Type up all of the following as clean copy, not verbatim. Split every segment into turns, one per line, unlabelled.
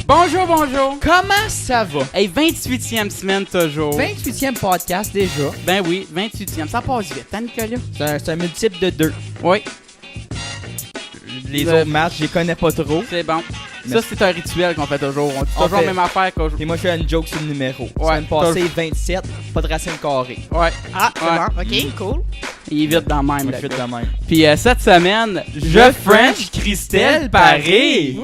Bonjour, bonjour.
Comment ça va?
Hey, 28e semaine toujours.
28e podcast déjà.
Ben oui, 28e. Ça passe vite, hein, Nicolas?
C'est un multiple de 2.
Oui,
Les autres matchs, je les connais pas trop.
c'est bon.
Mais-
Ça, c'est un rituel qu'on fait toujours. On dit
On
toujours
fait-
la même affaire qu'aujourd'hui.
Et moi, je fais une joke sur le numéro.
Ouais,
Semaine passée, 27, pas de racine carrée.
Ouais.
Ah, c'est
Ouais.
bon. OK, cool.
Il est vite dans le même.
Moi,
le
je fais de
gars.
la même.
Puis cette semaine, je French Christelle Paré.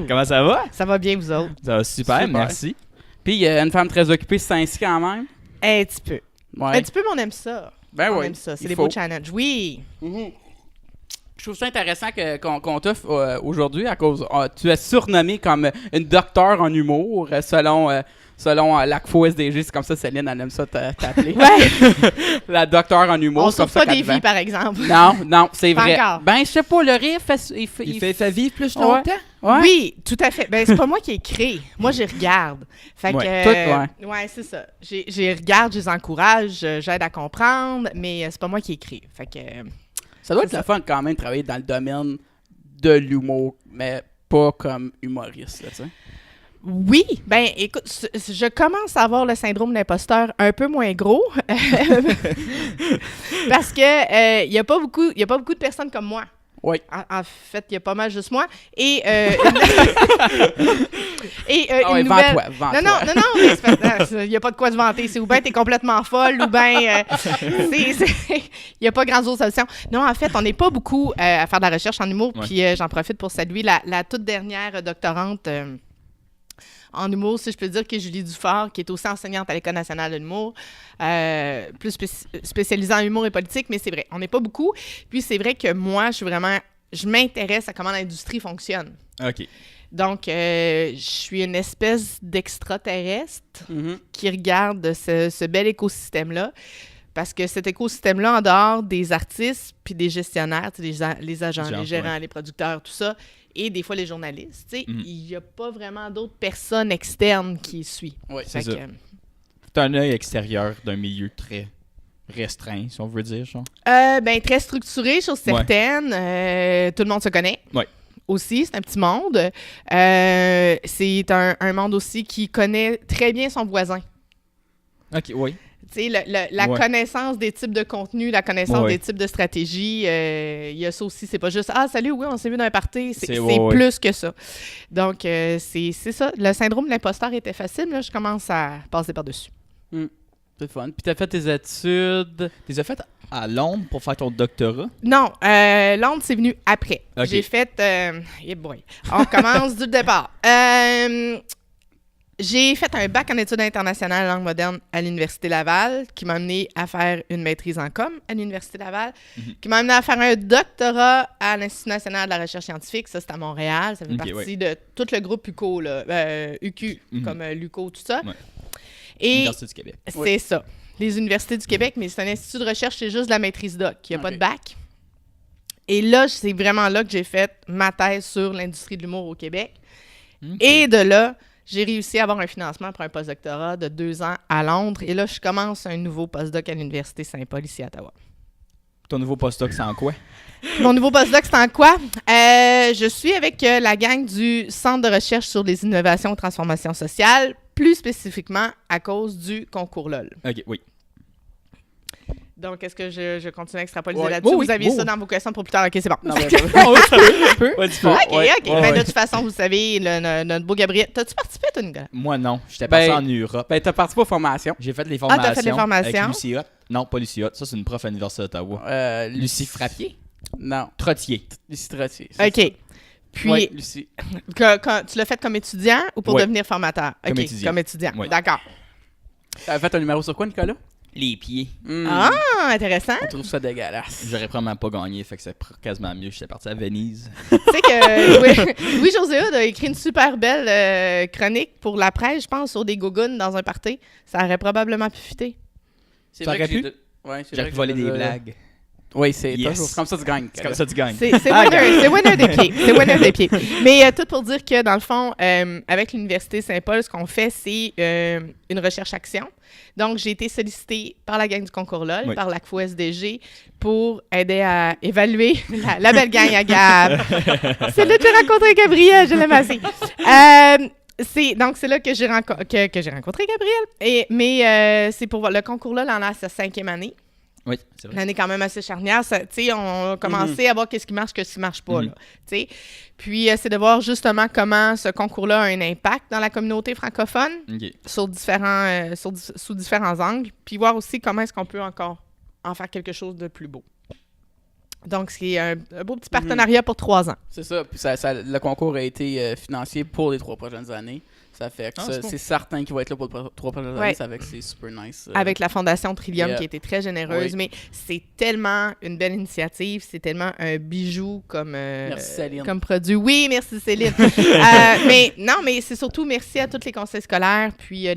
Comment ça va?
Ça va bien, vous autres?
Ça va super,
Super.
merci.
Puis il y a une femme très occupée, c'est ainsi quand même.
Un petit peu.
Ouais.
Un petit peu, mais on aime ça.
Ben
On
oui.
aime ça. C'est
il
des
faut.
beaux challenges. Oui.
Je trouve ça intéressant qu'on t'offre aujourd'hui à cause tu es surnommée comme une docteure en humour selon l'ACFO SDG, c'est comme ça Céline elle aime ça t'appeler.
Ouais.
La docteure en humour,
On
c'est comme
sauve
ça
pas
qu'elle
des
te vend.
vies, par exemple.
Non, c'est
Pas
vrai.
encore.
Ben je sais pas, le rire
Il fait vivre plus
Ouais.
longtemps?
Ouais.
Oui, tout à fait. Ben, c'est pas moi qui écris. Moi, j'y regarde. Fait que.
Ouais.
Ouais, c'est ça. J'y regarde, je les encourage, j'aide à comprendre, mais c'est pas moi qui écris. Fait que.
Ça doit être
C'est
le fun quand même de travailler dans le domaine de l'humour, mais pas comme humoriste, là, tu sais.
Oui, ben écoute, je commence à avoir le syndrome de l'imposteur un peu moins gros parce que il y a pas beaucoup de personnes comme moi.
Oui.
En fait, il y a pas mal juste moi et et
Ah ouais,
une nouvelle.
vends-toi.
Non, mais il y a pas de quoi se vanter. C'est ou bien t'es complètement folle ou bien il y a pas grand autre solution. Non, en fait, on n'est pas beaucoup à faire de la recherche en humour.
Ouais.
Puis j'en profite pour saluer la toute dernière doctorante. En humour, si je peux dire, que Julie Dufort, qui est aussi enseignante à l'École nationale de l'humour, plus spécialisée en humour et politique, mais c'est vrai, on n'est pas beaucoup. Puis c'est vrai que moi, je m'intéresse à comment l'industrie fonctionne.
OK.
Donc, je suis une espèce d'extraterrestre
Mhm.
qui regarde ce bel écosystème-là. Parce que cet écosystème-là, en dehors des artistes puis des gestionnaires, tu sais, les agents, les gérants,
ouais.
les producteurs, tout ça, et des fois les journalistes, tu sais,
Mhm.
il n'y a pas vraiment d'autres personnes externes qui suivent.
Oui,
c'est
Fait
ça.
que,
C'est un œil extérieur d'un milieu très restreint, si on veut dire, genre.
ben, très structuré, chose
Ouais.
certaine. Tout le monde se connaît.
Ouais.
Aussi, c'est un petit monde. C'est un monde aussi qui connaît très bien son voisin.
OK, oui.
Tu sais, la
Ouais.
connaissance des types de contenus, la connaissance
Ouais.
des types de stratégies, il y a ça aussi. C'est pas juste « Ah, salut, oui, on s'est vu dans un party ». C'est
ouais.
plus que ça. Donc, c'est ça. Le syndrome de l'imposteur était facile. Là, je commence à passer par-dessus.
C'est fun. Puis t'as fait tes études.
Tu les as faites à Londres pour faire ton doctorat?
Non, Londres, c'est venu après.
Ok.
J'ai fait... eh boy. On commence du départ. J'ai fait un bac en études internationales langue moderne à l'Université Laval, qui m'a amené à faire une maîtrise en com à l'Université Laval, qui m'a amené à faire un doctorat à l'Institut national de la recherche scientifique. Ça, c'est à Montréal. Ça fait
Ok,
partie
ouais.
de tout le groupe UCO, là, UQ,
Mhm.
comme l'UCO, tout ça.
Ouais.
Et
Université du Québec.
c'est ça. Les universités du Québec, mais c'est un institut de recherche, c'est juste de la maîtrise doc. Il n'y a pas
Ok.
de bac. Et là, c'est vraiment là que j'ai fait ma thèse sur l'industrie de l'humour au Québec.
OK.
Et de là, j'ai réussi à avoir un financement pour un postdoctorat de 2 ans à Londres. Et là, je commence un nouveau postdoc à l'Université Saint-Paul, ici à Ottawa.
Ton nouveau postdoc, c'est en quoi?
Mon nouveau postdoc, c'est en quoi? Je suis avec la gang du Centre de recherche sur les innovations et transformations sociales, plus spécifiquement à cause du concours LOL.
OK, oui.
Donc, est-ce que je continue à extrapoliser
Ouais.
là-dessus?
Oui,
Vous aviez
oui.
ça dans vos questions pour plus tard. OK, c'est bon.
Non, mais
Ouais, tu peux.
OK,
Ouais.
OK.
Ouais,
Ben,
ouais.
de toute façon, vous savez, notre beau Gabriel... T'as-tu participé, toi, Nicolas?
Moi, non. J'étais
Ben,
passé en Europe.
ben t'as participé aux formations.
J'ai fait les
t'as
formations.
fait les formations?
Avec Lucie Hott. Non, pas Lucie Hott. Ça, c'est une prof à l'Université d'Ottawa. Lucie Frappier?
Non,
Trottier.
Lucie Trottier.
OK. Puis,
Oui, Lucie.
tu l'as fait comme étudiant ou pour
Ouais.
devenir formateur?
Comme
OK,
étudiant.
comme étudiant.
Ouais.
D'accord.
T'as fait un numéro sur quoi, Nicolas?
Les pieds.
Ah, intéressant.
On trouve ça dégueulasse.
J'aurais probablement pas gagné, fait que c'est quasiment mieux. J'étais parti à Venise.
Tu sais que Louis-José Hood a écrit une super belle chronique pour la presse, je pense, sur des gougounes dans un party. Ça aurait probablement pu fitter.
C'est
Ça
vrai
aurait
que j'ai
pu?
Ouais, c'est
J'ai
vrai que
volé
j'ai
des
déjà-
blagues.
Oui, c'est
Yes.
toujours comme ça tu gagnes.
C'est comme ça que tu gagnes.
C'est
Ah,
winner des pieds. C'est winner des pieds. Mais tout pour dire que, dans le fond, avec l'Université Saint-Paul, ce qu'on fait, c'est une recherche-action. Donc, j'ai été sollicitée par la gang du concours LOL,
Oui.
par l'ACFO SDG, pour aider à évaluer la belle gang à Gab. C'est là que j'ai rencontré Gabriel, je l'aime assez. Donc, c'est là que j'ai rencontré Gabriel. Mais c'est pour voir le concours-là, l'an à sa 5e année.
Oui, c'est vrai.
L'année quand même assez charnière. Tu sais, on a commencé à voir qu'est-ce qui marche, qu'est-ce qui marche pas. Là, tu sais. Puis, c'est de voir justement comment ce concours-là a un impact dans la communauté francophone sous différents angles. Puis, voir aussi comment est-ce qu'on peut encore en faire quelque chose de plus beau. Donc, c'est un beau petit partenariat pour 3 ans.
C'est ça. Puis le concours a été financier pour les 3 prochaines années. Ça fait que c'est certain qu'il va être là pour les 3 prochaines années. Ça fait que c'est super nice.
Avec la Fondation Trillium qui a été très généreuse. Mais c'est tellement une belle initiative. C'est tellement un bijou comme produit. Oui, merci Céline. mais c'est surtout merci à tous les conseils scolaires. Puis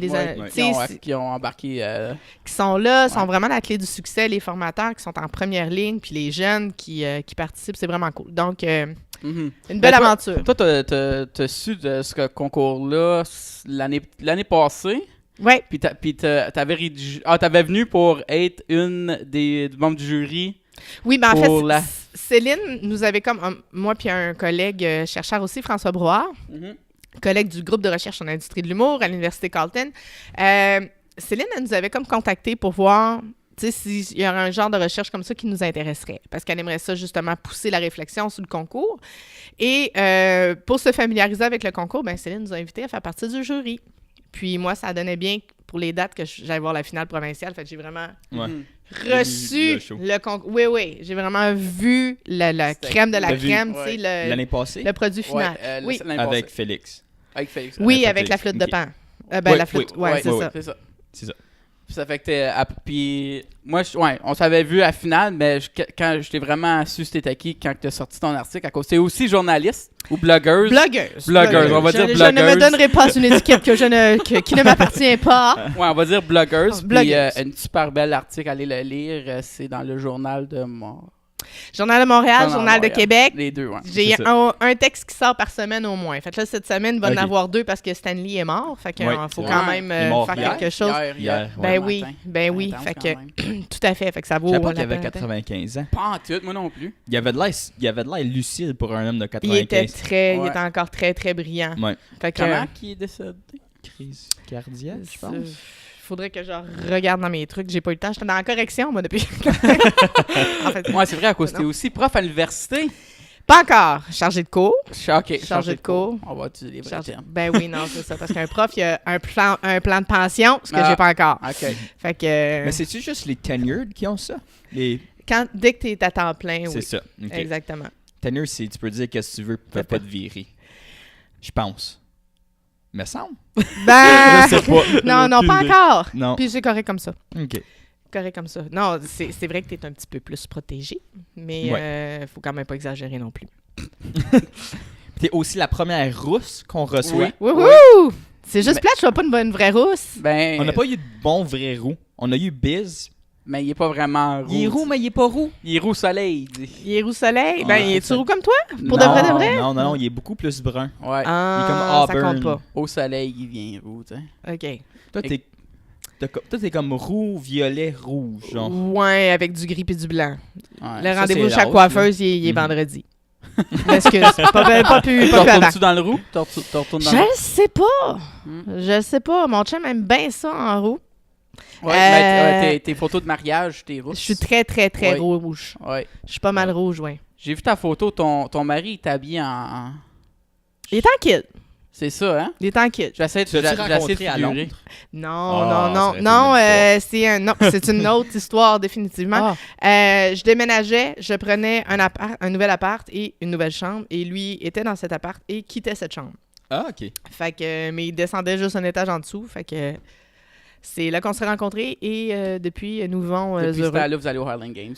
qui ont embarqué.
Qui sont là, sont vraiment la clé du succès. Les formateurs qui sont en première ligne. Puis les jeunes qui participent. C'est vraiment cool. Donc, une belle aventure.
Toi, t'as su de ce concours-là l'année passée.
Oui.
Puis t'avais venu pour être une des membres du jury.
Oui, ben en fait, Céline nous avait moi puis un collègue chercheur aussi, François Brouard, collègue du groupe de recherche en industrie de l'humour à l'Université Carleton. Céline, elle nous avait contacté pour voir s'il y aurait un genre de recherche comme ça qui nous intéresserait. Parce qu'elle aimerait ça, justement, pousser la réflexion sur le concours. Et pour se familiariser avec le concours, Céline nous a invités à faire partie du jury. Puis moi, ça donnait bien pour les dates que j'allais voir la finale provinciale. Fait que j'ai vraiment reçu le concours. Oui. J'ai vraiment vu la crème de la crème.
L'année passée?
Le produit final. Oui.
Avec Félix.
Oui, avec la flûte de Pan. La flûte, c'est ça.
C'est ça.
Ça fait que puis moi, on s'avait vu à la finale, mais quand je t'ai vraiment su c'était qui quand tu as sorti ton article, à cause c'est aussi journaliste ou blogueuse.
Blogueuse,
on va dire blogueuse.
Je ne me donnerai pas une étiquette qui ne m'appartient pas.
Ouais, on va dire blogueuse. Puis un super bel article, allez le lire, c'est dans le Journal de
Journal de Montréal, Journal de Québec.
Les deux, ouais.
J'ai un texte qui sort par semaine au moins. Fait que là, cette semaine, il va en avoir 2 parce que Stanley est mort. Fait qu'il faut quand même faire quelque chose.
Hier,
oui. Fait que, tout à fait. Fait que ça vaut.
Je savais pas qu'il avait 95 ans.
Pas en tout, moi non plus.
Il avait de l'air lucide pour un homme de 95.
Il était encore très, très brillant.
Ouais.
Fait que,
comment qu'il est décédé?
Crise cardiaque, je pense.
Faudrait que je regarde dans mes trucs. J'ai pas eu le temps. J'étais dans la correction, moi, depuis.
En fait, c'est vrai, à cause t'es aussi prof à l'université.
Pas encore. Chargé de cours.
Chargé de cours.
On va utiliser les vrais termes.
Ben oui, non, c'est ça. Parce qu'un prof, il a un plan de pension, ce que j'ai pas encore.
OK.
Fait que...
Mais c'est-tu juste les tenured qui ont ça?
Dès que t'es à temps plein, oui.
C'est ça. Okay.
Exactement.
Tenured, c'est tu peux dire qu'est-ce que tu veux, tu peux pas te virer. Je pense. Me semble.
Ben,
je sais pas.
Non, pas encore.
Non.
Puis c'est correct comme ça.
OK.
Correct comme ça. Non, c'est vrai que tu es un petit peu plus protégé, mais faut quand même pas exagérer non plus.
Tu es aussi la première rousse qu'on reçoit.
Oui. Wouhou! C'est juste plate, je vois pas une vraie rousse.
On n'a pas eu de bon vrai roux. On a eu Biz.
Mais il est pas vraiment roux.
Il est roux, mais il est pas roux.
Il est roux soleil.
Il est roux soleil? Il est-tu roux comme toi? Pour de vrai?
Non, il est beaucoup plus brun.
Ouais.
Il est comme Auburn.
Ça compte pas.
Au soleil, il vient roux, tu sais.
OK.
Toi, t'es comme roux, violet, rouge, genre.
Ouais, avec du gris et du blanc.
Ouais.
Le rendez-vous chez la coiffeuse, il est vendredi. Excuse, pas plus avant.
Retournes-tu dans le roux?
Je sais pas. Je sais pas. Mon chum aime bien ça en roux.
Ouais, tes photos de mariage, t'es rousse.
Je suis très, très, très rouge.
Ouais.
Je suis pas mal rouge, ouais.
J'ai vu ta photo, ton mari, il t'habille en...
Il est tranquille.
C'est ça, hein?
Il est tranquille.
J'essaie de figurer.
Non, c'est une autre histoire, définitivement. Je déménageais, je prenais un nouvel appart et une nouvelle chambre, et lui était dans cet appart et quittait cette chambre.
Ah, OK.
Fait que, mais il descendait juste un étage en dessous, fait que... C'est là qu'on s'est rencontrés et depuis, nous vivons heureux.
Depuis ce temps-là, vous allez au Harlem Games.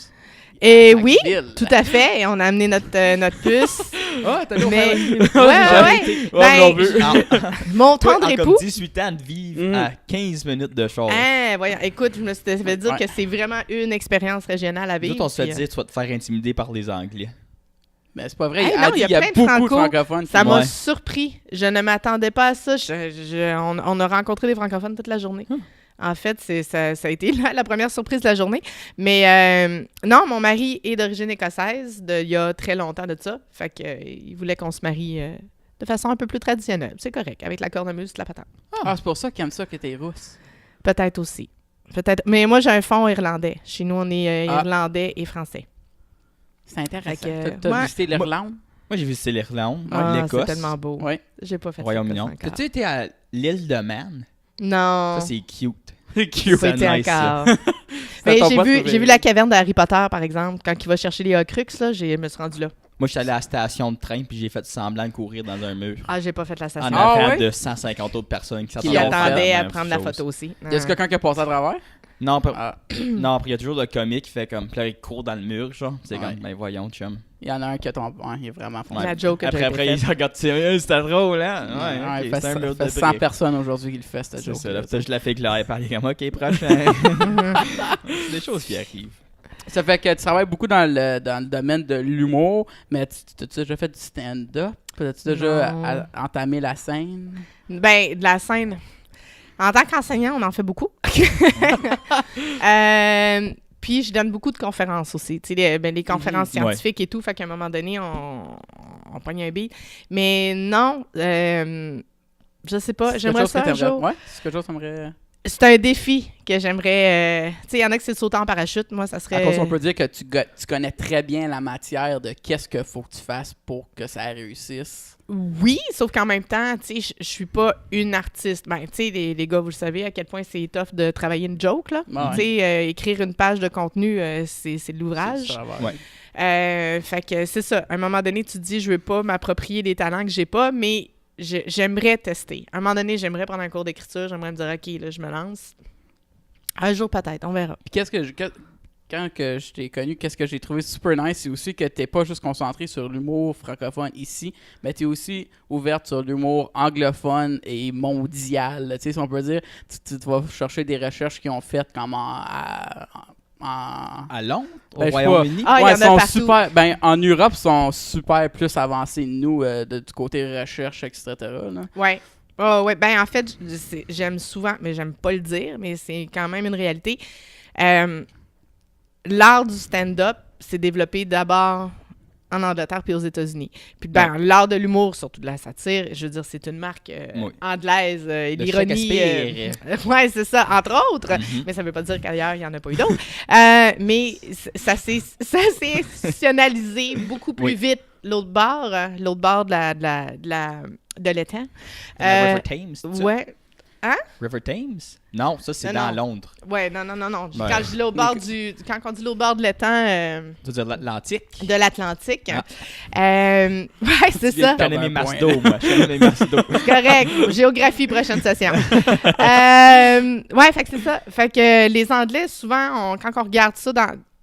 Et oui, tout à fait. Et on a amené notre puce.
Ah, t'as allé au Harlem
Games? Ouais. Mon tendre époux.
Comme 18 ans de vivre à 15 minutes de char.
Voyons, écoute, je me suis fait dire que c'est vraiment une expérience régionale à vivre.
Nous, on se fait dire tu vas te faire intimider par les Anglais.
Mais c'est pas vrai.
Il y a
beaucoup de francophones.
Ça m'a surpris. Je ne m'attendais pas à ça. On a rencontré des francophones toute la journée. En fait, ça a été la première surprise de la journée. Mais non, mon mari est d'origine écossaise, il y a très longtemps de ça. Fait qu'il voulait qu'on se marie de façon un peu plus traditionnelle. C'est correct, avec la cornemuse, la patate.
Ah, c'est pour ça qu'ils aiment ça que t'es rousse.
Peut-être aussi. Peut-être. Mais moi, j'ai un fond irlandais. Chez nous, on est
Ah.
irlandais et français.
C'est intéressant.
Fait que,
T'as
ouais.
visité l'Irlande?
Moi, j'ai visité l'Irlande,
Ah,
l'Écosse,
c'est tellement beau.
Oui.
J'ai pas fait
Royaume-Uni.
ça encore.
T'as-tu été à l'île de Man?
Non.
Ça, c'est cute.
C'est
J'ai
cute.
pas été
nice, ça.
encore. Mais
tombe
j'ai
pas
vu,
sur
j'ai vu
les-
la caverne de Harry Potter, par exemple. Quand il va chercher les Horcruxes, là, je me suis rendu là.
Moi, je suis allé à la station de train puis j'ai fait semblant de courir dans un mur.
Ah, j'ai pas fait la
En
station.
Ah,
avant
ouais?
de 150 autres personnes qui
Qui
l'ont
attendait
fait
à
même
prendre la
chose.
photo aussi.
Y a-tu quelqu'un qui a passé à travers?
Non,
Ah.
non, après, il y a toujours le comique qui fait comme, puis là, il court dans le mur, genre. C'est
Ouais.
comme, ben voyons, chum.
Il y en a un qui a tombé. Ouais, il est vraiment fort.
La joke a
Après,
déjà
après,
été
il
faite.
regarde, c'était drôle, hein?
Ouais,
Ouais,
il
ok,
fait,
c'est un mur
fait
de
100
briques.
personnes aujourd'hui qui le fait, cette
C'est
joke.
ça, là, peut-être je la fais que là, elle parlait comme, ok, prochain. C'est des choses qui arrivent.
Ça fait que tu travailles beaucoup dans le domaine de l'humour, mais tu as déjà fait du stand-up? As-tu déjà
Non.
entamé la scène?
Ben, de la scène. En tant qu'enseignant, on en fait beaucoup. Puis, je donne beaucoup de conférences aussi. Tu sais, les conférences scientifiques et tout. Fait qu'à un moment donné, on pogne un beat. Mais non, je sais pas.
C'est
J'aimerais
quelque chose
ça
que
un
t'aimerais-
jour.
Ouais, c'est quelque chose que t'aimerais...
C'est un défi que j'aimerais. Tu sais, il y en a que c'est de sauter en parachute. Moi, ça
À
serait.
cause on peut dire que tu connais très bien la matière de qu'est-ce qu'il faut que tu fasses pour que ça réussisse.
Oui, sauf qu'en même temps, tu sais, je suis pas une artiste. Ben, tu sais, les gars, vous le savez à quel point c'est tough de travailler une joke, là.
Ouais.
Tu sais, écrire une page de contenu, c'est de l'ouvrage.
C'est du travail.
Ouais.
Fait que c'est ça. À un moment donné, tu te dis, je veux pas m'approprier des talents que j'ai pas, mais j'aimerais tester. À un moment donné, j'aimerais prendre un cours d'écriture, j'aimerais me dire, OK, là, je me lance. Un jour, peut-être, on verra.
Puis quand que je t'ai connu, qu'est-ce que j'ai trouvé super nice, c'est aussi que t'es pas juste concentré sur l'humour francophone ici, mais t'es aussi ouverte sur l'humour anglophone et mondial. Tu sais, si on peut dire, tu vas chercher des recherches qu'ils ont faites comme
À Londres, au
Ben, je sais
Royaume-Uni.
Ah, il y
ouais,
en a
sont
partout.
super. Ben, en Europe, ils sont super plus avancés que nous du côté recherche, etc. Là.
Ouais. Oh, ouais. Ben, en fait, j'aime souvent, mais j'aime pas le dire, mais c'est quand même une réalité. L'art du stand-up s'est développé d'abord en Angleterre puis aux États-Unis. Puis ben, l'art de l'humour, surtout de la satire, je veux dire, c'est une marque
Oui.
anglaise,
De
l'ironie.
Shakespeare.
Ouais, c'est ça, entre autres.
Mhm.
Mais ça veut pas dire qu'ailleurs, il n'y en a pas eu d'autres. Mais ça s'est institutionnalisé beaucoup plus
Oui.
vite l'autre bord de l'étang.
River Thames, c'est ça?
Ouais.
River Thames? Non, ça, c'est
Non,
dans
non.
Londres.
Ouais, non.
Ben,
Quand je dis l'autre bord quand on dit l'autre bord de l'étang
Tu veux dire l'Atlantique?
de l'Atlantique.
Ah.
Ouais, c'est
Tu viens
ça.
de connaître mes
Un
masses
point.
d'eau, moi. Je connais mes masses d'eau.
Correct. Géographie, prochaine session. Ouais, fait que c'est ça. Fait que les Anglais, souvent, quand on regarde ça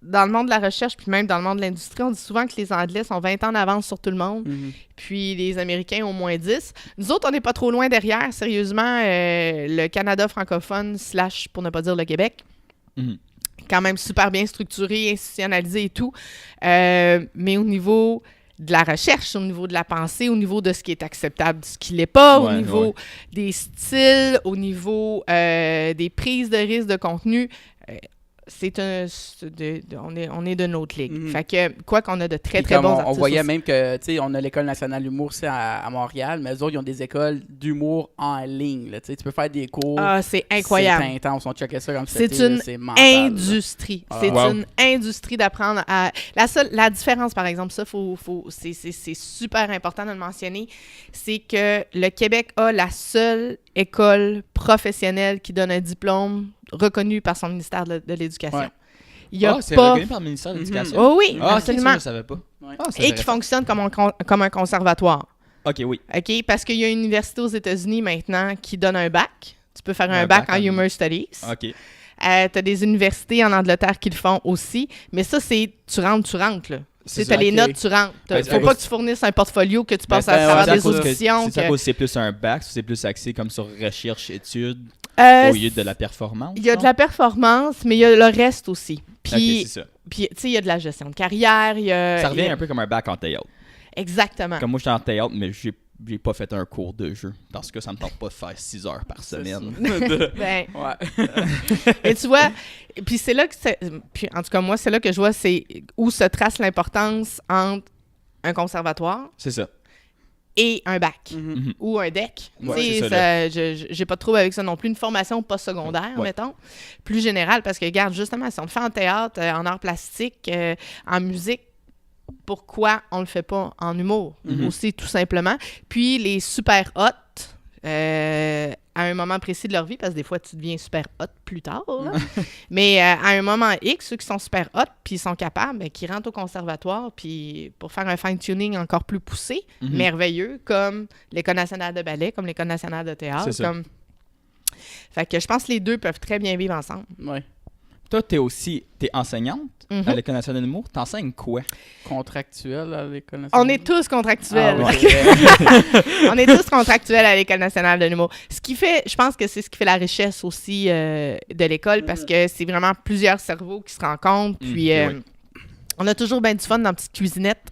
dans le monde de la recherche, puis même dans le monde de l'industrie, on dit souvent que les Anglais sont 20 ans d'avance sur tout le monde, puis les Américains au moins 10. Nous autres, on n'est pas trop loin derrière. Sérieusement, le Canada francophone / pour ne pas dire le Québec,
Mhm.
quand même super bien structuré, institutionnalisé et tout. Mais au niveau de la recherche, au niveau de la pensée, au niveau de ce qui est acceptable, ce qui l'est pas, au
Ouais,
niveau
ouais.
des styles, au niveau des prises de risque de contenu, on est de notre ligue.
Mhm.
Fait que, quoi qu'on a de très,
Puis
très
comme
bons
on
artistes
voyait
aussi.
même que, tu sais, on a l'École nationale d'humour aussi à Montréal, mais eux autres, ils ont des écoles d'humour en ligne. Là, tu sais, tu peux faire des cours.
Ah, c'est incroyable.
C'est intense. On checkait ça comme
C'est
c'était,
une
là, c'est mental, là.
Industrie.
Ah.
C'est
Wow.
une industrie d'apprendre à... La différence, par exemple, ça, c'est super important de le mentionner, c'est que le Québec a la seule école professionnelle qui donne un diplôme reconnu par son ministère de l'Éducation.
Ouais.
Il y a
Ah, c'est
pas...
reconnu par le ministère de l'Éducation?
Oh oui,
Ah, ok,
absolument.
ça, je savais pas.
Ouais.
Ah, c'est
Et qui
intéressant.
fonctionne comme un conservatoire.
OK, oui.
OK? Parce qu'il y a une université aux États-Unis maintenant qui donne un bac. Tu peux faire un
Un
bac
bac
en
en-
Humor Studies.
OK.
Tu as des universités en Angleterre qui le font aussi. Mais ça, c'est tu rentres, là.
C'est
Tu as
ça,
les
ok.
notes, tu rentres.
Ben,
Faut pas que tu fournisses un portfolio que tu passes à
c'est-
travers
c'est à
des
cause que-
auditions.
C'est à
que-
cause que c'est plus un bac, c'est plus axé comme sur recherche-études
Euh,
au lieu de la performance?
Il y a de la performance, mais il y a le reste aussi.
OK,
Puis,
c'est ça.
tu sais, il y a de la gestion de carrière. Il y a,
Ça
il y
revient
a-
un peu comme un bac en théâtre.
Exactement.
Comme moi, j'étais en théâtre, mais j'ai pas fait un cours de jeu. Parce que ça me tente pas de faire 6 heures par semaine.
Ben,
Ouais.
et tu vois, puis c'est là que puis en tout cas moi c'est là que je vois c'est où se trace l'importance entre un conservatoire
C'est ça.
et un bac.
Mhm.
Ou un DEC.
Ouais,
Tu sais,
c'est ça,
j'ai pas de trouble avec ça non plus. Une formation postsecondaire,
Ouais.
mettons, plus générale, parce que, regarde, justement, si on le fait en théâtre, en arts plastiques, en musique, pourquoi on le fait pas en humour aussi, tout simplement. Puis les super hot, à un moment précis de leur vie, parce que des fois, tu deviens super hot plus tard, là. Mais à un moment X, ceux qui sont super hot, puis ils sont capables, ben, qui rentrent au conservatoire, puis pour faire un fine-tuning encore plus poussé, merveilleux, comme l'École nationale de ballet, comme l'École nationale de théâtre.
C'est ça.
Comme... Fait que je pense que les deux peuvent très bien vivre ensemble.
Ouais.
Toi, t'es enseignante à l'École nationale de l'humour. T'enseignes quoi?
Contractuel à l'École
On
nationale.
est tous contractuels.
Ah, ouais.
On est tous contractuels à l'École nationale de l'humour. Ce qui fait, je pense que c'est ce qui fait la richesse aussi de l'école, parce que c'est vraiment plusieurs cerveaux qui se rencontrent. Puis
oui.
on a toujours bien du fun dans la petite cuisinette.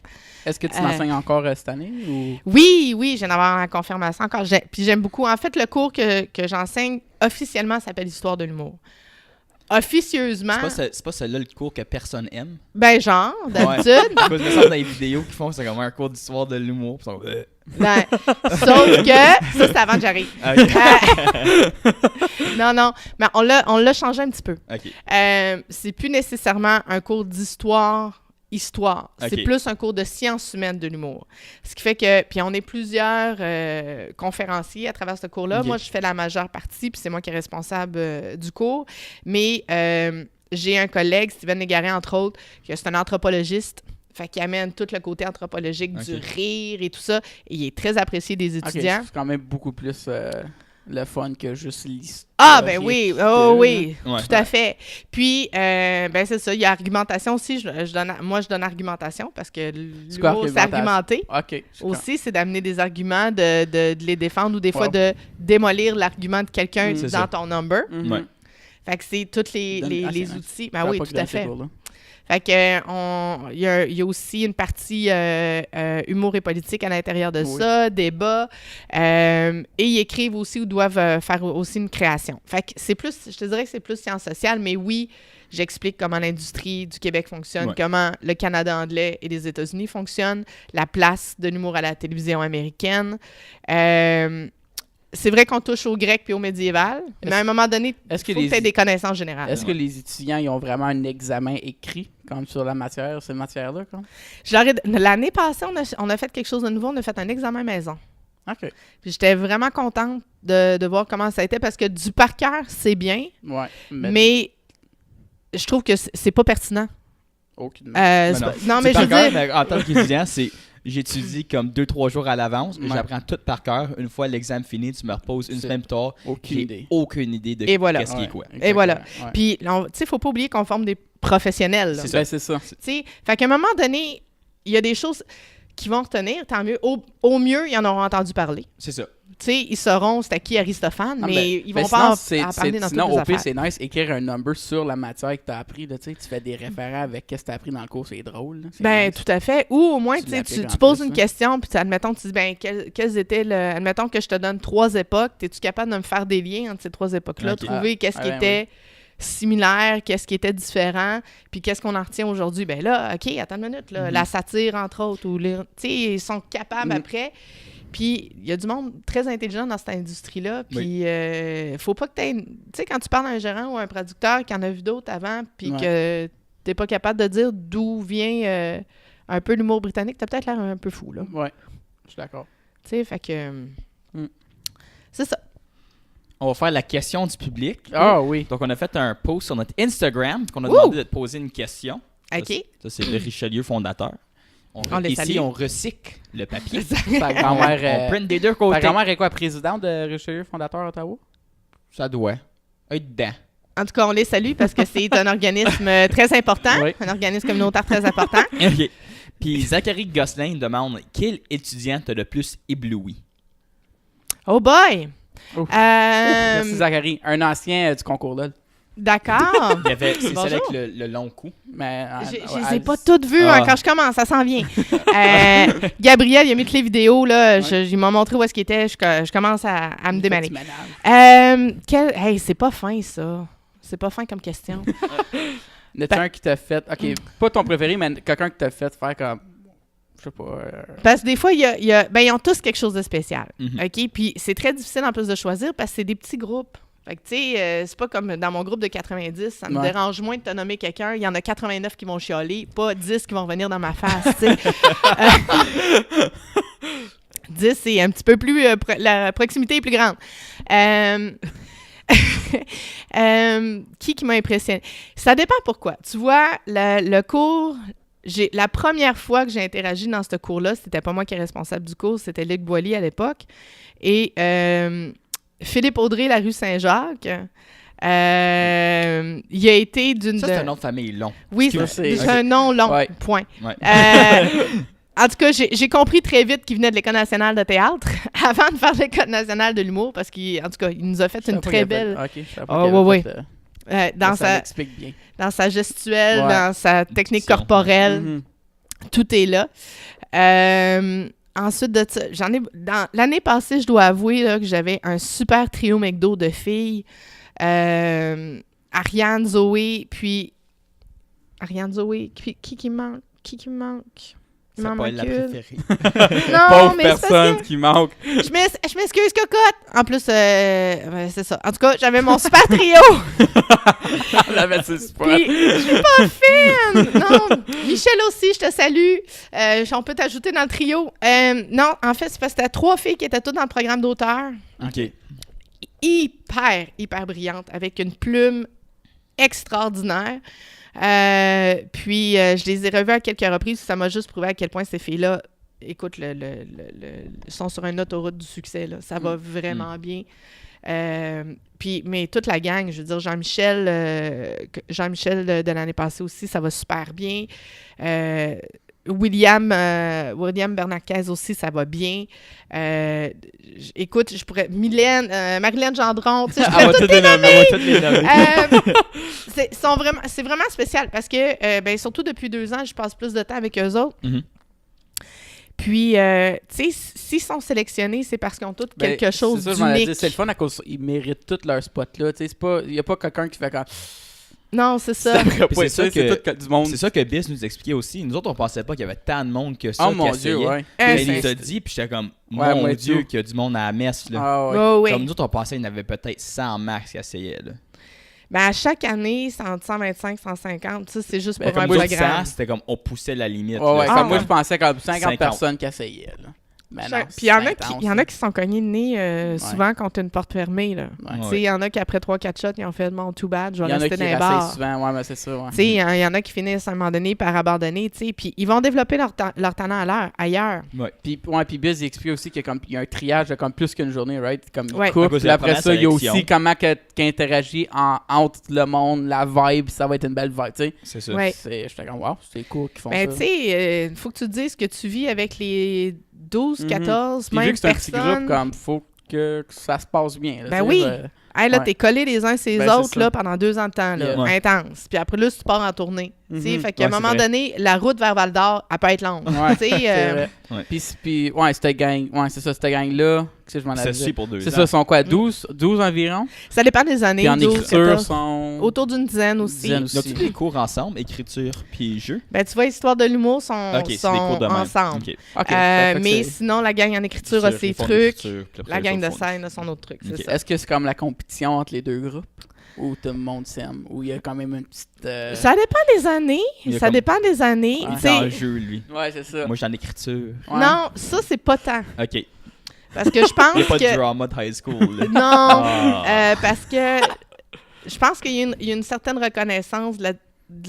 Est-ce que tu l'enseignes encore cette année? Ou...
Oui, je viens d'avoir la confirmation encore. Puis j'aime beaucoup. En fait, le cours que j'enseigne officiellement s'appelle Histoire de l'humour. Officieusement,
C'est pas celui-là le cours que personne aime.
ben genre, d'habitude.
Parce que je me sens dans les vidéos qui font, c'est comme un cours d'histoire de l'humour. Puis ils sont,
Ben, sauf que, ça, c'est avant que j'arrive. Non, mais on l'a changé un petit peu.
OK.
C'est plus nécessairement un cours d'histoire. C'est
Ok.
plus un cours de sciences humaines de l'humour. Ce qui fait que, puis on est plusieurs conférenciers à travers ce cours-là.
Ok.
Moi, je fais la majeure partie, puis c'est moi qui est responsable du cours. Mais j'ai un collègue, Steven Légaré, entre autres, qui c'est un anthropologiste. Fait qu'il amène tout le côté anthropologique du rire et tout ça. Et il est très apprécié des étudiants.
C'est quand même beaucoup plus le fun que juste l'histoire.
Ah, ben oui, oui,
Ouais.
tout à fait. Puis, ben c'est ça, il y a argumentation aussi. Moi, je donne argumentation parce que
quoi,
l'humour, c'est
argumentation?
argumenter.
OK.
Aussi, c'est d'amener des arguments, de les défendre ou des fois
Wow.
de démolir l'argument de quelqu'un
C'est
dans
ça.
ton number.
Mhm.
Ouais.
Fait que c'est tous les
c'est nice.
outils. Ben oui,
Pas
tout
que
à
dans ces
fait.
cours-là.
Fait que il y a aussi une partie humour et politique à l'intérieur de ça, débat, et ils écrivent aussi ou doivent faire aussi une création. Fait que c'est plus, je te dirais que c'est plus sciences sociales, mais oui, j'explique comment l'industrie du Québec fonctionne, comment le Canada anglais et les États-Unis fonctionnent, la place de l'humour à la télévision américaine. C'est vrai qu'on touche au grec puis au médiéval, mais à un moment donné, il faut que tu aies des connaissances générales.
Est-ce que les étudiants ils ont vraiment un examen écrit comme sur la matière, cette matière-là? Comme?
L'année passée, on a fait quelque chose de nouveau, on a fait un examen maison.
OK.
Puis j'étais vraiment contente de voir comment ça a été, parce que du par cœur, c'est bien,
Ouais.
mais je trouve que c'est pas pertinent.
Aucunement.
Non, mais je veux dire...
Mais en tant qu'étudiant, j'étudie comme 2-3 jours à l'avance,
Ouais.
j'apprends tout par cœur. Une fois l'examen fini, tu me reposes une semaine plus tard.
Aucune idée.
Aucune idée de
Et voilà.
qu'est-ce qui est quoi.
Et voilà.
Ouais.
Puis, tu sais, faut pas oublier qu'on forme des professionnels. là.
C'est ça.
Tu sais, fait qu'à un moment donné, il y a des choses qui vont retenir, tant mieux. Au mieux, ils en auront entendu parler.
C'est ça.
Tu sais, ils sauront c'était qui Aristophane,
Ah,
mais ils vont
sinon,
pas
c'est-
en parler dans
sinon,
toutes les
au pire,
affaires.
c'est nice écrire un number sur la matière que tu as appris. Là, tu fais des référents avec ce que tu as appris dans le cours, c'est drôle. Là, c'est
Ben,
nice.
tout à fait. Ou au moins,
Tu
tu sais,
l'appliques
tu
en
poses
plus,
une
hein.
question, puis admettons, tu dis, ben, quelles étaient admettons que je te donne 3 époques, es-tu capable de me faire des liens entre ces 3 époques-là,
Ok.
trouver qu'est-ce qui
ouais,
était similaire, qu'est-ce qui était différent, puis qu'est-ce qu'on en retient aujourd'hui? Ben là, OK, attends une minute, là, la satire, entre autres, ou tu sais, ils sont capables après. Puis, il y a du monde très intelligent dans cette industrie-là. Puis, faut pas que tu aies... Tu sais, quand tu parles à un gérant ou un producteur qui en a vu d'autres avant, puis que t'es pas capable de dire d'où vient un peu l'humour britannique, t'as peut-être l'air un peu fou, là.
Ouais, je suis d'accord.
Tu sais, fait que... C'est ça.
On va faire la question du public.
Ah oui.
Donc, on a fait un post sur notre Instagram qu'on a demandé de te poser une question.
OK.
Ça, c'est le Richelieu fondateur.
On les
Ici,
salue.
on recycle le papier.
Ta
on
grand-mère
print des deux
ta
côtés.
grand-mère est quoi, présidente de Richelieu, fondateur Ottawa?
Ça doit être dedans.
En tout cas, on les salue parce que c'est un organisme très important,
Oui.
un organisme communautaire très important.
OK. Puis Zachary Gosselin demande quel étudiant t'a le plus ébloui?
Oh boy!
Ouf. Merci Zachary, un ancien du concours là.
D'accord.
Il y avait, c'est celle
Bonjour.
avec le long cou.
Mais
Je les ai pas toutes vues
Ah.
quand je commence, ça s'en vient. Gabriel, il a mis toutes les vidéos, là. Il m'a montré où est-ce qu'il était. Je commence à me démaler. Hey, c'est pas fin, ça. C'est pas fin comme question.
N'as-tu un qui t'a fait, ok, pas ton préféré, mais quelqu'un qui t'a fait faire comme, Je sais pas.
Parce que des fois, ils ont tous quelque chose de spécial.
Mhm.
OK? Puis c'est très difficile en plus de choisir parce que c'est des petits groupes. Fait que, tu sais, c'est pas comme dans mon groupe de 90, ça me dérange moins de te nommer quelqu'un. Il y en a 89 qui vont chialer, pas 10 qui vont venir dans ma face, tu sais. 10, c'est un petit peu plus... la proximité est plus grande. Qui m'a impressionné? Ça dépend pourquoi. Tu vois, le cours... La première fois que j'ai interagi dans ce cours-là, c'était pas moi qui est responsable du cours, c'était Luc Boilly à l'époque. Et Philippe Audrey, la rue Saint-Jacques, il a été d'une...
Ça, c'est un nom de famille long.
Oui, c'est un nom long, point.
Ouais.
En tout cas, j'ai compris très vite qu'il venait de l'École nationale de théâtre avant de faire l'École nationale de l'humour, parce qu'en tout cas, il nous a fait une très belle...
ça l'explique bien.
Dans sa gestuelle, dans sa technique corporelle, tout est là. Ensuite de ça, l'année passée, je dois avouer là, que j'avais un super trio McDo de filles. Ariane, Zoé, puis... Ariane, Zoé, qui manque? Qui manque?
C'est pas elle la préférée.
Non,
pauvre
mais
personne qui manque.
Je m'excuse, cocotte. En plus, c'est ça. En tout cas, j'avais mon super trio.
On avait ses spots.
Puis, je suis pas fine. Non, Michel aussi, je te salue. On peut t'ajouter dans le trio. Non, en fait, c'est parce que c'était 3 filles qui étaient toutes dans le programme d'auteur.
OK.
Hyper brillantes, avec une plume extraordinaire. Puis, je les ai revues à quelques reprises. Ça m'a juste prouvé à quel point ces filles-là, écoute, sont sur une autoroute du succès. Là. Ça va vraiment bien. Puis, mais toute la gang, je veux dire, Jean-Michel de l'année passée aussi, ça va super bien. William Bernacquez aussi, ça va bien. Écoute, je pourrais... Marilyn Gendron, tu sais, je pourrais toutes les nommer. C'est vraiment spécial parce que, surtout depuis 2 ans, je passe plus de temps avec eux autres.
Mm-hmm.
Puis, tu sais, s'ils sont sélectionnés, c'est parce qu'ils ont tous quelque chose d'unique.
C'est le fun à cause ils méritent tous leur spot-là. Il n'y a pas quelqu'un qui fait comme...
Non, c'est ça.
C'est ça que Bis nous expliquait aussi. Nous autres, on pensait pas qu'il y avait tant de monde que ça.
Oh mon Dieu, ouais.
Mais il nous a dit, puis j'étais comme, mon Dieu, qu'il y a du monde à la messe. Là.
Ah, ouais.
Comme nous autres, on pensait qu'il y en avait peut-être 100 max qui essayaient. Là.
Ben, à chaque année, c'est entre 125 150. Ça, c'est juste pour un
programme.
programme.
C'était comme, on poussait la limite.
Moi, je pensais comme 50 personnes qui essayaient. Là.
Puis il y en a qui sont cognés de nez souvent contre une porte fermée. Il y en a qui, après 3-4 shots, ils ont fait mon too bad, je vais rester dans les bars.
Souvent, mais c'est ça.
Il y en a qui finissent à un moment donné par abandonner. Puis ils vont développer leur talent ailleurs.
Puis Biz, il explique aussi qu'il y a un triage de comme plus qu'une journée, right? Comme
couple,
puis après ça, il y a aussi comment qu'il interagit entre le monde, la vibe, ça va être une belle vibe, tu sais.
C'est ça.
J'étais comme, wow, c'est cool qu'ils font ça.
Mais tu sais, il faut que tu te dises que tu vis avec les 12, 14, même
vu que c'est
personnes.
un petit groupe, comme faut que ça se passe bien. Là,
oui. T'es collé les uns sur les autres là, pendant 2 ans de temps, là, intense. Puis après, là, tu pars en tournée. Fait qu'à un moment donné, la route vers Val-d'Or, elle peut être longue.
Puis, cette gang-là, je m'en avais
dit. Pour 2 ans.
C'est ça, sont quoi, 12 environ?
Ça dépend des années.
Puis en écriture, sont...
autour d'une dizaine aussi.
Ils ont tous des cours ensemble, écriture puis jeu?
Ben, tu vois, Histoire de l'humour sont ensemble. Mais sinon, la gang en écriture a ses trucs. La gang de scène a son autre truc.
Est-ce que c'est comme la compétition entre les 2 groupes? Ou tout le monde s'aime? Ou il y a quand même une petite...
Ça dépend des années. Il
est en jeu, lui.
Ouais, c'est ça.
Moi, je suis en écriture.
Non, ça, c'est pas tant.
OK.
Parce que je pense
il n'y a pas de drama de high school.
Non, parce que je pense qu'il y a une certaine reconnaissance de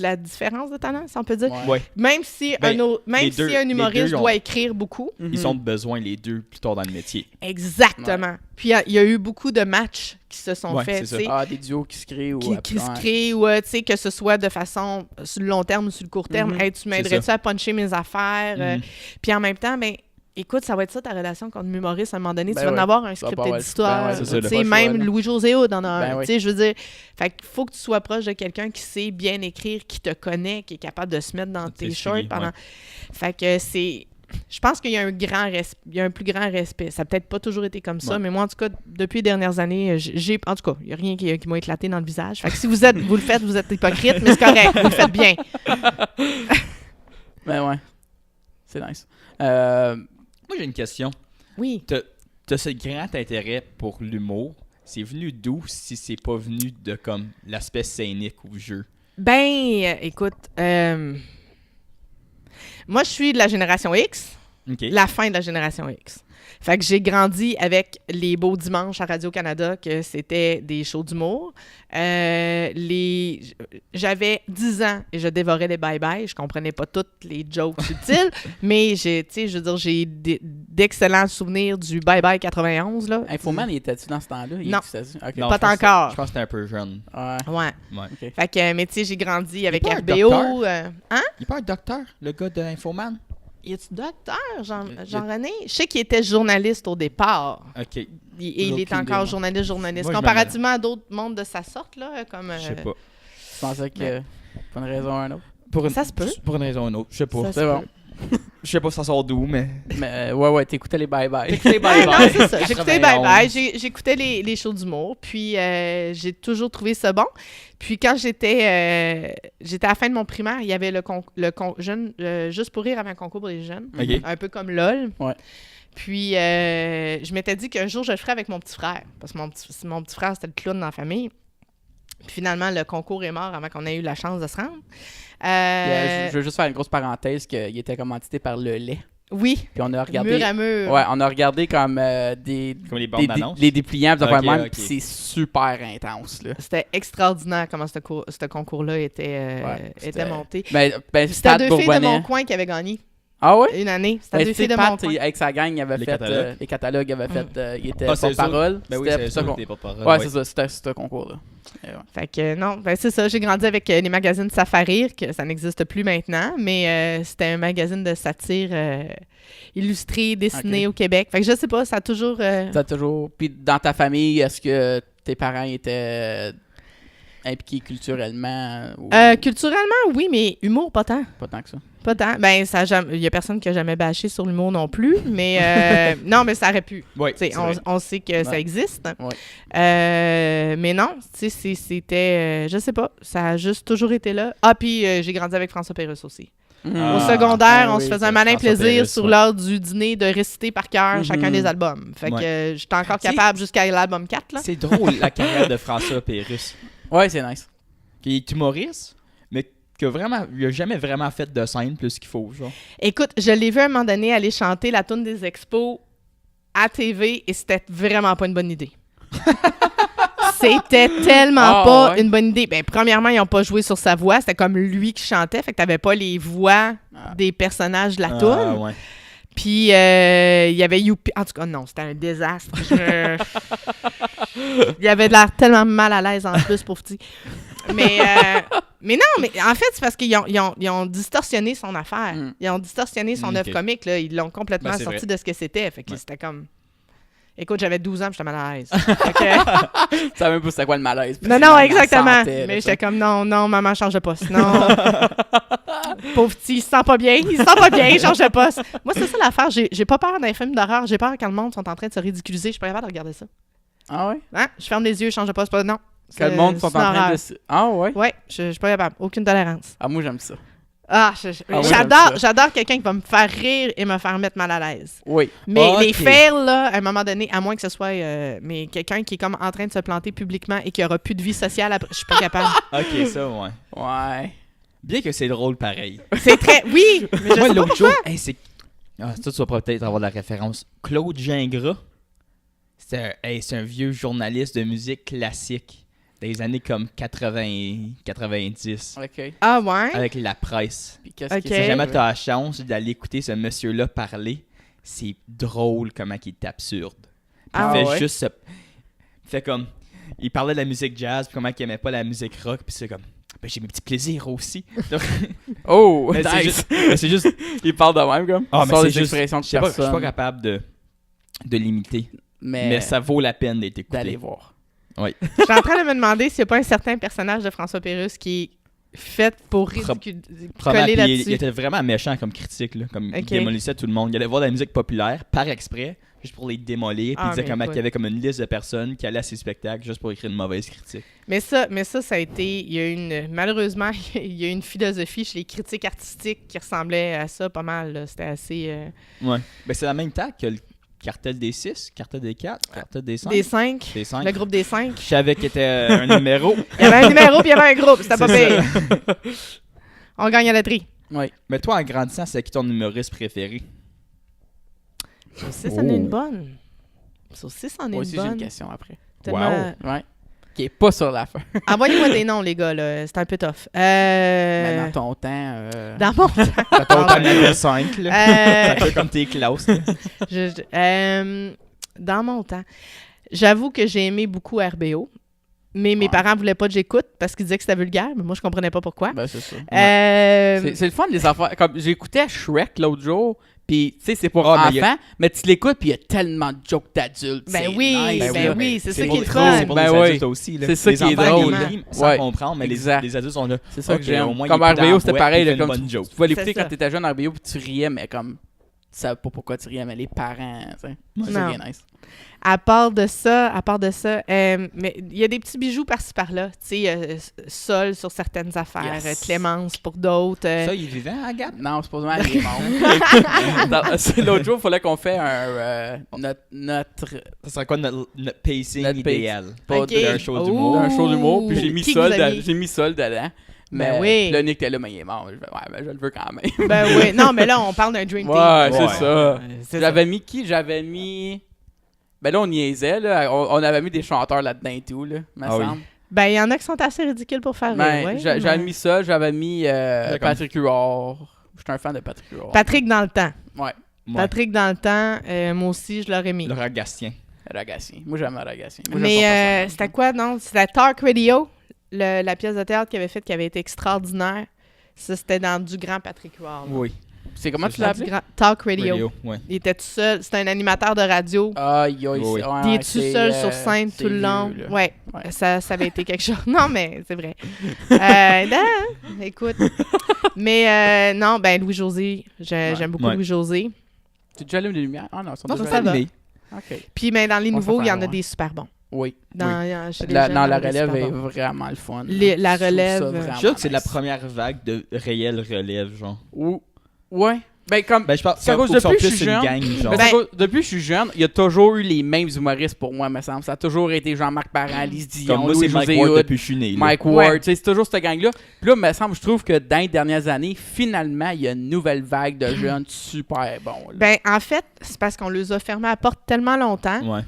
la différence de talent, si on peut dire.
Ouais.
Même si un humoriste doit écrire beaucoup.
Ils ont besoin, les deux, plus tard dans le métier.
Exactement. Ouais. Puis il y a eu beaucoup de matchs qui se sont faits.
Des duos qui se créent.
Qui se créent, ou que ce soit de façon sur le long terme ou sur le court terme. Hey, tu m'aiderais-tu à puncher mes affaires? Puis en même temps, écoute, ça va être ça ta relation contre l'humoriste à un moment donné. Tu vas en avoir un script d'histoire. Même Louis-José Hood en a un. Je veux dire, fait qu'il faut que tu sois proche de quelqu'un qui sait bien écrire, qui te connaît, qui est capable de se mettre dans tes shorts pendant. Fait que c'est. Je pense qu'il y a un plus grand respect. Ça n'a peut-être pas toujours été comme ça, mais moi, en tout cas, depuis les dernières années, en tout cas, il n'y a rien qui m'a éclaté dans le visage. Fait que si vous le faites, vous êtes hypocrite, mais c'est correct, vous le faites bien.
Ben ouais. C'est nice.
Moi, j'ai une question.
Oui.
T'as ce grand intérêt pour l'humour. C'est venu d'où si c'est pas venu de comme l'aspect scénique ou jeu?
Ben, écoute, moi, je suis de la génération X,
OK.
la fin de la génération X. Fait que j'ai grandi avec les Beaux Dimanches à Radio-Canada, que c'était des shows d'humour. J'avais 10 ans et je dévorais les bye-bye. Je comprenais pas toutes les jokes subtiles, mais j'ai d'excellents souvenirs du bye-bye 91, là.
Infoman, il était-tu dans ce temps-là?
Non.
Ok.
Non,
Pas
je pense-
encore.
Je pense que t'es un peu jeune.
Ouais.
Ouais.
Ouais.
Ok.
Fait que, mais tu sais, j'ai grandi avec
pas un
RBO.
docteur?
Hein?
Il est pas un docteur, le gars de Infoman?
Y a-tu docteur,
Il y a-
Jean-René? Je sais qu'il était journaliste au départ.
OK.
Et il
Aucune
est encore
idée,
journaliste.
Moi, je
Comparativement à d'autres mondes de sa sorte, là, comme...
Je sais pas.
Je pensais que... Pour une raison ou une autre.
Ça se peut.
Pour une raison ou une autre. Je sais pas.
Ça
C'est bon.
Je sais pas ça sort d'où, mais...
Mais ouais, t'écoutais les bye-bye.
Écoutez,
Ouais, non, c'est ça. J'écoutais
91.
Bye Bye. J'écoutais les shows d'humour. Puis, j'ai toujours trouvé ça bon. Puis, quand j'étais à la fin de mon primaire, il y avait Juste pour rire avait un concours pour les jeunes.
OK.
Un peu comme LOL.
Ouais.
Puis, je m'étais dit qu'un jour, je le ferais avec mon petit frère. Parce que mon petit frère, c'était le clown dans la famille. Puis, finalement, le concours est mort avant qu'on ait eu la chance de se rendre.
Je veux juste faire une grosse parenthèse qu'il était commandité par le lait.
Oui,
Puis on a regardé...
mur à mur.
Ouais, on a regardé comme des...
Comme les bandes d'annonce.
les dépliants, pis
Ok,
affaires de même,
ok.
pis c'est super intense, là.
C'était extraordinaire comment ce concours-là était
c'était-
monté.
Ben,
C'était
Pat
deux filles de
Bourbonnais.
mon coin qui avaient gagné
Ah ouais?
une année. C'était
Ben,
deux
tu sais,
filles de mon
Pat,
coin.
avec sa gang, il avait
Les
fait
catalogues.
les catalogues, il avait fait, il était
Ah, c'est
porte-parole.
Ben oui,
C'était
c'est
ça
sûr
qu'on-
que t'es pas parole.
Ouais, c'est ça, c'était ce concours-là. Et ouais.
Fait que non, ben c'est ça. J'ai grandi avec les magazines Safarir, que ça n'existe plus maintenant, mais c'était un magazine de satire illustré, dessiné au Québec. Fait que je sais pas, ça a toujours...
T'as toujours... Puis dans ta famille, est-ce que tes parents étaient impliqués culturellement ou
culturellement, oui, mais humour, pas tant.
pas tant que ça?
Pas tant. Ben, il y a personne qui a jamais bâché sur l'humour non plus, mais non, mais ça aurait pu.
Oui,
T'sais, on sait que ça
Ouais.
existe.
Ouais.
Mais non, c'était... je sais pas, ça a juste toujours été là. Ah, puis j'ai grandi avec François Pérusse aussi.
Ah,
Au secondaire,
ben
on
oui,
se faisait
ça,
un malin
François
plaisir
Pérusse,
sur
ouais.
l'heure du dîner de réciter par cœur
Mhm.
chacun des albums. Fait que
Ouais.
j'étais encore
T'sais-
capable jusqu'à l'album 4, là.
C'est drôle, la carrière de François Pérusse.
Ouais, c'est nice.
Qui est humoriste, mais que vraiment, il a jamais vraiment fait de scène plus qu'il faut, genre.
Écoute, je l'ai vu à un moment donné aller chanter la toune des expos à TV et c'était vraiment pas une bonne idée. C'était tellement
Ah,
pas
ouais.
une bonne idée. Ben, premièrement, ils n'ont pas joué sur sa voix. C'était comme lui qui chantait. Fait que t'avais pas les voix
Ah.
des personnages de la
Ah,
toune.
ouais.
Puis, il y avait Youpi. En tout cas, non, c'était un désastre. Il avait de l'air tellement mal à l'aise en plus, pauvre petit. Mais non, mais en fait, c'est parce qu'ils ont distorsionné son affaire.
Mm.
Ils ont distorsionné son œuvre
ok.
comique. Là. Ils l'ont complètement
Ben, c'est
sorti
vrai.
de ce que c'était. Fait que
Ouais.
c'était comme... Écoute, j'avais 12 ans, puis j'étais mal à l'aise. Fait que-
Tu savais même pas c'était quoi le malaise. puis
Non,
c'est
non,
maman
exactement.
sentait, là,
Mais
ça.
j'étais comme, non, maman, change de poste. Non. Pauvre petit, il se sent pas bien. Il se sent pas bien, change de poste. Moi, c'est ça l'affaire. J'ai pas peur d'un film d'horreur. J'ai peur quand le monde sont en train de se ridiculiser. Je suis pas capable de regarder ça.
Ah ouais?
Hein? Je ferme les yeux, je change de poste. Pas, non.
Que le monde sont en train de... Ah ouais?
Ouais, je suis pas capable. Aucune tolérance.
Ah, moi, j'aime ça.
Ah,
Ah ouais, j'aime
j'adore,
ça.
j'adore quelqu'un qui va me faire rire et me faire mettre mal à l'aise.
Oui.
Mais
Ok.
les fails, là, à un moment donné, à moins que ce soit mais quelqu'un qui est comme en train de se planter publiquement et qui aura plus de vie sociale après, je suis pas capable.
Ok, ça, ouais.
Ouais.
Bien que c'est drôle pareil.
C'est très... Oui, mais je
Moi,
sais pas
l'autre
pourquoi.
jour, hey, c'est. Ah, ça, tu vas peut-être avoir de la référence. Claude Gingras, c'est un vieux journaliste de musique classique des années comme 80 90
OK.
Ah ouais?
avec la presse.
Puis qu'est-ce
Ok.
que
Si jamais tu as la chance d'aller écouter ce monsieur-là parler, c'est drôle comment il est absurde. Puis
Ah
il fait
ouais?
juste ça. Il fait comme. Il parlait de la musique jazz, puis comment il aimait pas la musique rock, puis c'est comme. Ben, j'ai mes petits plaisirs aussi.
Oh,
Mais c'est
nice.
c'est juste.
Il parle de même, comme.
Ah,
Il
mais
sort
c'est
des
juste.
expressions de
Je suis pas
personne.
capable de l'imiter. Mais
Mais
ça vaut la peine d'être écouté.
d'aller voir.
Je suis en train de me demander s'il n'y a pas un certain personnage de François Pérusse qui est faite pour
Probablement,
coller
puis
là-dessus.
il était vraiment méchant comme critique, là, comme il
Ok.
démolissait tout le monde. Il allait voir de la musique populaire par exprès, juste pour les démolir. Puis il disait
mais
comment
écoute.
il y avait comme une liste de personnes qui allaient à ses spectacles juste pour écrire une mauvaise critique.
Mais ça a été, malheureusement, il y a une philosophie chez les critiques artistiques qui ressemblait à ça pas mal, là. C'était assez...
Ouais. Ben, c'est la même tag que le Cartel des 6, Cartel des 4, Cartel des 5.
Des 5,
Des 5.
le groupe des 5.
Je savais qu'il était un numéro.
Il y avait un numéro puis il y avait un groupe, c'était pas
C'est
pire. On gagne à la tri.
Oui.
Mais toi, en grandissant, c'est qui ton humoriste préféré?
Ça aussi, c'en est une bonne. Ça aussi, c'en est
Moi aussi,
une
j'ai une
bonne.
question après.
Tellement-
Ouais. Qui est pas sur la fin.
Envoyez-moi des noms, les gars, là. C'est un peu tough.
Mais dans ton temps.
Dans mon temps.
T'en avais 5, là. C'est un peu comme tes classes. là.
Dans mon temps, j'avoue que j'ai aimé beaucoup RBO, mais mes
Ouais.
parents voulaient pas que j'écoute parce qu'ils disaient que c'était vulgaire, mais moi, je comprenais pas pourquoi.
Ben, c'est ça. C'est le fun des affaires. Comme j'écoutais Shrek l'autre jour, puis tu sais, c'est pour
Ah, mais
enfants, mais tu l'écoutes, puis il y a tellement de jokes d'adultes.
Ben
c'est
oui,
nice,
ben
là.
oui, c'est ça
pour
qui est
les-
le fun.
C'est pour
Ben
les
oui.
adultes aussi. Là.
C'est ça
Les
qui est
enfants,
drôle.
ils rient sans
Ouais.
comprendre, mais
Exact.
les adultes sont là.
C'est ça
Ok,
que j'aime.
au moins,
Comme
il est plus
RBO,
dans
c'était
la
pareil.
boîte,
Là,
puis il
comme
fait une bonne joke.
tu pouvais l'écouter
C'est
quand
ça.
t'étais jeune RBO, puis tu riais, mais comme tu savais pas pourquoi tu riais, mais les parents, tu sais. C'est ça
Non.
qui est nice.
À part de ça, mais il y a des petits bijoux par-ci par-là. Tu sais, Sol sur certaines affaires,
Yes.
Clémence pour d'autres.
Ça, il est vivant à Gap?
Non, supposément, il est mort. C'est l'autre jour, il fallait qu'on fait notre
Ça serait quoi notre pacing
Notre
idéal?
pas
Ok.
d'un show d'humour.
d'un show d'humour, puis j'ai mis
Qui
Sol,
que vous aviez?
j'ai mis Sol dedans. Mais
Ben oui.
là, Nick était là, mais il est mort. Je fais, ouais, ben je le veux quand même.
Ben oui. Non, mais là, on parle d'un Dream Team.
Ouais,
Ouais.
c'est ça.
C'est ça.
J'avais mis qui? J'avais mis... Ben là, on niaisait, là. On avait mis des chanteurs là-dedans et tout, là, me
Ah oui.
semble.
Ben, il y en a qui sont assez ridicules pour faire
Ben,
rire, ouais,
j'avais
mais-
mis ça, j'avais mis
D'accord.
Patrick Huard. J'étais un fan de Patrick Huard.
Patrick dans le temps.
Ouais,
Ouais.
Patrick dans le temps, moi aussi, je l'aurais mis.
Laurent Gastien.
Ragassien. Moi, j'aime Ragassien. Moi, j'aime
Mais
son personnage.
c'était quoi, non? C'était Talk Radio, la pièce de théâtre qu'il avait faite, qui avait été extraordinaire. Ça, c'était dans du grand Patrick Huard. là.
Oui.
C'est comment
c'est
tu
Dans
l'as
du
appelé?
grand Talk Radio.
Radio, ouais.
Il était tout seul. C'était un animateur de radio.
Aïe, aïe,
Oui, oui.
Il est tout seul sur scène tout le long.
Là.
Ouais,
Ouais.
ça avait été quelque chose. Non, mais c'est vrai. Non, écoute. Mais non, ben Louis-José, j'aime beaucoup
Ouais.
Louis-José.
Tu déjà allumé les lumières? Ah non, ils sont
Non,
déjà
ça va.
allumées. OK.
Puis ben, dans les
On
nouveaux,
s'en
il y en
fait
a
avoir.
des super bons.
Oui.
Chez les
La,
jeunes,
non,
il y en
la
a des
relève
super
est
bons.
vraiment le fun.
La
Je trouve
relève,
ça
je
Je
vraiment
suis sûr que c'est la
nice.
première vague de réelle relève, genre.
Ouais. Ben, comme...
Ben, je pense
C'est à cause
qu'ils sont
depuis que je
plus
suis
une
jeune.
gang, genre.
Ben,
Ben-
c'est à cause- depuis que je suis jeune, il y a toujours eu les mêmes humoristes pour moi, me semble. Ça a toujours été Jean-Marc Parent, Lise Dion,
Comme moi, c'est Mike
Louis-José
Ward
Hood,
depuis que je suis né. là.
Mike
Ouais.
Ward. Tu sais, c'est toujours cette gang-là. Puis là, me semble, je trouve que dans les dernières années, finalement, il y a une nouvelle vague de jeunes super bons. là.
Ben, en fait, c'est parce qu'on les a fermés à la porte tellement longtemps.
Ouais.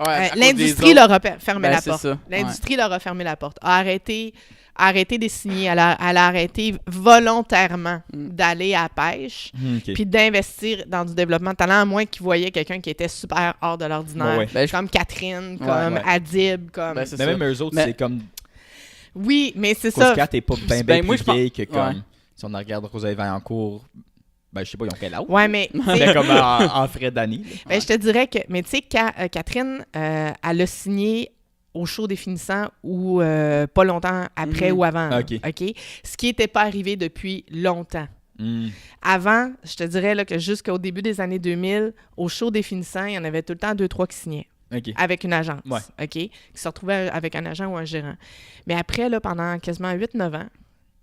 Ouais, à cause
L'industrie
des autres.
leur a fermé
Ben,
la
c'est
porte.
ça.
L'industrie leur a fermé la porte. A arrêté de signer. Elle a arrêté volontairement d'aller à la pêche
Ok.
puis d'investir dans du développement de talent, à moins qu'ils voyaient quelqu'un qui était super hors de l'ordinaire.
Ouais, ouais.
Ben, je-
Comme Catherine,
Ouais,
comme
ouais.
Adib, comme...
Ben, c'est
Mais
ça.
même eux autres,
Mais-
c'est comme.
Oui, mais c'est ça.
Coscat est pas bien
Ben, moi,
plus
je
vieille que comme.
Ouais.
Si on regarde Rosalie Vaillancourt, ben, je sais pas, ils ont quel âge.
Ouais, mais... tu sais,
Mais comme en frais d'année. là.
ben, je te dirais que... Mais tu sais, Catherine, elle a signé au show définissant ou pas longtemps après
Mhm.
ou avant. là,
Ok.
OK? Ce qui n'était pas arrivé depuis longtemps.
Hmm.
Avant, je te dirais là, que jusqu'au début des années 2000, au show définissant, il y en avait tout le temps 2-3 qui signaient
Ok.
avec une agence,
Ouais.
OK? Qui se retrouvaient avec un agent ou un gérant. Mais après, là, pendant quasiment 8-9 ans,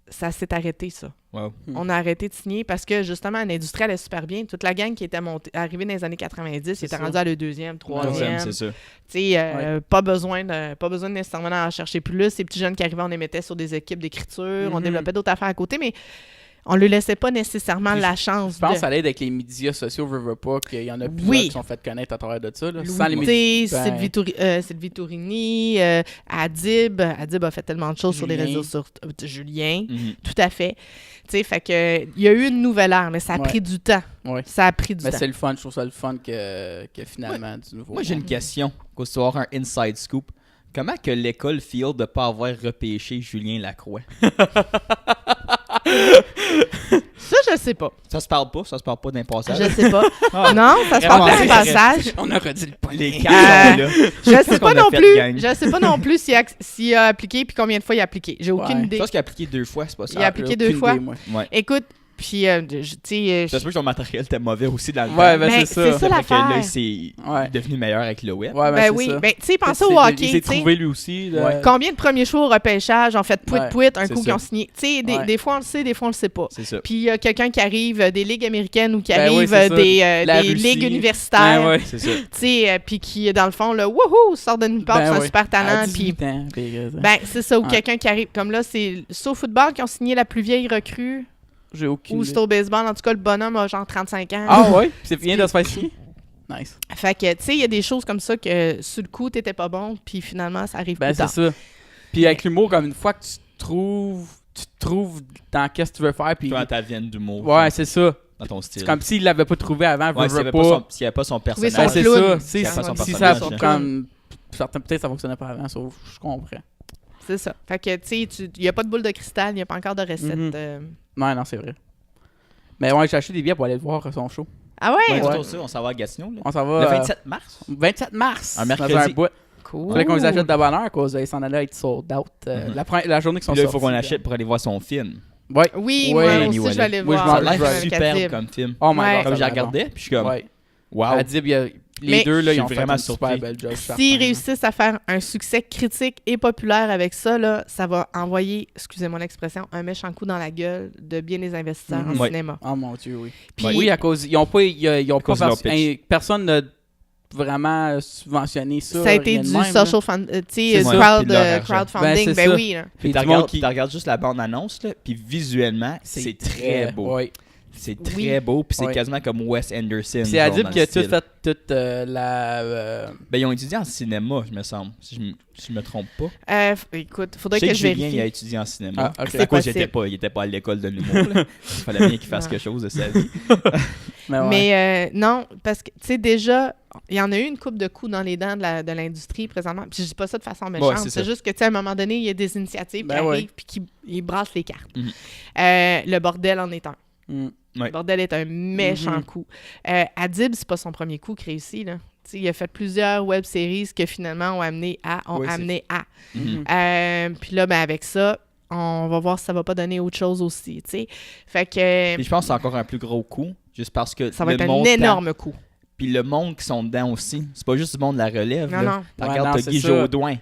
ça s'est arrêté, ça.
Wow.
On a arrêté de signer parce que, justement, l'industrie allait super bien. Toute la gang qui était arrivée dans les années 90 était
ça.
rendue à le deuxième, troisième.
C'est ça.
Tu sais, pas besoin de nécessairement en chercher plus. Ces petits jeunes qui arrivaient, on les mettait sur des équipes d'écriture, on
Mhm.
développait d'autres affaires à côté, mais on ne lui laissait pas nécessairement
Puis
la chance
Je pense
de...
que ça l'aide avec les médias sociaux, veux pas, qu'il y en a plusieurs
Oui.
qui sont fait connaître à travers de ça. Là.
Louis
Sans les médias.
T,
Ben-
Sylvie Tourini, Adib. Adib a fait tellement de choses sur les
Julien.
réseaux sociaux. Julien,
Mhm.
tout à fait. Tu sais, fait que il y a eu une nouvelle ère, mais ça a
Ouais.
pris du temps.
Ouais.
Ça a pris du
Mais
temps.
c'est le fun, je trouve ça le fun que finalement du nouveau.
Moi, j'ai une question. Pour avoir un inside scoop. Comment que l'école feel de pas avoir repêché Julien Lacroix?
Ça, je sais pas.
Ça se parle pas d'un passage.
Je sais pas.
Ah.
Non, ça se
Vraiment,
parle pas
c'est
d'un passage.
On aurait dit le poignet.
Les quatre sont là.
Je sais pas
qu'on a
non
fait,
plus.
gang.
Je sais pas non plus s'il a appliqué puis combien de fois il a appliqué. J'ai aucune
Ouais.
idée.
Je pense qu'il a appliqué 2 fois, c'est pas ça.
Il a appliqué 2 fois.
Ouais.
Écoute, puis tu sais,
Ça se peut que son matériel était mauvais aussi dans le temps.
Ouais, ben
mais
c'est ça.
c'est ça
Fait que là,
l'affaire.
il s'est
Ouais.
devenu meilleur avec le web.
Ouais,
Ben
c'est
oui,
ça.
ben tu sais, pensez
Il
au hockey,
s'est
tu sais.
trouvé lui aussi. Là.
Ouais.
Combien de premiers choix au repêchage ont fait
Ouais,
pouit un
c'est
coup
ça.
qu'ils ont signé? Tu sais,
Ouais.
des fois on le sait, des fois on le sait pas.
C'est ça.
Puis il y a quelqu'un qui arrive des ligues américaines ou qui
Ben
arrive
oui, c'est ça. La
des
Russie.
ligues universitaires.
Ben ouais.
C'est ça.
Tu sais, puis qui, dans le fond, là, wouhou, sort de nulle part,
Ben
c'est un
oui.
super
À
talent. Puis,
18 ans.
ben, c'est ça, ou
Ouais.
quelqu'un qui arrive. Comme là, c'est au football qui ont signé la plus vieille recrue,
J'ai aucune
ou
idée.
c'est au baseball. En tout cas, le bonhomme a genre 35 ans.
Ah ouais? C'est bien de se faire signer? Nice.
Fait que, tu sais, il y a des choses comme ça que, sur le coup, t'étais pas bon, puis finalement, ça arrive
Ben
plus
c'est
tard.
ça. Puis avec l'humour, comme une fois que tu te trouves dans qu'est-ce que tu veux faire, puis...
Toi, ta veine d'humour.
Ouais, c'est ça.
Dans ton style.
C'est comme s'il l'avait pas trouvé avant,
Ouais,
veut
s'il
pas.
n'y avait pas son
Trouver
personnage.
son
Ben, c'est
clown.
ça.
S'il y avait pas son
Si ça,
personnage, là.
comme... Certains, peut-être ça fonctionnait pas avant, sauf je comprends.
C'est ça. Fait que, tu sais, il n'y a pas de boule de cristal, il n'y a pas encore de recette.
Mhm. Non, c'est vrai. Mais ouais, j'ai acheté des billets pour aller le voir son show.
Ah ouais?
Ouais,
Ouais.
c'est ça, on s'en va à Gatineau. Là.
On s'en va...
Le 27 mars.
27 mars.
Un mercredi.
Dans un bout.
Cool.
Fallait qu'on les achète de bonne heure, cause ils s'en allaient être sold out.
Mhm.
La journée qu'ils sont
Puis là, il
sortis.
faut qu'on l'achète pour aller voir son film.
Ouais.
Oui,
Ouais,
moi
Annie
aussi, je vais aller
Moi, je
voir.
Ça a
m'en-
l'air
Ouais.
superbe
Adib.
comme film.
Oh my
Ouais.
god.
Comme
ça
j'ai
a l'air
regardé, puis je suis
bon.
comme,
Ouais.
wow.
Adib, les
Mais
deux, là,
je
ils ont
suis
fait
vraiment
une super
surpris.
belle job. je suis
S'ils
certain.
réussissent à faire un succès critique et populaire avec ça, là, ça va envoyer, excusez-moi l'expression, un méchant coup dans la gueule de bien des investisseurs
Mhm.
en
Ouais.
cinéma.
Oh mon dieu, oui.
Puis-
Oui, à cause. Ils ont pas. Ils ont pas
cause de leur pitch.
personne n'a vraiment subventionné ça.
Ça a été
rien de
du
même,
social fund, tu sais,
C'est ça.
Puis de leur argent.
crowdfunding,
Ben, c'est
ben
ça.
oui. Là.
Puis
Puis
tu
du monde
regardes juste la bande-annonce, là, puis visuellement, c'est très beau.
Ouais.
C'est
Oui.
très beau, puis c'est
Ouais.
quasiment comme Wes Anderson.
C'est
genre,
Adib
dans
qui
le
a tout
style.
fait toute la.
Ben, ils ont étudié en cinéma, je me semble, si je me trompe pas.
Écoute, faudrait
Je sais
que
que
je
Julien,
vérifie.
il a étudié en cinéma.
Ah, ok.
C'est
À cause,
possible.
il était pas à l'école de l'humour. là. Il fallait bien qu'il fasse
Non.
quelque chose de sa vie.
Mais ouais.
Mais non, parce que, tu sais, déjà, il y en a eu une coupe de coups dans les dents de l'industrie présentement. Puis je dis pas ça de façon méchante.
c'est
c'est
ça.
juste que, tu sais, à un moment donné, il y a des initiatives
Ben
qui
ouais.
arrivent puis qui ils brassent les cartes.
Mhm.
Le bordel en est un.
Mm.
Ouais.
Le bordel est un méchant
Mhm.
coup. Adib, c'est pas son premier coup qui réussit, là. Tu sais, il a fait plusieurs web-séries que finalement ont amené à.
Oui, c'est-
Mhm.
Puis là, ben avec ça, on va voir si ça va pas donner autre chose aussi, tu sais. Fait que
Puis je pense que c'est encore un plus gros coup, juste parce que
ça va
le
être un
montant,
énorme coup.
Puis le monde qui sont dedans aussi. C'est pas juste du monde de la relève.
Non,
là.
non.
Tu
Ouais,
regardes,
non,
t'as
c'est
Guy
ça.
Jodoin.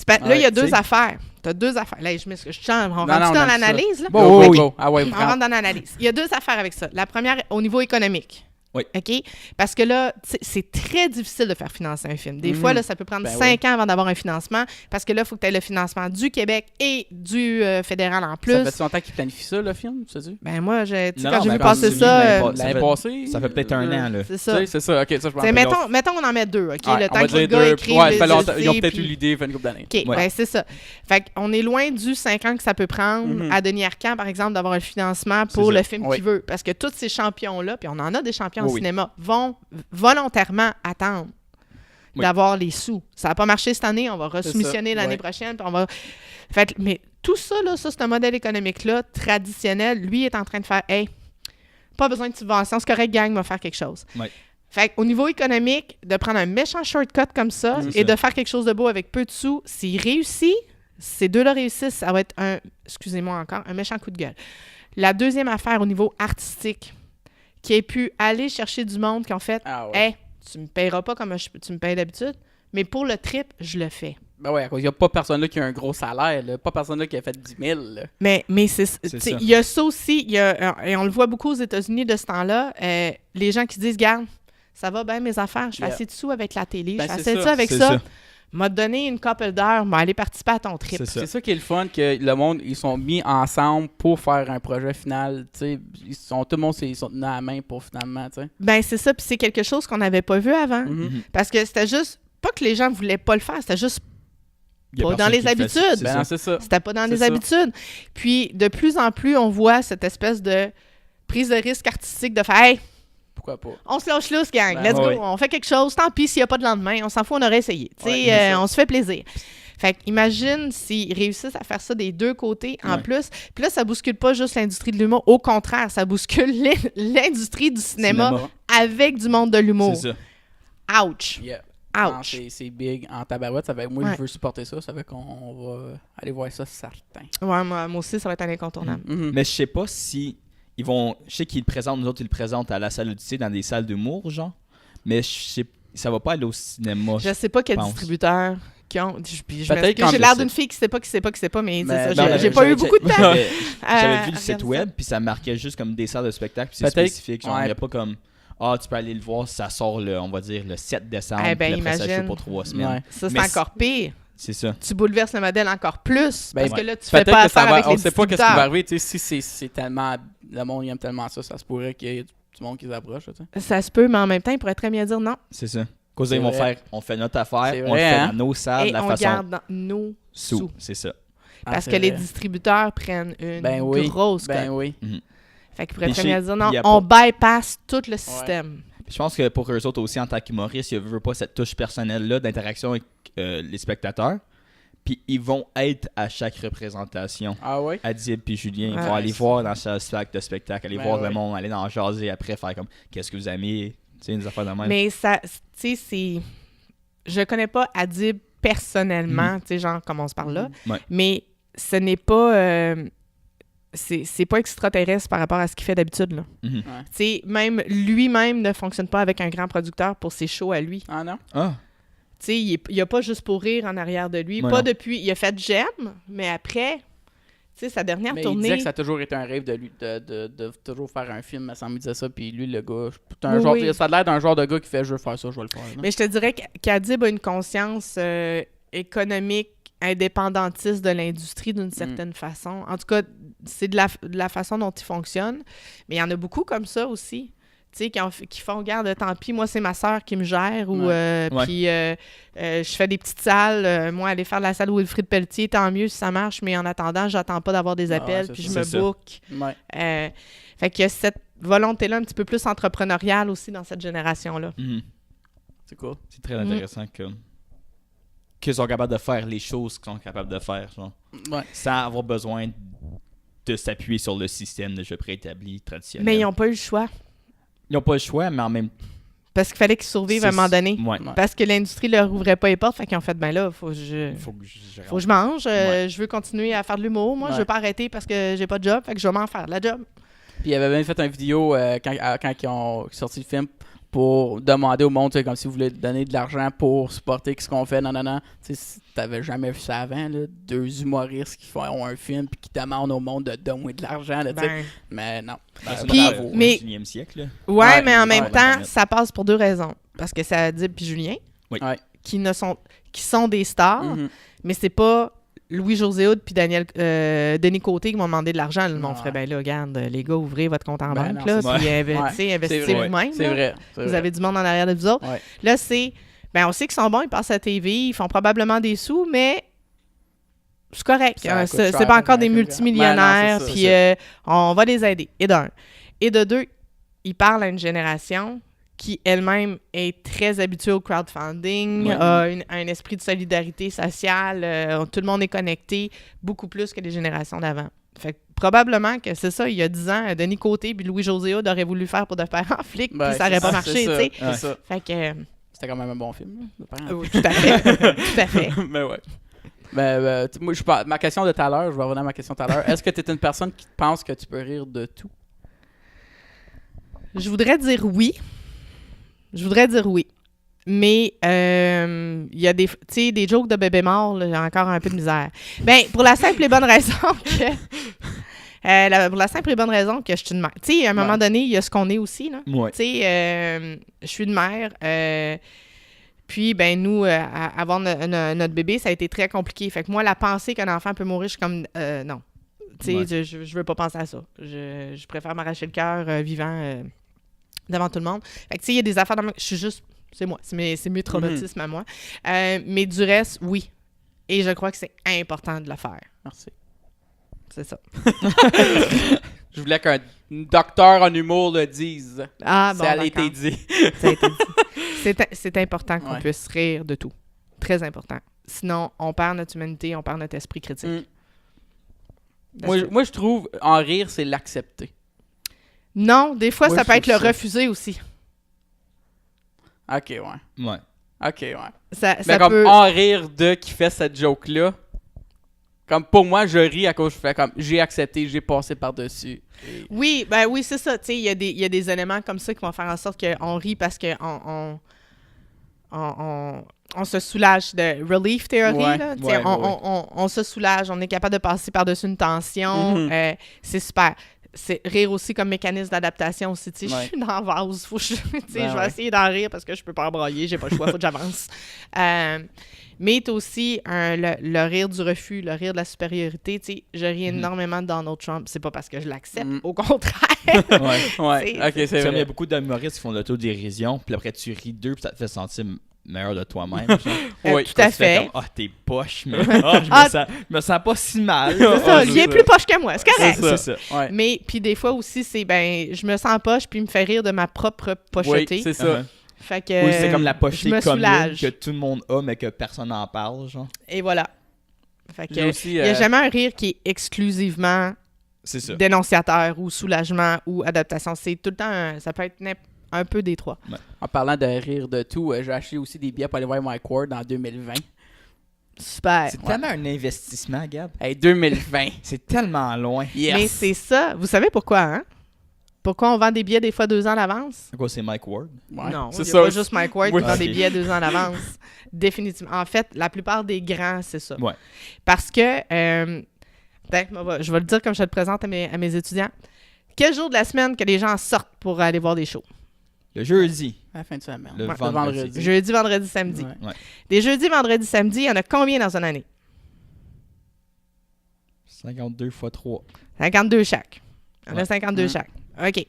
Là, il y a
Ouais,
deux
tu sais.
affaires. T'as deux affaires. Là, je tiens, on rentre
non,
dans
on aime ça.
l'analyse, là?
Bon,
Oui,
oui,
oui.
go. Ah ouais,
On rentre dans l'analyse. Il y a deux affaires avec ça. La première, au niveau économique.
Oui.
OK? Parce que là, tu sais, c'est très difficile de faire financer un film. Des
Mhm.
fois, là, ça peut prendre
Ben
5 ans avant d'avoir un financement parce que là, il faut que tu aies le financement du Québec et du fédéral en plus.
Ça fait longtemps qu'il planifie ça, le film, tu sais?
Ben moi, tu sais,
Non,
quand
non,
j'ai
ben,
vu
quand
passer
tu
ça,
lis l'année
L'année passée?
Ça fait peut-être un an, là.
c'est
Tu
ça.
sais, c'est ça. Ok, ça, je
T'sais,
pense
mettons qu'on en met deux, OK?
Ouais,
le
on
temps
va
que le
dire
gars
deux.
écrive
Ouais,
les
ça fait longtemps. Ils ont
idées,
peut-être eu
puis-
l'idée, fait une couple d'années.
OK,
Ouais.
ben c'est ça. Fait qu'on est loin du 5 ans que ça peut prendre
Mhm.
à Denis Arcand, par exemple, d'avoir le financement pour
C'est ça.
le film
Oui.
qu'il veut. Parce que tous ces champions-là, puis on en a des champions
Oui,
au
oui.
cinéma, vont volontairement attendre
Oui.
d'avoir les sous. Ça n'a pas marché cette année, on va resubmissionner
ça,
l'année
ouais.
prochaine, puis on va... Fait, mais tout ça, là, ça, c'est un modèle économique-là, traditionnel. Lui est en train de faire « Hey, pas besoin de subvention, c'est correct, gang, va faire quelque chose.
Ouais.
Fait au niveau économique, de prendre un méchant shortcut comme ça
C'est
et
ça.
de faire quelque chose de beau avec peu de sous, s'il réussit, ces deux-là réussissent, ça va être excusez-moi encore, un méchant coup de gueule. La deuxième affaire au niveau artistique, qui ait pu aller chercher du monde qui ont fait
Ah ouais.
Hey, tu me payeras pas comme tu me payes d'habitude, mais pour le trip, je le fais.
Ben ouais, à cause, il n'y a pas personne là qui a un gros salaire, là. Pas personne là qui a fait 10 000, là.
Mais c'est tu sais,
ça.
il y a ça aussi, et on le voit beaucoup aux États-Unis de ce temps-là, les gens qui disent, garde, ça va bien mes affaires, je fais
Yeah.
assez de sous avec la télé,
Ben,
je fais
c'est
assez de
ça.
ça avec
C'est
ça. M'a donné une couple d'heures, m'a allé participer à ton trip.
C'est ça.
C'est ça qui est le fun, que le monde, ils sont mis ensemble pour faire un projet final, tu sais. Tout le monde, ils sont tenus à la main pour finalement, tu sais.
Ben c'est ça, puis c'est quelque chose qu'on n'avait pas vu avant.
Mhm.
Mhm.
Parce que c'était juste, pas que les gens voulaient pas le faire, c'était juste
Il y a
pas dans
personne
les
qui le fait,
habitudes.
c'est
Ben
ça.
non, c'est ça.
C'était pas dans
C'est
les
ça.
habitudes. Puis, de plus en plus, on voit cette espèce de prise de risque artistique de faire Hey,
Pourquoi pas?
on se lâche lousse, gang,
Ben,
let's go,
ouais.
on fait quelque chose, tant pis s'il n'y a pas de lendemain, on s'en fout, on aurait essayé. Tu sais,
Ouais, c'est ça.
on se fait plaisir. Fait que imagine s'ils réussissent à faire ça des deux côtés en
Ouais.
plus. Puis là, ça bouscule pas juste l'industrie de l'humour. Au contraire, ça bouscule l'industrie du cinéma avec du monde de l'humour.
C'est ça.
Ouch.
Yeah. Non,
Ouch.
c'est big en tabarouette. Ça fait, moi,
Ouais.
je veux supporter ça. Ça fait qu'on va aller voir ça, certain.
Ouais, moi aussi, ça va être un incontournable.
Mhm.
Mais je sais pas si ils vont. Je sais qu'ils le présentent, nous autres, ils le présentent à la salle Odyssée dans des salles d'humour, genre. Mais je sais, ça va pas aller au cinéma.
Je sais pas quel
pense.
distributeur qui ont. Puis je
Peut-être
m'excuse,
quand
j'ai
je
l'air
sais.
d'une fille qui sait pas, qui sait pas, qui sait pas, mais c'est
Mais
ça.
non,
J'ai
mais
pas eu
j'avais
beaucoup de temps.
J'avais
à
vu le site
regarder
web, puis ça marquait juste comme des salles de spectacle, puis c'est
Peut-être,
spécifique. Genre, il
ouais.
n'y a pas comme. Ah, tu peux aller le voir, ça sort, on va dire, le 7 décembre,
Eh ben,
puis après ça
imagine.
joue pour 3 semaines.
Ouais.
Ça, c'est
Mais
encore pire.
C'est ça.
Tu bouleverses le modèle encore plus.
Ben,
Parce que là, tu fais
Peut-être
pas
que ça
affaire
va.
avec
On
les
sait pas qu'est-ce qui va
distributeurs.
arriver. Tu sais, si c'est tellement. Le monde il aime tellement ça, ça se pourrait qu'il y ait du monde qui s'approche. Tu sais.
Ça se peut, mais en même temps, ils pourraient très bien dire non.
C'est ça. Cause
C'est
ils vont
vrai.
faire, on fait notre affaire,
C'est
on
vrai,
le fait
hein?
dans nos salles,
Et
de la
on
façon
garde dans nos sous.
c'est ça.
Ah,
Parce
c'est
que les
vrai.
distributeurs prennent une
Ben oui.
grosse
Ben
cote.
oui.
Fait qu'ils pourraient
Puis
très
je
bien
sais,
dire non,
il y a
on bypass tout le système.
Puis je pense que pour eux autres aussi, en tant qu'humoristes, ils veulent pas cette touche personnelle-là d'interaction avec les spectateurs. Puis ils vont être à chaque représentation.
Ah oui?
Adib puis Julien, ils
Ouais.
vont aller voir dans ce sac de spectacle, aller
Ben
voir
ouais.
le monde, aller dans jaser après, faire comme qu'est-ce que vous aimez, tu sais, des affaires de même.
Mais ça, tu sais, c'est. Je connais pas Adib personnellement, tu sais, genre, comme on se parle là.
Ouais.
Mais ce n'est pas. C'est pas extraterrestre par rapport à ce qu'il fait d'habitude, là.
Mhm.
Ouais.
Tu sais, même lui-même ne fonctionne pas avec un grand producteur pour ses shows à lui.
Ah non?
Ah,
Tu sais, il n'y a pas juste pour rire en arrière de lui.
Ouais,
Pas
non.
depuis. Il a fait J'aime, mais après, tu sais, sa dernière
Mais il
tournée.
disait que ça a toujours été un rêve de lui, de toujours faire un film, ça me disait ça, puis lui, le gars, c'est un
Oui,
genre,
oui.
ça a l'air d'un genre de gars qui fait « je veux faire ça, je vais le faire ».
Mais je te dirais qu'Adib a une conscience économique indépendantiste de l'industrie d'une certaine façon. En tout cas, c'est de la façon dont il fonctionne. Mais il y en a beaucoup comme ça aussi. Tu sais, qui font, regarde, tant pis, moi, c'est ma sœur qui me gère, ou
Ouais.
puis je fais des petites salles. Moi, aller faire de la salle Wilfrid Pelletier, tant mieux si ça marche, mais en attendant, j'attends pas d'avoir des
Ah
appels,
ouais,
puis
c'est
je
ça.
me
C'est ça.
book.
Ouais.
Fait qu'il y a cette volonté-là un petit peu plus entrepreneuriale aussi dans cette génération-là.
mhm.
C'est cool.
C'est très intéressant qu'ils sont capables de faire les choses qu'ils sont capables de faire, genre,
Ouais.
sans avoir besoin de s'appuyer sur le système déjà préétabli, traditionnel.
Mais ils n'ont pas eu le choix.
Ils n'ont pas le choix, mais en même temps...
Parce qu'il fallait qu'ils survivent à un moment donné.
Ouais.
Ouais.
Parce que l'industrie leur ouvrait pas les portes, fait qu'ils ont fait, ben là, faut que je
Faut que je
mange,
Ouais.
je veux continuer à faire de l'humour, moi,
Ouais.
je veux pas arrêter parce que j'ai pas de job, fait que je vais m'en faire de la job.
Puis il avait même fait une vidéo quand ils ont sorti le film pour demander au monde, tu sais, comme si vous voulez donner de l'argent pour supporter ce qu'on fait, non. Tu sais, t'avais jamais vu ça avant, là, deux humoristes qui font un film puis qui demandent au monde de donner de l'argent, là, tu sais.
Ben,
Mais non.
Ben, c'est
Puis-
bravo,
mais-
au 19e siècle, là.
ouais,
Ouais,
mais en
ouais,
même
ouais,
temps,
ouais.
ça passe pour deux raisons. Parce que c'est Adib puis Julien,
Oui.
Ouais.
qui sont des stars,
Mhm.
mais c'est pas Louis-José Hood puis Denis Côté qui m'ont demandé de l'argent. Le monde
Ouais.
ferait, ben là, regarde, les gars, ouvrez votre compte en
Ben
banque,
non,
là,
c'est
puis
Ouais.
tu sais,
C'est
investissez
vrai.
vous-même.
C'est
là.
vrai. c'est
Vous
vrai.
avez du monde en arrière de vous autres.
Ouais.
Là, c'est... Ben, on sait qu'ils sont bons, ils passent à la TV, ils font probablement des sous, mais c'est correct.
Ça coûte
C'est
cher,
pas encore
hein,
des
c'est
multimillionnaires,
vrai. Ben non, c'est ça,
puis
c'est
on va les aider. Et d'un. Et de deux, ils parlent à une génération qui elle-même est très habituée au crowdfunding,
Ouais.
a un esprit de solidarité sociale, tout le monde est connecté, beaucoup plus que les générations d'avant. Fait que probablement que c'est ça, il y a 10 ans, Denis Côté puis Louis-José Hood auraient voulu faire pour de faire en flic,
Ben,
puis ça aurait
c'est
pas marché, tu
c'est
sais.
ça, c'est ça.
Fait que...
C'était quand même un bon film. Là, de parents.
Tout à fait. Tout à fait.
Mais ouais. Moi, ma question de tout à l'heure, je vais revenir à ma question de tout à l'heure. Est-ce que tu es une personne qui pense que tu peux rire de tout?
Je voudrais dire oui. Mais il y a des jokes de bébé mort, là, j'ai encore un peu de misère. Ben, pour la simple et bonne raison que... pour la simple et bonne raison que je suis une mère. Tu sais, à un moment
Ouais.
donné, il y a ce qu'on est aussi, là.
Ouais.
Tu sais, je suis une mère. Puis, ben nous, avoir notre bébé, ça a été très compliqué. Fait que moi, la pensée qu'un enfant peut mourir, je suis comme, non. Tu sais,
Ouais.
je veux pas penser à ça. Je préfère m'arracher le cœur vivant devant tout le monde. Fait que, tu sais, il y a des affaires dans je suis juste... C'est moi. C'est mes traumatismes à moi. Mais du reste, oui. Et je crois que c'est important de le faire.
Merci.
C'est ça.
Je voulais qu'un docteur en humour le dise.
Ah, bon,
Ça a
d'accord.
été dit.
Ça a été dit. C'est important qu'on
Ouais.
puisse rire de tout. Très important. Sinon, on perd notre humanité, on perd notre esprit critique.
Moi, je trouve, en rire, c'est l'accepter.
Non, des fois,
Moi,
ça
je
peut être le
trouve ça.
refuser aussi.
Ok, ouais.
Ouais.
Ok, ouais.
Ça
Mais comme
peut...
en rire de qui fait cette joke-là, comme pour moi, je ris à cause je fais comme j'ai accepté, j'ai passé par-dessus. Et-
Oui, c'est ça. Tu sais, il y a des éléments comme ça qui vont faire en sorte qu'on rit parce qu'on on se soulage de relief theory.
Ouais,
Là, tu sais,
ouais,
on se soulage, on est capable de passer par-dessus une tension.
Mhm.
C'est super. C'est rire aussi comme mécanisme d'adaptation aussi. Tu sais,
Ouais.
je suis dans la vase, faut que je vais
ouais.
essayer d'en rire parce que je peux pas en brailler, j'ai pas le choix, faut que j'avance. Mais t'as aussi le rire du refus, le rire de la supériorité. Tu sais, je ris énormément de Donald Trump. C'est pas parce que je l'accepte, au contraire.
Ouais.
Ouais,
C'est-
ok, c'est
C'est comme il y
vrai.
a beaucoup d'humoristes qui font de l'autodérision, puis après tu ris d'eux, puis ça te fait sentir meilleur de toi-même. genre.
Oui,
tout à
Tu fais
fait.
comme, t'es poche, mais
Ah.
je me sens pas si mal.
C'est ça,
Ouais,
il est
c'est
plus poche que moi, c'est correct.
C'est ça.
Ouais.
Mais puis des fois aussi, c'est je me sens poche puis il me fait rire de ma propre pocheté.
Oui, c'est ça.
Fait que
Oui, c'est comme la pochette
je me
commune
soulage.
que tout le monde a, mais que personne n'en parle, genre.
Et voilà. Fait que
J'ai aussi,
il n'y a jamais un rire qui est exclusivement
C'est ça.
dénonciateur ou soulagement ou adaptation. C'est tout le temps, ça peut être un peu des trois.
En parlant de rire de tout, j'ai acheté aussi des billets pour aller voir Mike Ward en 2020.
Super.
C'est tellement un investissement, Gab.
Hey, 2020.
C'est tellement loin.
Yes.
Mais c'est ça. Vous savez pourquoi, hein? Pourquoi on vend des billets des fois 2 ans à l'avance?
C'est quoi, c'est Mike Ward?
Ouais,
Non,
c'est
il n'y
ça.
a pas juste Mike Ward
Oui.
qui vend des
Ok.
billets 2 ans à l'avance. Définitivement. En fait, la plupart des grands, c'est ça.
Ouais.
Parce que, je vais le dire comme je le présente à mes étudiants. Quel jour de la semaine que les gens sortent pour aller voir des shows?
Le jeudi.
À la fin de semaine.
Le
Ouais,
vendredi.
Jeudi, vendredi, samedi.
Ouais.
Ouais.
Des jeudis, vendredis, samedi, il y en a combien dans une année?
52 x 3.
52 chaque. Il y en a
Ouais.
52
Mm.
chaque. OK.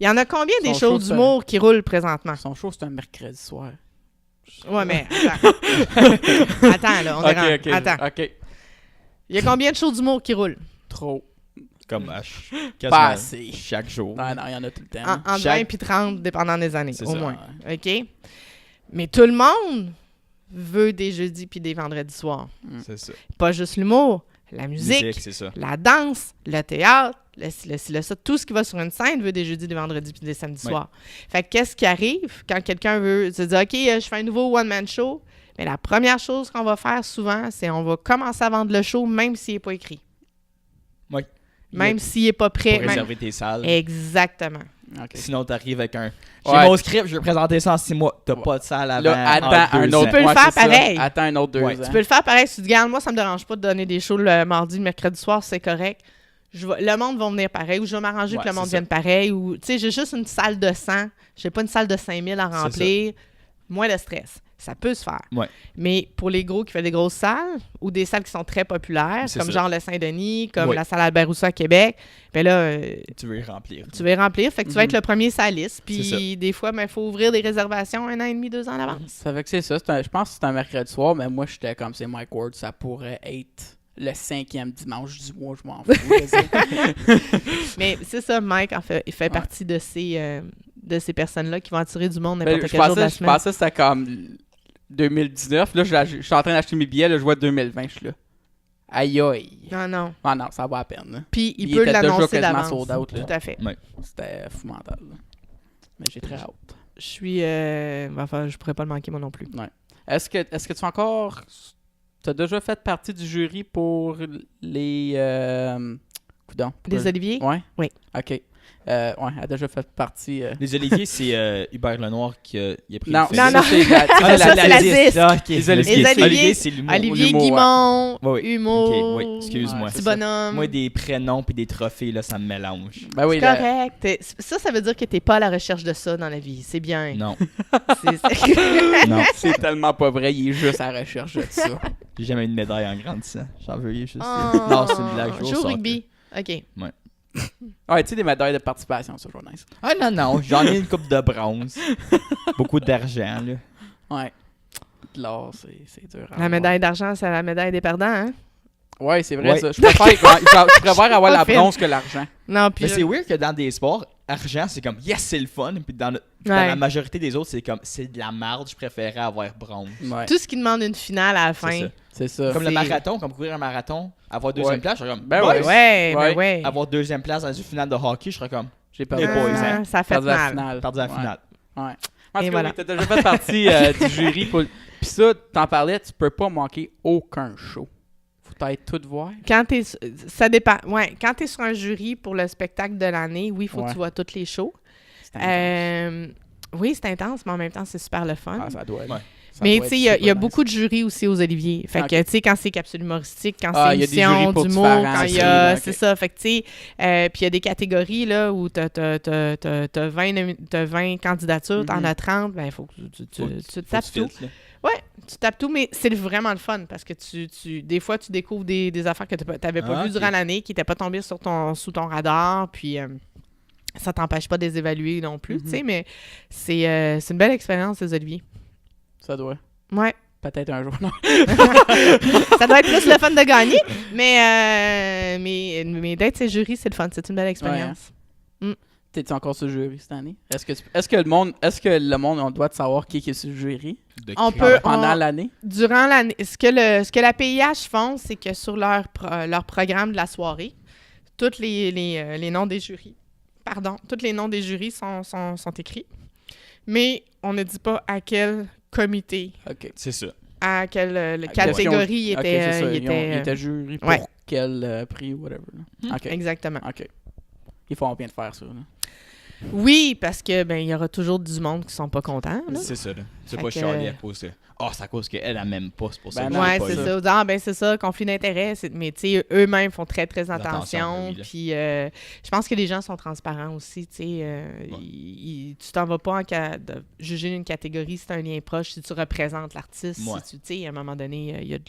Il y en a combien des
Son
shows
show,
d'humour qui roulent présentement?
Son show, c'est un mercredi soir.
Ouais, mais attends. Attends, là, on est rendu.
Ok,
Attends.
ok.
Il y a combien de shows d'humour qui roulent?
Trop.
Comme à
Pas
quasiment
assez.
chaque jour.
Non, non, il y en a tout le temps.
Entre
Chaque-
20 puis 30, dépendant des années,
C'est
au
ça.
moins. OK? Mais tout le monde veut des jeudis puis des vendredis soirs.
C'est ça.
Pas juste l'humour, la musique,
c'est ça.
la danse, le théâtre, le ça, tout ce qui va sur une scène veut des jeudis, des vendredis puis des samedis
Ouais.
soirs. Fait que qu'est-ce qui arrive quand quelqu'un veut se dire « OK, je fais un nouveau one-man show », mais la première chose qu'on va faire souvent, c'est on va commencer à vendre le show même s'il n'est pas écrit.
Ouais.
Même s'il n'est pas prêt.
Pour
même-
réserver tes salles.
Exactement.
Ok.
Sinon, t'arrives avec un. J'ai
Ouais.
mon script, je vais présenter ça en 6 mois. T'as
Ouais.
pas de salle avant.
Là, attends
en
un
2
autre.
ans.
peux le
ouais,
faire
c'est ça.
pareil.
Attends un autre 2
Ouais.
ans.
Tu peux le faire pareil. Si tu te gardes, moi, ça me dérange pas de donner des shows le mardi, le mercredi soir, c'est correct. Le monde va venir pareil, ou je vais m'arranger
Ouais,
que le monde
c'est ça.
vienne pareil, ou, tu sais, j'ai juste une salle de 100, j'ai pas une salle de 5000 à
C'est
remplir, moins de stress. Ça peut se faire.
Ouais.
Mais pour les gros qui font des grosses salles, ou des salles qui sont très populaires,
C'est
comme
ça.
genre le Saint-Denis, comme
Ouais.
la salle Albert Rousseau à Québec, ben là,
Tu veux y remplir.
tu vas y remplir, fait que tu vas
Mhm.
être le premier saliste,
C'est
puis des fois, il faut ouvrir des réservations 1 an et demi, 2 ans à l'avance.
Ça fait que c'est ça. Je pense que c'est un mercredi soir, mais moi, j'étais comme c'est Mike Ward. Ça pourrait être le 5e dimanche du mois. Je m'en fous. je sais.
Mais c'est ça, Mike, en fait, il fait
Ouais.
partie de ces personnes-là qui vont attirer du monde
Ben,
n'importe
je
quel jour de la
pensais
semaine.
que c'était comme 2019. Là, je suis en train d'acheter mes billets. Là, je vois 2020. Je suis là. Aïe, aïe.
Non.
Ah non, ça va à peine. Là.
Puis il
Il
peut
était déjà
l'annoncer
quasiment
d'avance.
sold out, là.
Tout à fait.
C'était fou mental. là. Mais j'ai très hâte.
Je suis... enfin, je pourrais pas le manquer, moi non plus.
Est-ce que tu fais encore... T'as déjà fait partie du jury pour les... Coudon.
Des oliviers?
Ouais?
Oui.
OK. Ouais, elle a déjà fait partie...
Les Oliviers, c'est Hubert Lenoir qui a pris
Non,
le
Non,
fait.
non.
c'est la...
Ah, ça, c'est la disque.
Ah, ok.
Les Oliviers.
Les Oliviers.
Olivier, c'est l'humour.
Olivier
l'humour, ouais.
Guimond,
Ouais, ouais.
humour,
Ok, oui, excuse-moi.
petit
c'est ça.
bonhomme.
Moi, des prénoms puis des trophées, là, ça me mélange.
Ben oui,
C'est correct. Ça veut dire que t'es pas à la recherche de ça dans la vie. C'est bien.
Non.
C'est-
Non.
c'est tellement pas vrai. Il est juste à la recherche de ça.
J'ai jamais eu de médaille en grandissant. J'en veux juste.
Oh.
Non, c'est une blague.
Joue au rugby. OK.
Ouais, tu sais, des médailles de participation, c'est toujours nice.
Ah non, j'en ai une coupe de bronze. Beaucoup d'argent, là.
Ouais. De l'or, c'est dur. à
La
avoir.
médaille d'argent, c'est la médaille des perdants, hein?
Ouais, c'est vrai
Ouais.
ça. Je préfère avoir la
Pas fine.
bronze que l'argent.
Non, puis
Mais c'est weird que dans des sports, argent, c'est comme yes, c'est le fun. Puis dans
Ouais.
la majorité des autres, c'est comme c'est de la marde, je préférais avoir bronze.
Ouais.
Tout ce qui demande une finale à la fin.
C'est ça.
C'est ça.
Comme le
C'est-
marathon, comme courir un marathon, avoir deuxième
Ouais.
place, je serais comme
Ben
boys.
ouais.
Ouais,
Ouais.
ben ouais.
Avoir deuxième place dans une finale de hockey, je serais comme
J'ai perdu
Les boys,
Ah,
hein.
ça fait
perdu la
mal.
finale.
perdu la
Ouais.
finale.
Ouais. Parce
Et
que
voilà.
oui, t'as déjà fait partie du jury. Puis ça, t'en parlais, tu peux pas manquer aucun show. Faut être tout voir.
Quand ça dépend. Ouais, quand t'es sur un jury pour le spectacle de l'année, oui, il faut que
Ouais.
tu vois tous les shows.
C'est intense.
Oui, c'est intense, mais en même temps, c'est super le fun.
Ah, ça doit être.
Ouais.
Ça
Mais
doit
tu sais,
être
il y a
super
beaucoup de jurys aussi aux Oliviers. Fait
Ok.
que, tu sais, quand c'est capsule humoristique, quand
Ah,
c'est
il y a des
émission
jurys pour
d'humour,
différents,
quand il y
c'est-
a...
ok.
C'est ça. Fait que, tu sais, puis il y a des catégories, là, où t'as 20 candidatures, t'en
Mhm.
as 30, ben, il faut que tu
Faut
tapes
que tu
tout.
filtres, là.
Tu tapes tout, mais c'est vraiment le fun, parce que des fois, tu découvres des affaires que t'avais pas
Ah,
vues
ok.
durant l'année, qui n'étaient pas tombées sous ton radar, puis... ça t'empêche pas de les évaluer non plus, tu sais, mais c'est une belle expérience, les Oliviers.
Ça doit.
Ouais.
Peut-être un jour. Non.
Ça doit être plus le fun de gagner, mais d'être ces jurys, c'est le fun. C'est une belle expérience.
T'es-tu encore sur le jury cette année? Est-ce que le monde, on doit savoir qui est sur le jury
On peut-
pendant
on-
l'année?
Durant l'année, ce que la PIH font, c'est que sur leur programme de la soirée, tous les noms des jurys, tous les noms des jurys sont écrits, mais on ne dit pas à quel comité,
OK.
C'est ça.
à quelle
Ok,
catégorie il
OK,
était.
c'est ça.
il
Ils
était,
étaient jury pour
ouais.
quel prix ou whatever. là. OK.
Exactement.
OK. Ils font bien de faire ça. Là.
Oui, parce que ben il y aura toujours du monde qui sont pas contents. Là.
C'est ça, là. C'est
Fait
pas
que-
chialer à cause de. Ah, c'est à cause qu'elle, elle m'aime pas, c'est pour ça
Ben
que
non,
je l'ai
Ouais,
pas
c'est
eu.
ça. Ah, ben c'est ça, conflit d'intérêt. Mais tu sais, eux-mêmes font très, très
Attention,
attention.
oui, là.
Puis je pense que les gens sont transparents aussi. Tu sais, tu t'en vas pas de juger une catégorie si tu as un lien proche, si tu représentes l'artiste.
Ouais.
Si tu sais, à un moment donné, il y a de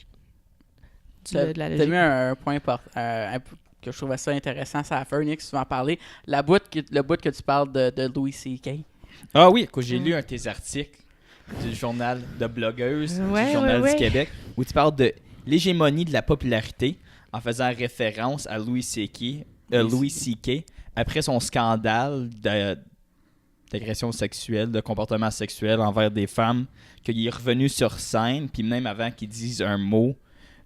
la
T'as
logique.
mis un point que je trouvais ça intéressant, ça a fait Nick, tu vas en parler. Le bout que tu parles de Louis C.K.
Ah oui, quand j'ai lu un de tes articles du journal de blogueuse,
Ouais,
du journal
ouais,
du
ouais.
Québec, où tu parles de l'hégémonie de la popularité en faisant référence à Louis C.K. après son scandale d'agression sexuelle, de comportement sexuel envers des femmes, qu'il est revenu sur scène, puis même avant qu'il dise un mot,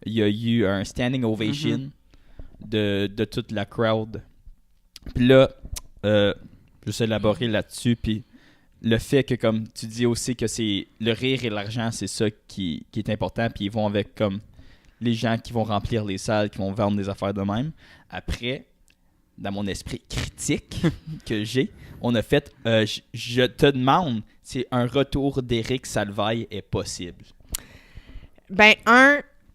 il y a eu un standing ovation de toute la crowd. Puis là, je vais élaborer là-dessus, puis le fait que, comme tu dis aussi, que c'est le rire et l'argent, c'est ça qui est important, puis ils vont avec comme les gens qui vont remplir les salles, qui vont vendre des affaires de même. Après, dans mon esprit critique que j'ai, on a fait je te demande si un retour d'Éric Salvaille est possible.
Ben,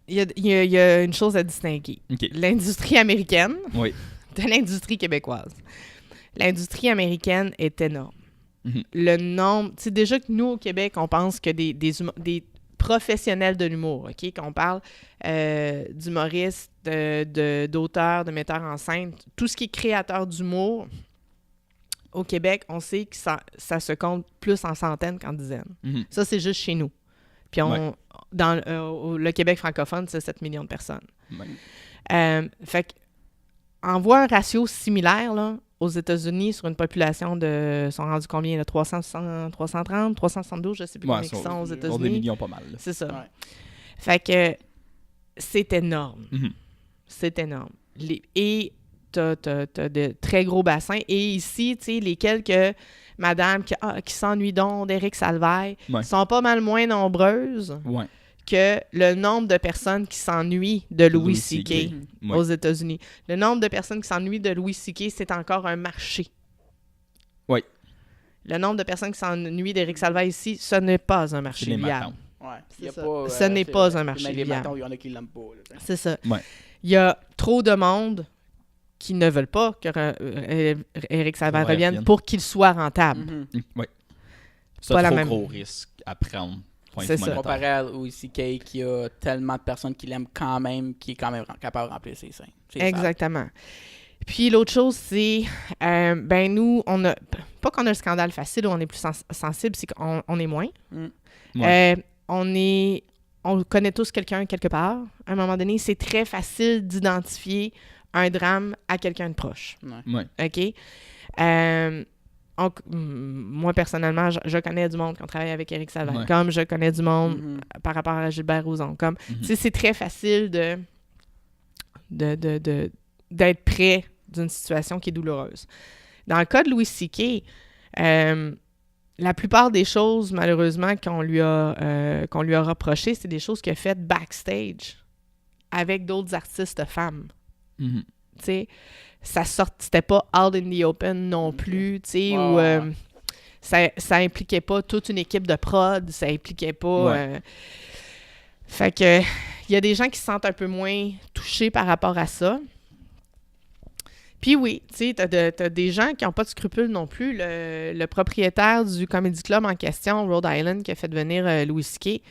il y a une chose à distinguer.
OK.
L'industrie américaine
Oui.
de l'industrie québécoise. L'industrie américaine est énorme.
Mhm.
Le nombre... Tu sais, déjà que nous, au Québec, on pense que des professionnels de l'humour, OK? Qu'on parle d'humoristes, d'auteurs, de metteurs en scène, tout ce qui est créateur d'humour, au Québec, on sait que ça se compte plus en centaines qu'en dizaines.
Mhm.
Ça, c'est juste chez nous. Puis
Ouais.
dans le Québec francophone, c'est 7 millions de personnes.
Ouais.
Fait qu'on voit un ratio similaire là, aux États-Unis sur une population de... sont rendus combien? Là, 330, 372, je sais plus combien ils sont aux
Ils ont des
États-Unis.
millions pas mal. là.
C'est ça.
Ouais.
Fait que c'est énorme.
Mhm.
C'est énorme. Et t'as de très gros bassins. Et ici, tu sais, les quelques madames qui s'ennuient donc d'Éric Salvaille
Ouais.
sont pas mal moins nombreuses
Ouais.
que le nombre de personnes qui s'ennuient de Louis
Louis
C.K.
C.K. Ouais.
aux États-Unis. Le nombre de personnes qui s'ennuient de Louis C.K., c'est encore un marché.
Oui.
Le nombre de personnes qui s'ennuient d'Éric Salvaille ici, ce n'est pas un marché
C'est les
viable.
matins.
Ouais.
C'est
Y a
ça.
pas,
Ce n'est
c'est
pas
vrai.
un marché
Même les
viable.
matons, il y en a qui l'aiment pas. Là,
C'est ça.
Ouais.
Il y a trop de monde qui ne veulent pas que Éric Salvaille
Salvaille
revienne
revienne.
pour qu'il soit rentable.
Mhm.
Oui. C'est
Pas
un
la
trop
même-
gros risque à prendre. Point
C'est ça.
monétaire.
Comparé à Louis C.K. qui a tellement de personnes qui l'aiment quand même, qui est quand même capable de remplir ses seins. C'est
Exactement. Puis l'autre chose, c'est, ben nous, on a, pas qu'on a le scandale facile ou on est plus sensible, c'est qu'on est moins.
Ouais.
On connaît tous quelqu'un quelque part. À un moment donné, c'est très facile d'identifier un drame à quelqu'un de proche.
Ouais.
Ouais.
OK? Moi, personnellement, je connais du monde qui ont travaillé avec Éric Salvaire,
Ouais.
comme je connais du monde
Mhm.
par rapport à Gilbert Rozon. Comme,
Mhm.
tu sais, c'est très facile d'être près d'une situation qui est douloureuse. Dans le cas de Louis C.K., la plupart des choses, malheureusement, qu'on lui a reprochées, c'est des choses qu'il a faites backstage avec d'autres artistes femmes.
Mhm.
Tu sais, c'était pas out in the open non plus, tu sais, ou ça impliquait pas toute une équipe de prod, ça impliquait pas...
Ouais.
Fait que il y a des gens qui se sentent un peu moins touchés par rapport à ça. Puis oui, tu sais, t'as des gens qui n'ont pas de scrupules non plus. Le propriétaire du Comedy Club en question, Rhode Island, qui a fait venir Louis C.K.,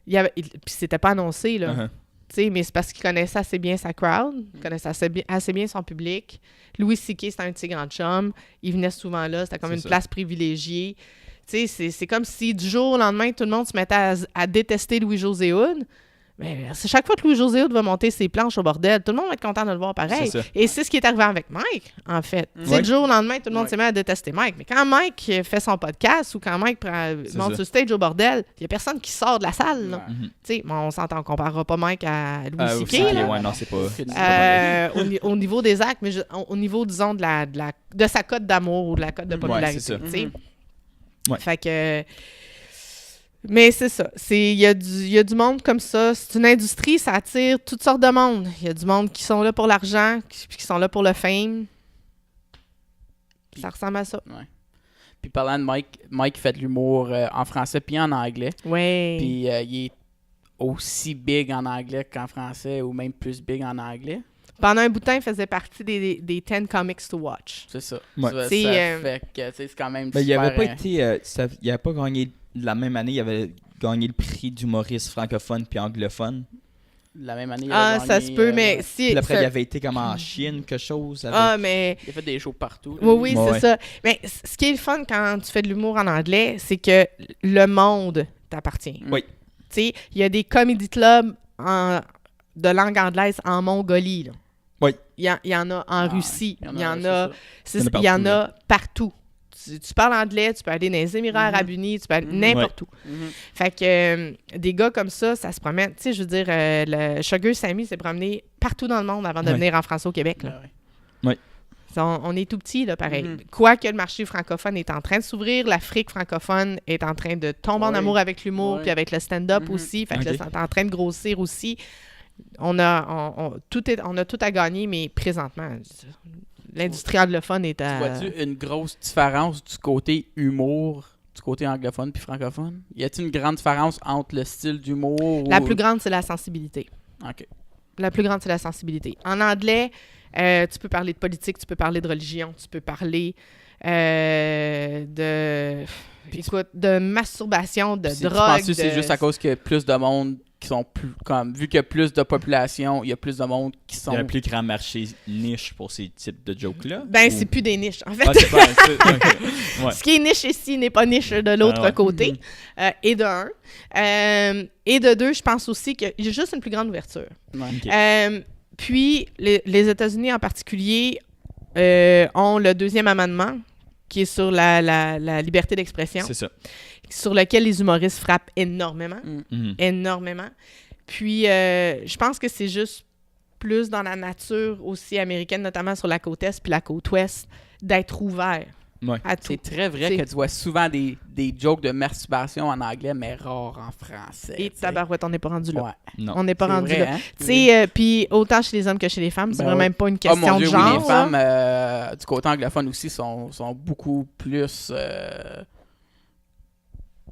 puis c'était pas annoncé, là.
Uh-huh.
Tu sais, mais c'est parce qu'il connaissait assez bien sa crowd, il connaissait assez bien son public. Louis C.K., c'était un de ses grands chums. Il venait souvent là, c'était comme
C'est
une
ça.
place privilégiée. Tu sais, c'est comme si du jour au lendemain, tout le monde se mettait à détester Louis-José Hood. Mais c'est chaque fois que Louis-José Hood va monter ses planches au bordel, tout le monde va être content de le voir pareil.
C'est ça.
Et c'est ce qui est arrivé avec Mike, en fait. Tu sais,
Ouais.
du jour au lendemain, tout le monde
Ouais.
s'est mis à détester Mike. Mais quand Mike fait son podcast ou quand Mike monte
ça.
sur stage au bordel, il n'y a personne qui sort de la salle. là.
Ouais.
Mhm.
Tu sais, bon, on s'entend, on ne comparera pas Mike à Louis
Ah,
C.K.
aussi,
là.
ouais, non, c'est pas.
Au niveau des actes, mais au niveau, disons, de sa cote d'amour ou de la cote de
Mhm.
popularité.
Ouais, c'est ça.
tu sais.
Ouais.
Fait que... Mais c'est ça. Il y a du monde comme ça. C'est une industrie, ça attire toutes sortes de monde. Il y a du monde qui sont là pour l'argent, qui sont là pour le fame. Ça ressemble à ça.
Puis parlant de Mike fait de l'humour en français puis en anglais.
Ouais.
Puis il est aussi big en anglais qu'en français ou même plus big en anglais.
Pendant un bout de temps, il faisait partie des 10 comics to watch.
C'est ça.
Ouais.
Ça
C'est,
fait que tu sais, c'est quand même
Ben, il
super...
avait pas été. Il avait pas gagné la même année, il avait gagné le prix d'humoriste francophone puis anglophone.
La même année, il
Ah,
a
ça
gagné,
se peut, mais
ouais.
si...
Puis après,
ça-
il avait été comme en Chine, quelque chose. Avec...
Ah, mais...
Il a fait des shows partout.
Oui, oui,
Ouais,
c'est
ouais.
ça. Mais ce qui est le fun quand tu fais de l'humour en anglais, c'est que le monde t'appartient.
Mm.
Oui.
Tu sais, il y a des comedy clubs de langue anglaise en Mongolie, là.
Oui.
Il y en a en Russie. Il y en a...
c'est ça.
Il y en a
Il y en
partout,
a partout. Tu parles anglais, tu peux aller dans les Émirats
Mhm.
Arabes Unis, tu peux aller
Mhm.
n'importe où.
Mhm.
Fait que des gars comme ça se promènent. Tu sais, je veux dire, le Sugar Sammy s'est promené partout dans le monde avant de
Ouais.
venir en France au Québec, là.
Ouais.
On est tout petit, là, pareil.
Mhm.
Quoique le marché francophone est en train de s'ouvrir, l'Afrique francophone est en train de tomber en
Oui.
amour avec l'humour,
Oui.
puis avec le stand-up
Mhm.
aussi. Fait que là,
Ok.
c'est en train de grossir aussi. On a tout à gagner, mais présentement, l'industrie anglophone est à...
Vois-tu une grosse différence du côté humour, du côté anglophone puis francophone? Y a-t-il une grande différence entre le style d'humour?
La
ou-
plus grande, c'est la sensibilité.
OK.
La plus grande, c'est la sensibilité. En anglais, tu peux parler de politique, tu peux parler de religion, tu peux parler de masturbation, de
Puis tu
drogue.
penses que c'est juste à cause qu'il y a plus de monde qui sont plus... comme vu qu'il y a plus de population, il y a plus de monde qui
Il
sont...
y a un plus grand marché niche pour ces types de jokes-là.
Ben,
Ou-
c'est plus des niches, en fait.
Ah, c'est pas. c'est- ouais.
Ce qui est niche ici n'est pas niche de l'autre
Ah ouais.
côté, et de un. Et de deux, je pense aussi qu'il y a juste une plus grande ouverture.
Ouais.
Ok.
Puis, les États-Unis en particulier ont le deuxième amendement, qui est sur la liberté d'expression,
C'est ça.
sur lequel les humoristes frappent énormément.
Mhm.
Énormément. Puis, je pense que c'est juste plus dans la nature aussi américaine, notamment sur la côte Est puis la côte Ouest, d'être ouvert
Ouais.
à tout.
C'est très vrai
C'est-
que tu vois souvent des jokes de masturbation en anglais, mais rares en français.
Et
tu sais.
tabarouette, on n'est pas rendu là.
Ouais.
Non.
On n'est pas
C'est
rendu
vrai,
là.
hein?
Tu sais, puis autant chez les hommes que chez les femmes, c'est
Ben
vraiment
ouais.
même pas une
Oh
question
mon Dieu,
de
oui,
genre.
les femmes du côté anglophone aussi sont beaucoup plus...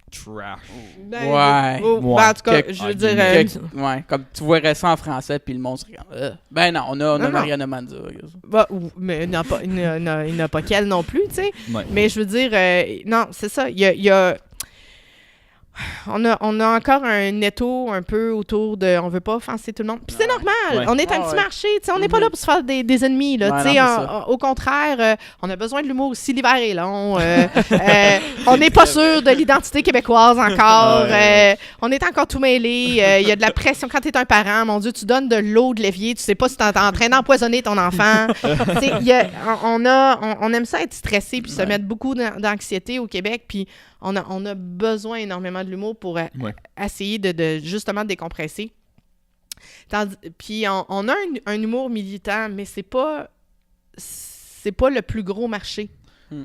Trash.
Ben,
Ouais.
ben, en tout cas,
Que-
je veux dire...
ouais, comme tu verrais ça en français, puis le monde se regarde. Ben non, on a
Non, non.
Mariana Manza.
mais il n'a pas qu'elle non plus, tu sais.
Ouais.
Mais je veux dire, non, c'est ça. Il y a On a encore un étau un peu autour de... On veut pas offenser tout le monde. Puis c'est normal.
Ouais.
On est un petit marché. Tu sais, on n'est pas là pour se faire des ennemis. Là,
Ouais,
tu sais,
non, c'est ça.
au contraire, on a besoin de l'humour aussi. L'hiver est long. On n'est pas sûr de l'identité québécoise encore. On est encore tout mêlé. Il y a de la pression. Quand tu es un parent, mon Dieu, tu donnes de l'eau de l'évier. Tu sais pas si tu es en train d'empoisonner ton enfant. Tu sais, on aime ça être stressé puis se mettre beaucoup d'anxiété au Québec. Puis on a besoin énormément de l'humour pour essayer de justement décompresser. Puis on a un humour militant, mais c'est pas le plus gros marché.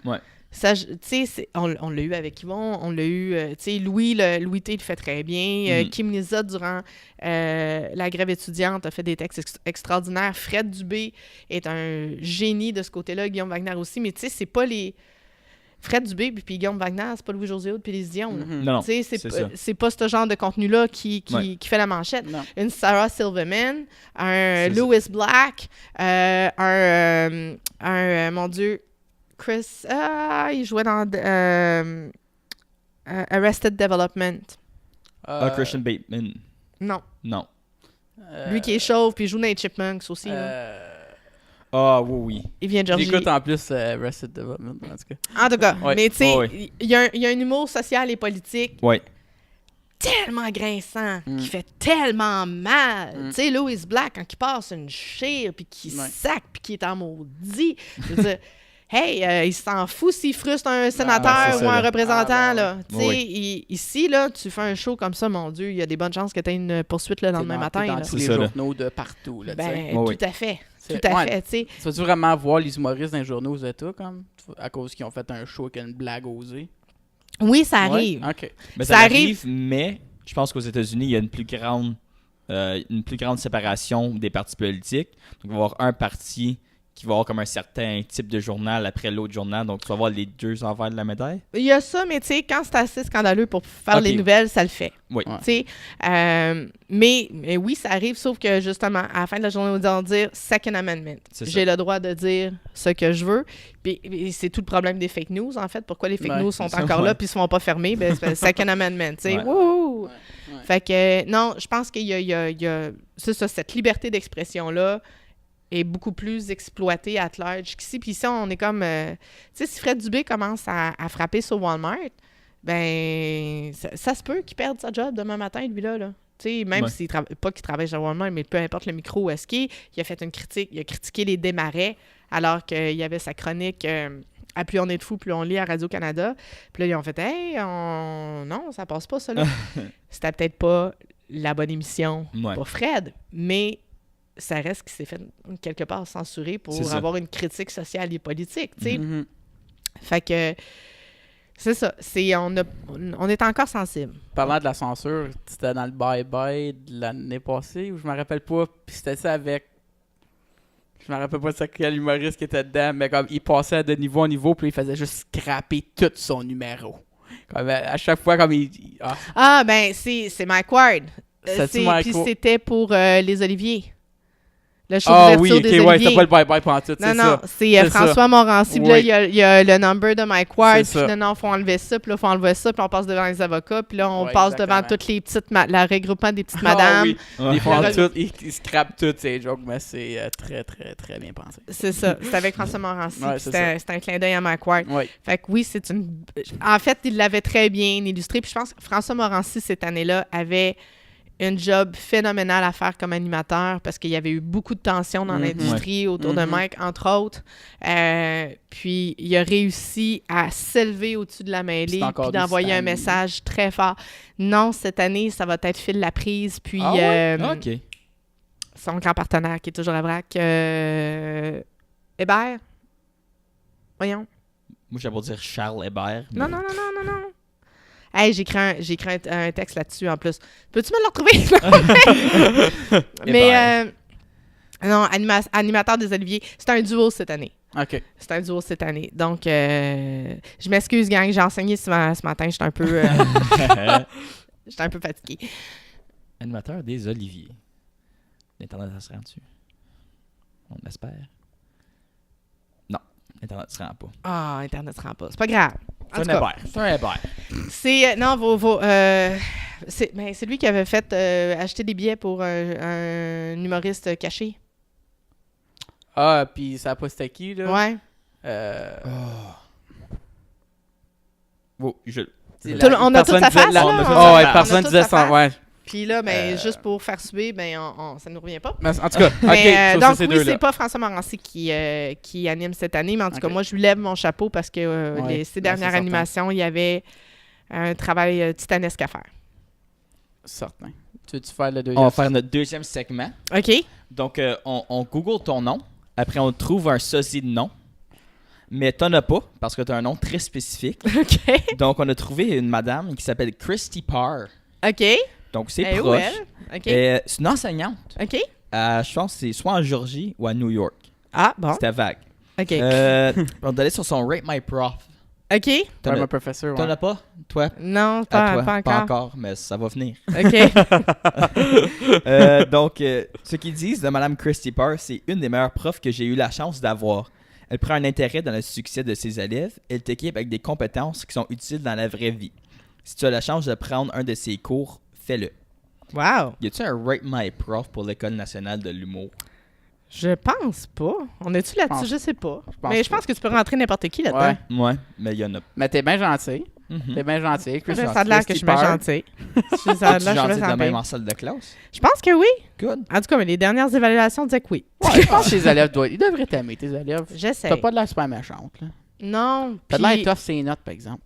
Ouais.
Ça, tu sais, on l'a eu avec Yvon, on l'a eu, tu sais, Louis T le fait très bien. Kim Lizotte, durant la grève étudiante, a fait des textes extraordinaires. Fred Dubé est un génie de ce côté-là, Guillaume Wagner aussi, mais tu sais, c'est pas les... Fred Dubé puis Guillaume Wagner, c'est pas Louis-José Hood puis les Dion.
Non,
tu sais, c'est pas ce genre de contenu-là qui fait la manchette.
Non.
Une Sarah Silverman, un Louis Black, mon Dieu, Chris, il jouait dans Arrested Development.
Christian Bateman.
Non. Lui qui est chauve puis il joue dans les Chipmunks aussi.
Oui.
Il vient de Georgie.
J'écoute en plus Arrested Development, en tout cas.
En tout cas,
Ouais.
mais tu sais,
Ouais.
il y a un humour social et politique
Ouais.
tellement grinçant, qui fait tellement mal. Tu sais, Louis Black, quand il passe une chire, puis qu'il sac, puis qu'il est en maudit, je veux dire, hey, il s'en fout s'il frustre un sénateur
c'est
ou
ça,
un
là.
représentant, là. Tu sais,
Oui.
ici, là, tu fais un show comme ça, mon Dieu, il y a des bonnes chances que tu aies une poursuite le lendemain matin,
dans
là.
tous
C'est
les
ça, là.
journaux de partout, là, tu sais.
Ben,
Oui.
tout à fait.
C'est-
Tout à
ouais.
fait, tu sais.
Tu vas-tu vraiment voir les humoristes dans les journaux aux États, comme, à cause qu'ils ont fait un show avec une blague osée?
Oui, ça arrive.
Ouais? OK.
Mais
Ça
ça
arrive.
arrive, mais je pense qu'aux États-Unis, il y a une plus grande séparation des partis politiques. Donc, il va y avoir un parti qui va avoir comme un certain type de journal après l'autre journal. Donc, tu vas voir les deux envers de la médaille.
Il y a ça, mais tu sais, quand c'est assez scandaleux pour faire
Ok.
les nouvelles, ça le fait.
Oui.
Ouais.
Tu sais, mais oui, ça arrive, sauf que justement, à la fin de la journée, on va dire Second Amendment.
C'est ça.
J'ai le droit de dire ce que je veux. Puis c'est tout le problème des fake news, en fait. Pourquoi les fake
Ouais,
news sont
c'est ça,
encore là
ouais.
puis ne sont pas fermés? Ben, c'est Second Amendment, tu sais.
Ouais.
Wouhou!
Ouais.
Fait que, non, je pense qu'il y a c'est ça, cette liberté d'expression-là est beaucoup plus exploitée à large qu'ici. Puis ici, on est comme... tu sais, si Fred Dubé commence à frapper sur Walmart, ben ça se peut qu'il perde sa job demain matin, lui-là. Là. Tu sais, même
Ouais.
s'il pas qu'il travaille chez Walmart, mais peu importe le micro où est-ce qu'il est, il a fait une critique, il a critiqué les démarrais alors qu'il y avait sa chronique à Plus on est de fou, plus on lit à Radio-Canada. Puis là, ils ont fait « Hey, non, ça passe pas, ça, là. » C'était peut-être pas la bonne émission
Ouais.
pour Fred, mais ça reste qu'il s'est fait quelque part censurer pour
C'est ça.
avoir une critique sociale et politique, tu sais.
Mhm.
Fait que c'est ça, on est encore sensible.
Parlant de la censure, c'était dans le bye-bye de l'année passée, ou je me rappelle pas, puis c'était ça avec... Je me rappelle pas c'est quel humoriste qui était dedans, mais comme il passait de niveau en niveau, puis il faisait juste scraper tout son numéro. Comme, à chaque fois, comme
Ah, ben, c'est Mike Ward.
C'est Mike
Puis
Ward.
c'était pour les Oliviers. Le show
Ah
d'ouverture
oui, ok,
des
ouais,
Oliviers.
c'était pas le bye-bye pendant tout,
Non,
c'est
non,
ça.
c'est
C'est
François
ça.
Morancy. Puis là,
Oui.
il y a le number de Mike Ward.
C'est
Puis
ça.
non, faut enlever ça. Puis là, faut enlever ça. Puis on passe devant les avocats. Puis là, on
Ouais,
passe
exactement.
devant toutes les petites... le regroupement des petites
Ah
madames.
oui,
Ouais.
ils font
Le-
tout, ils scrapent toutes ces jokes, mais c'est très, très, très bien pensé.
C'est ça. C'est avec François Morancy.
Ouais,
Puis
c'est
c'était un clin d'œil à Mike Ward.
Oui.
Fait que oui, c'est une... En fait, il l'avait très bien illustré. Puis je pense que François Morancy, cette année-là, avait une job phénoménale à faire comme animateur parce qu'il y avait eu beaucoup de tensions dans l'industrie autour de Mike, entre autres. Puis il a réussi à s'élever au-dessus de la mêlée
C'est encore
puis d'envoyer
cette
un
année.
message très fort. Non, cette année, ça va être Phil Laprise. Puis
Ah ouais?
OK.
son grand partenaire qui est toujours à Vrac, Hébert. Voyons.
Moi, j'allais pour dire Charles Hébert.
Non,
mais-
non, non, non, non, non. Hey, j'ai écrit un texte là-dessus en plus. Peux-tu me le retrouver? Mais non, animateur des Oliviers. C'est un duo cette année.
OK.
C'est un duo cette année. Donc, je m'excuse, gang. J'ai enseigné ce matin. J'étais un peu, j'étais un peu fatiguée.
Animateur des Oliviers. L'Internet, ça se rend dessus. On l'espère. Non, Internet se rend pas.
Ah, Internet se rend pas. C'est pas grave. En tout cas,
C'est un Hébert.
c'est... non, c'est lui qui avait fait acheter des billets pour un humoriste caché.
Ah, puis ça a pas c'était qui, là?
Ouais.
Oh,
On a toute sa face, là.
Oh, ouais, personne disait ça. Ouais.
Puis là, juste pour faire suer, ça ne nous revient pas.
Mais en tout cas,
Mais,
ok,
donc,
c'est
oui,
deux,
c'est
là.
pas François Morancy qui anime cette année, mais en tout cas,
Ok.
moi, je lui lève mon chapeau parce que
Ouais,
ces dernières
c'est
animations, il y avait un travail titanesque à faire.
Certain. Tu veux-tu faire le
On
deuxième?
va faire notre deuxième segment.
OK?
Donc, on Google ton nom. Après, on trouve un sosie de nom. Mais t'en as pas, parce que t'as un nom très spécifique.
OK.
Donc, on a trouvé une madame qui s'appelle Christy Parr.
OK.
Donc, c'est
Elle est où,
proche.
elle? OK.
C'est une enseignante.
OK.
Je pense que c'est soit en Georgie ou à New York.
Ah, bon.
C'était vague.
OK.
On est allé sur son Rate My Prof.
OK.
T'en
Ouais,
as-
mon professeur,
T'en
ouais.
as pas? Toi?
Non,
À toi?
pas encore.
mais ça va venir.
OK.
Donc, ce qu'ils disent de Mme Christy Parr, c'est une des meilleures profs que j'ai eu la chance d'avoir. Elle prend un intérêt dans le succès de ses élèves. Elle t'équipe avec des compétences qui sont utiles dans la vraie vie. Si tu as la chance de prendre un de ses cours, fais-le.
Wow.
Y a-tu un Rate My Prof pour l'École nationale de l'humour?
Je pense pas. On est-tu là-dessus? Je sais pas.
pense
Mais je
pas.
pense que tu peux rentrer n'importe qui là-dedans.
Ouais.
Ouais, mais il y en a.
Mais t'es bien gentil.
Mhm.
T'es bien gentil. Chris,
Ça a l'air que je suis bien gentil. Ça a
Tu
l'air que je
gentil
suis
de même
bien
en salle de classe?
Je pense que oui.
Good.
En tout cas, mais les dernières évaluations disaient que oui.
Ouais, je pense que tes élèves ils devraient t'aimer, tes élèves.
J'essaie.
T'as pas de l'air super méchante, là.
Non.
T'as de
puis-
l'air tough ses notes, par exemple.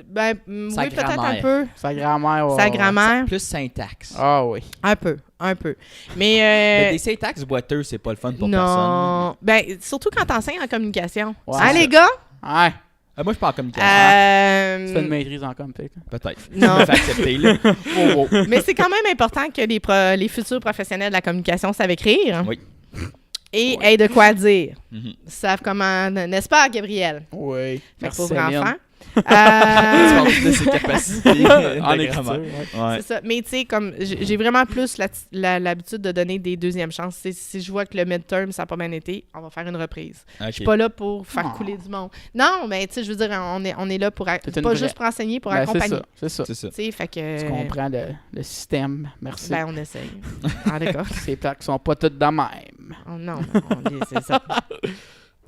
Ben,
Sa
oui, peut-être un
grammaire.
peu.
Sa grammaire, ouais.
Sa grammaire,
Plus syntaxe.
Ah oui.
un peu. Mais,
Mais des syntaxes boiteux, c'est pas le fun pour personne.
non. Ben, surtout quand t'enseignes en communication.
Ouais,
Hein,
c'est
les
ça.
gars?
Ouais.
Moi, je parle en communication.
Tu fais une maîtrise en com, peut-être.
Peut-être.
Non.
Je me fais accepter, là. Oh, oh.
Mais c'est quand même important que les futurs professionnels de la communication savent écrire.
Oui.
Et aient de quoi dire.
Mhm.
Savent comment, n'est-ce pas, Gabriel?
Oui.
Fait que
Merci,
pauvre
Céline.
enfant.
Tu parles de ses capacités
En
de
écriture,
grammaire.
ouais.
Ouais.
C'est ça. Mais tu sais, comme j'ai vraiment plus l'habitude de donner des deuxièmes chances. Si je vois que le midterm, ça n'a pas bien été, on va faire une reprise.
Ok.
Je suis pas là pour faire
Non.
couler du monde. Non, mais tu sais, je veux dire, on est là pour
T'es une
pas
vraie-
juste pour enseigner, pour
Ben, c'est
accompagner.
ça. C'est ça.
C'est ça.
Tu sais, fait que.
Tu comprends le système. Merci.
Ben, on essaye. Ah, d'accord.
Ces plaques sont pas toutes de même.
Oh, non, c'est ça.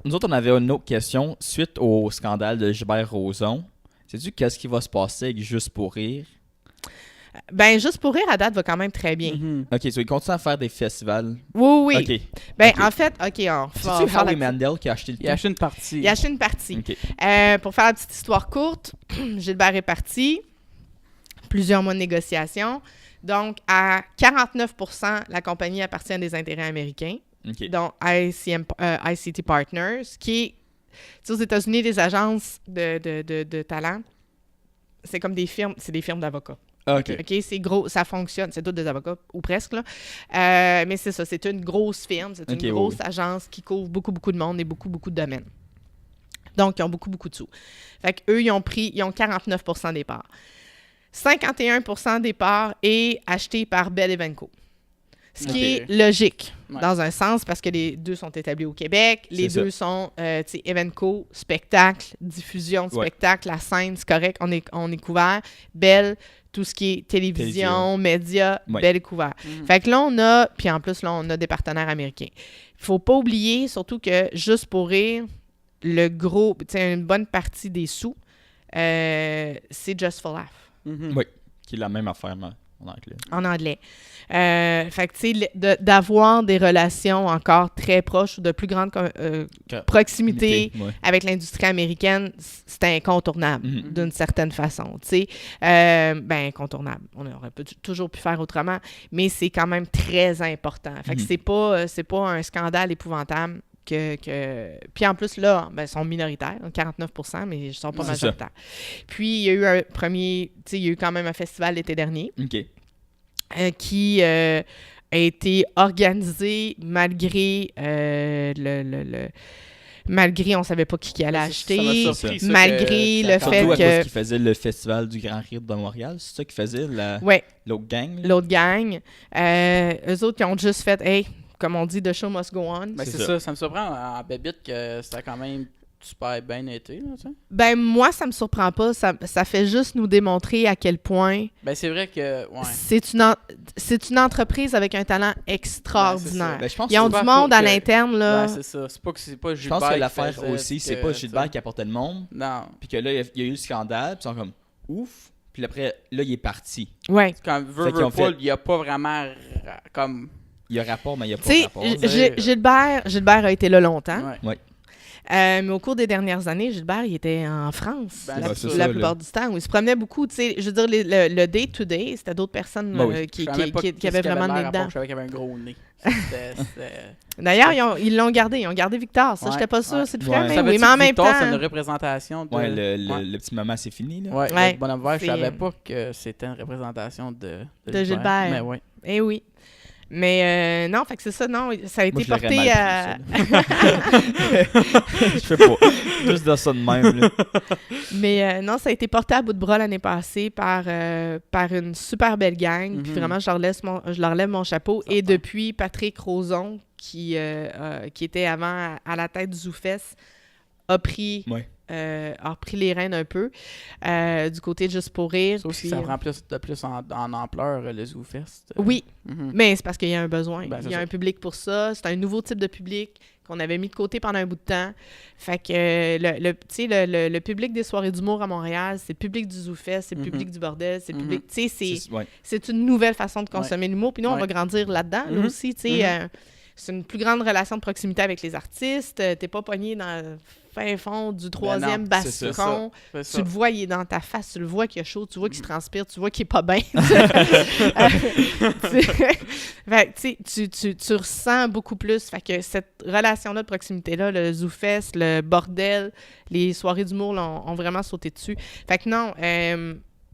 Nous autres, on avait une autre question suite au scandale de Gilbert Rozon. Sais-tu qu'est-ce qui va se passer avec Juste pour rire?
Ben, juste pour rire, à date, va quand même très bien.
Mhm.
Ok, so ils continuent à faire des festivals.
Oui, oui.
Ok.
Ben,
Ok.
en fait, OK, on va
C'est-tu
faire
Howie
la-
Mandel qui a acheté le
Il a acheté une partie.
Il a acheté une partie.
Ok.
Pour faire la petite histoire courte, Gilbert est parti. Plusieurs mois de négociation. Donc, à 49%, la compagnie appartient à des intérêts américains,
Ok.
dont ICT Partners, qui est, tu sais, aux États-Unis, les agences de talent, c'est comme des firmes, c'est des firmes d'avocats.
Ok.
OK, c'est gros, ça fonctionne, c'est tous des avocats, ou presque, là. Mais c'est ça, c'est une grosse firme, c'est
Ok,
une
oui,
grosse
oui.
agence qui couvre beaucoup, beaucoup de monde et beaucoup, beaucoup de domaines. Donc, ils ont beaucoup, beaucoup de sous. Fait qu'eux, ils ont 49% des parts. 51% des parts est acheté par Bell Evenco. Ce qui
Ok.
est logique,
Ouais.
dans un sens, parce que les deux sont établis au Québec. Les
C'est
deux sont, tu sais, Evenco, spectacle, diffusion de
Ouais.
spectacle, la scène, c'est correct, on est couvert. Bell, tout ce qui est télévision, médias,
Ouais.
Bell est couvert.
Mhm.
Fait que là, on a, puis en plus, là, on a des partenaires américains. Faut pas oublier, surtout que, juste pour rire, le gros, tu sais, une bonne partie des sous, c'est Just for Laugh.
Mhm.
Oui. Qui est la même affaire mais en anglais.
En anglais. Fait que, tu sais, d'avoir des relations encore très proches ou de plus grande proximité
Ouais.
avec l'industrie américaine, c'est incontournable
Mhm.
d'une certaine façon. Tu sais, ben, incontournable. On aurait toujours pu faire autrement, mais c'est quand même très important. Fait que
Mhm.
c'est pas un scandale épouvantable. Puis en plus, là, ben, ils sont minoritaires, 49%, mais ils sont pas
C'est ça.
majoritaires. Puis il y a eu un premier, tu sais, il y a eu quand même un festival l'été dernier
Ok.
qui a été organisé malgré malgré on savait pas qui allait
Ça
acheter.
m'a surpris, ça,
malgré
que
le
ça
fait
Surtout à
que-
cause qu'ils faisaient le festival du Grand Rire de Montréal. C'est ça qu'ils faisaient,
Ouais,
l'autre gang? là?
l'autre gang. Eux autres qui ont juste fait, hey, comme on dit, the show must go on.
Ben,
C'est
c'est
ça.
ça. Ça me surprend en bébite que c'était quand même super bien été, là, tu sais.
Ben, moi, ça me surprend pas. Ça fait juste nous démontrer à quel point
Ben, c'est vrai que, ouais.
c'est une entreprise avec un talent extraordinaire.
Ben, je pense
Ils ont
que
du
c'est
monde à
que-
l'interne, là.
Ouais, c'est ça. C'est pas que c'est pas
je
Gilbert
pense que
qui
l'affaire
faisait,
aussi, c'est
que,
pas
tu
Gilbert
sais.
qui apportait le monde,
Non.
puis que là, il y a eu le scandale, puis ils sont comme ouf, puis après, là, il est parti.
Ouais.
Quand
Fait
veut
qu'ils ont
pas,
fait-
il y a pas vraiment comme...
Il y a rapport, mais il y a
Tu
pas
sais,
rapport.
Gilbert a été là longtemps.
Ouais.
Mais au cours des dernières années, Gilbert, il était en France
Ben,
la,
c'est
la
ça,
plupart
là.
du temps. Où il se promenait beaucoup. Tu sais, je veux dire, le day-to-day, c'était d'autres personnes
Ben oui.
qui
Je savais même pas
avaient
qu'est-ce qu'il
vraiment le
avait
nez
l'air, à part
dedans.
que je savais qu'il avait un gros nez. C'était-
D'ailleurs, ils l'ont gardé. Ils ont gardé Victor. Ça,
Ouais,
j'étais pas sûre.
ouais.
C'est le
Ouais.
frère, mais
Savais-tu
oui, mais en
que
même
Victor, c'est une
temps...
représentation de...
Ouais,
Ouais.
le petit moment, c'est fini, là.
Ouais,
Ouais.
le bonhomme vert, je
C'est,
savais pas que c'était une représentation de
Gilbert.
Mais ouais.
Eh oui. Mais non, fait que c'est ça, non, ça a été
Moi, je l'aurais
porté
mal
à...
pris, ça, là. Je sais pas. Juste de ça de même, là.
Mais non, ça a été porté à bout de bras l'année passée par une super belle gang. Puis
Mhm.
vraiment, je leur lève mon chapeau. Et
Certain.
depuis, Patrick Rozon, qui était avant à la tête du ZooFest, a repris les rênes un peu du côté de Juste pour rire.
Sauf
puis,
que ça prend de plus en ampleur, le ZooFest.
Oui,
Mhm.
mais c'est parce qu'il y a un besoin.
Ben,
Il
c'est
y a
ça.
un public pour ça. C'est un nouveau type de public qu'on avait mis de côté pendant un bout de temps. Fait que le public des soirées d'humour à Montréal, c'est le public du ZooFest, c'est le
Mhm.
public du bordel, c'est le
Mhm.
public... Tu sais,
Ouais.
c'est une nouvelle façon de consommer l'humour. Puis nous, on
Ouais.
va grandir là-dedans, là
Mhm.
aussi. Tu sais,
Mhm.
c'est une plus grande relation de proximité avec les artistes. T'es pas pogné dans le fin fond du troisième
non, c'est
bastion.
C'est
Tu
ça.
le vois, il est dans ta face, tu le vois qu'il a chaud, tu vois qu'il transpire, tu vois qu'il est pas bien. Fait que, tu sais, tu ressens beaucoup plus. Fait que cette relation-là de proximité-là, le ZooFest, le bordel, les soirées d'humour là, ont vraiment sauté dessus. Fait que non,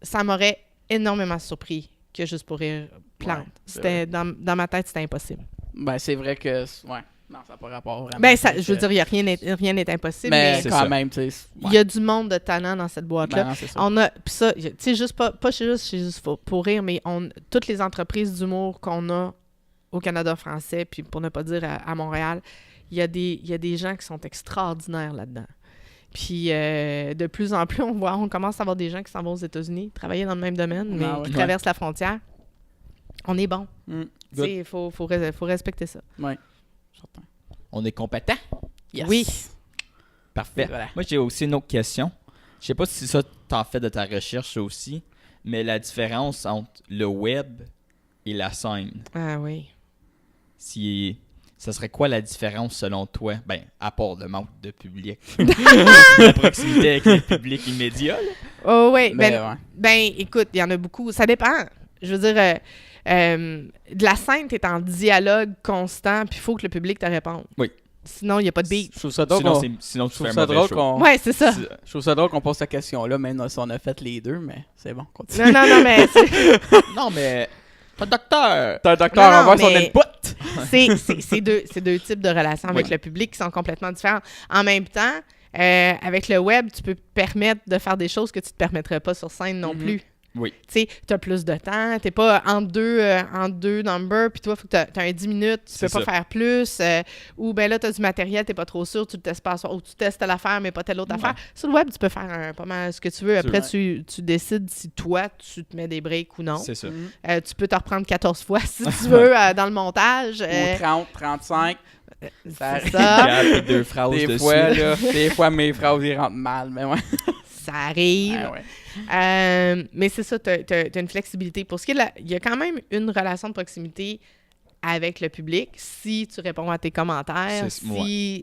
ça m'aurait énormément surpris que Juste pour rire plante.
Ouais, c'est
C'était dans ma tête, c'était impossible.
Ben, c'est vrai que... Ouais. Non, ça n'a pas rapport vraiment.
Ben, je veux dire, rien n'est impossible, mais
Mais
C'est
quand
ça.
même, tu sais...
il y a du monde de talent dans cette boîte-là.
Ben non, c'est ça.
On a, puis ça, tu sais, juste pas chez juste pour rire, mais toutes les entreprises d'humour qu'on a au Canada français, puis pour ne pas dire à Montréal, il y a des gens qui sont extraordinaires là-dedans. Puis de plus en plus, on commence à avoir des gens qui s'en vont aux États-Unis, travailler dans le même domaine, mais
Ah ouais.
qui traversent la frontière. On est bon.
Mm.
Tu sais, il faut respecter ça.
Ouais. Certain.
On est compétent.
Yes.
Oui.
Parfait.
Voilà.
Moi, j'ai aussi une autre question. Je sais pas si ça t'en fait de ta recherche aussi, mais la différence entre le web et la scène,
Ah oui.
ça serait quoi la différence selon toi? Ben, à part le manque de public. La proximité avec le public immédiat, là.
Oh oui,
Mais,
ben écoute, il y en a beaucoup. Ça dépend. Je veux dire, de la scène, tu es en dialogue constant, puis il faut que le public te réponde.
Oui.
Sinon, il n'y a pas de beat.
Je trouve ça drôle
Sinon, tu
je
fais
trouve
un
ça
mauvais
drôle
show.
qu'on...
Ouais, c'est ça.
Je trouve ça drôle qu'on pose cette question-là, même si on a fait les deux, mais c'est bon, continue.
Non, mais
Non, mais pas de docteur.
T'as un docteur,
Non,
on va voir
mais-
son input!
c'est deux types de relations avec
Oui.
le public qui sont complètement différents. En même temps, avec le web, tu peux te permettre de faire des choses que tu ne te permettrais pas sur scène non
Mhm.
plus.
Oui.
Tu sais, tu as plus de temps, tu n'es pas entre deux numbers, puis toi, il faut que tu aies un 10 minutes, tu peux
C'est
pas
ça.
faire plus. Ou ben là, tu as du matériel, tu n'es pas trop sûr, tu le testes pas à soir, ou tu testes l'affaire, mais pas telle autre affaire. Sur le web, tu peux faire pas mal ce que tu veux. Après, tu décides si toi, tu te mets des breaks ou non.
C'est ça.
Tu peux te reprendre 14 fois si tu veux dans le montage.
Ou 30, 35. Ça
C'est ça.
Quatre et deux phrases
Des
dessus.
fois, là, des fois, mes phrases, ils rentrent mal, mais ouais.
Ça arrive.
Ah ouais.
Mais c'est ça, tu as une flexibilité. Pour ce qui est il y a quand même une relation de proximité avec le public. Si tu réponds à tes commentaires, si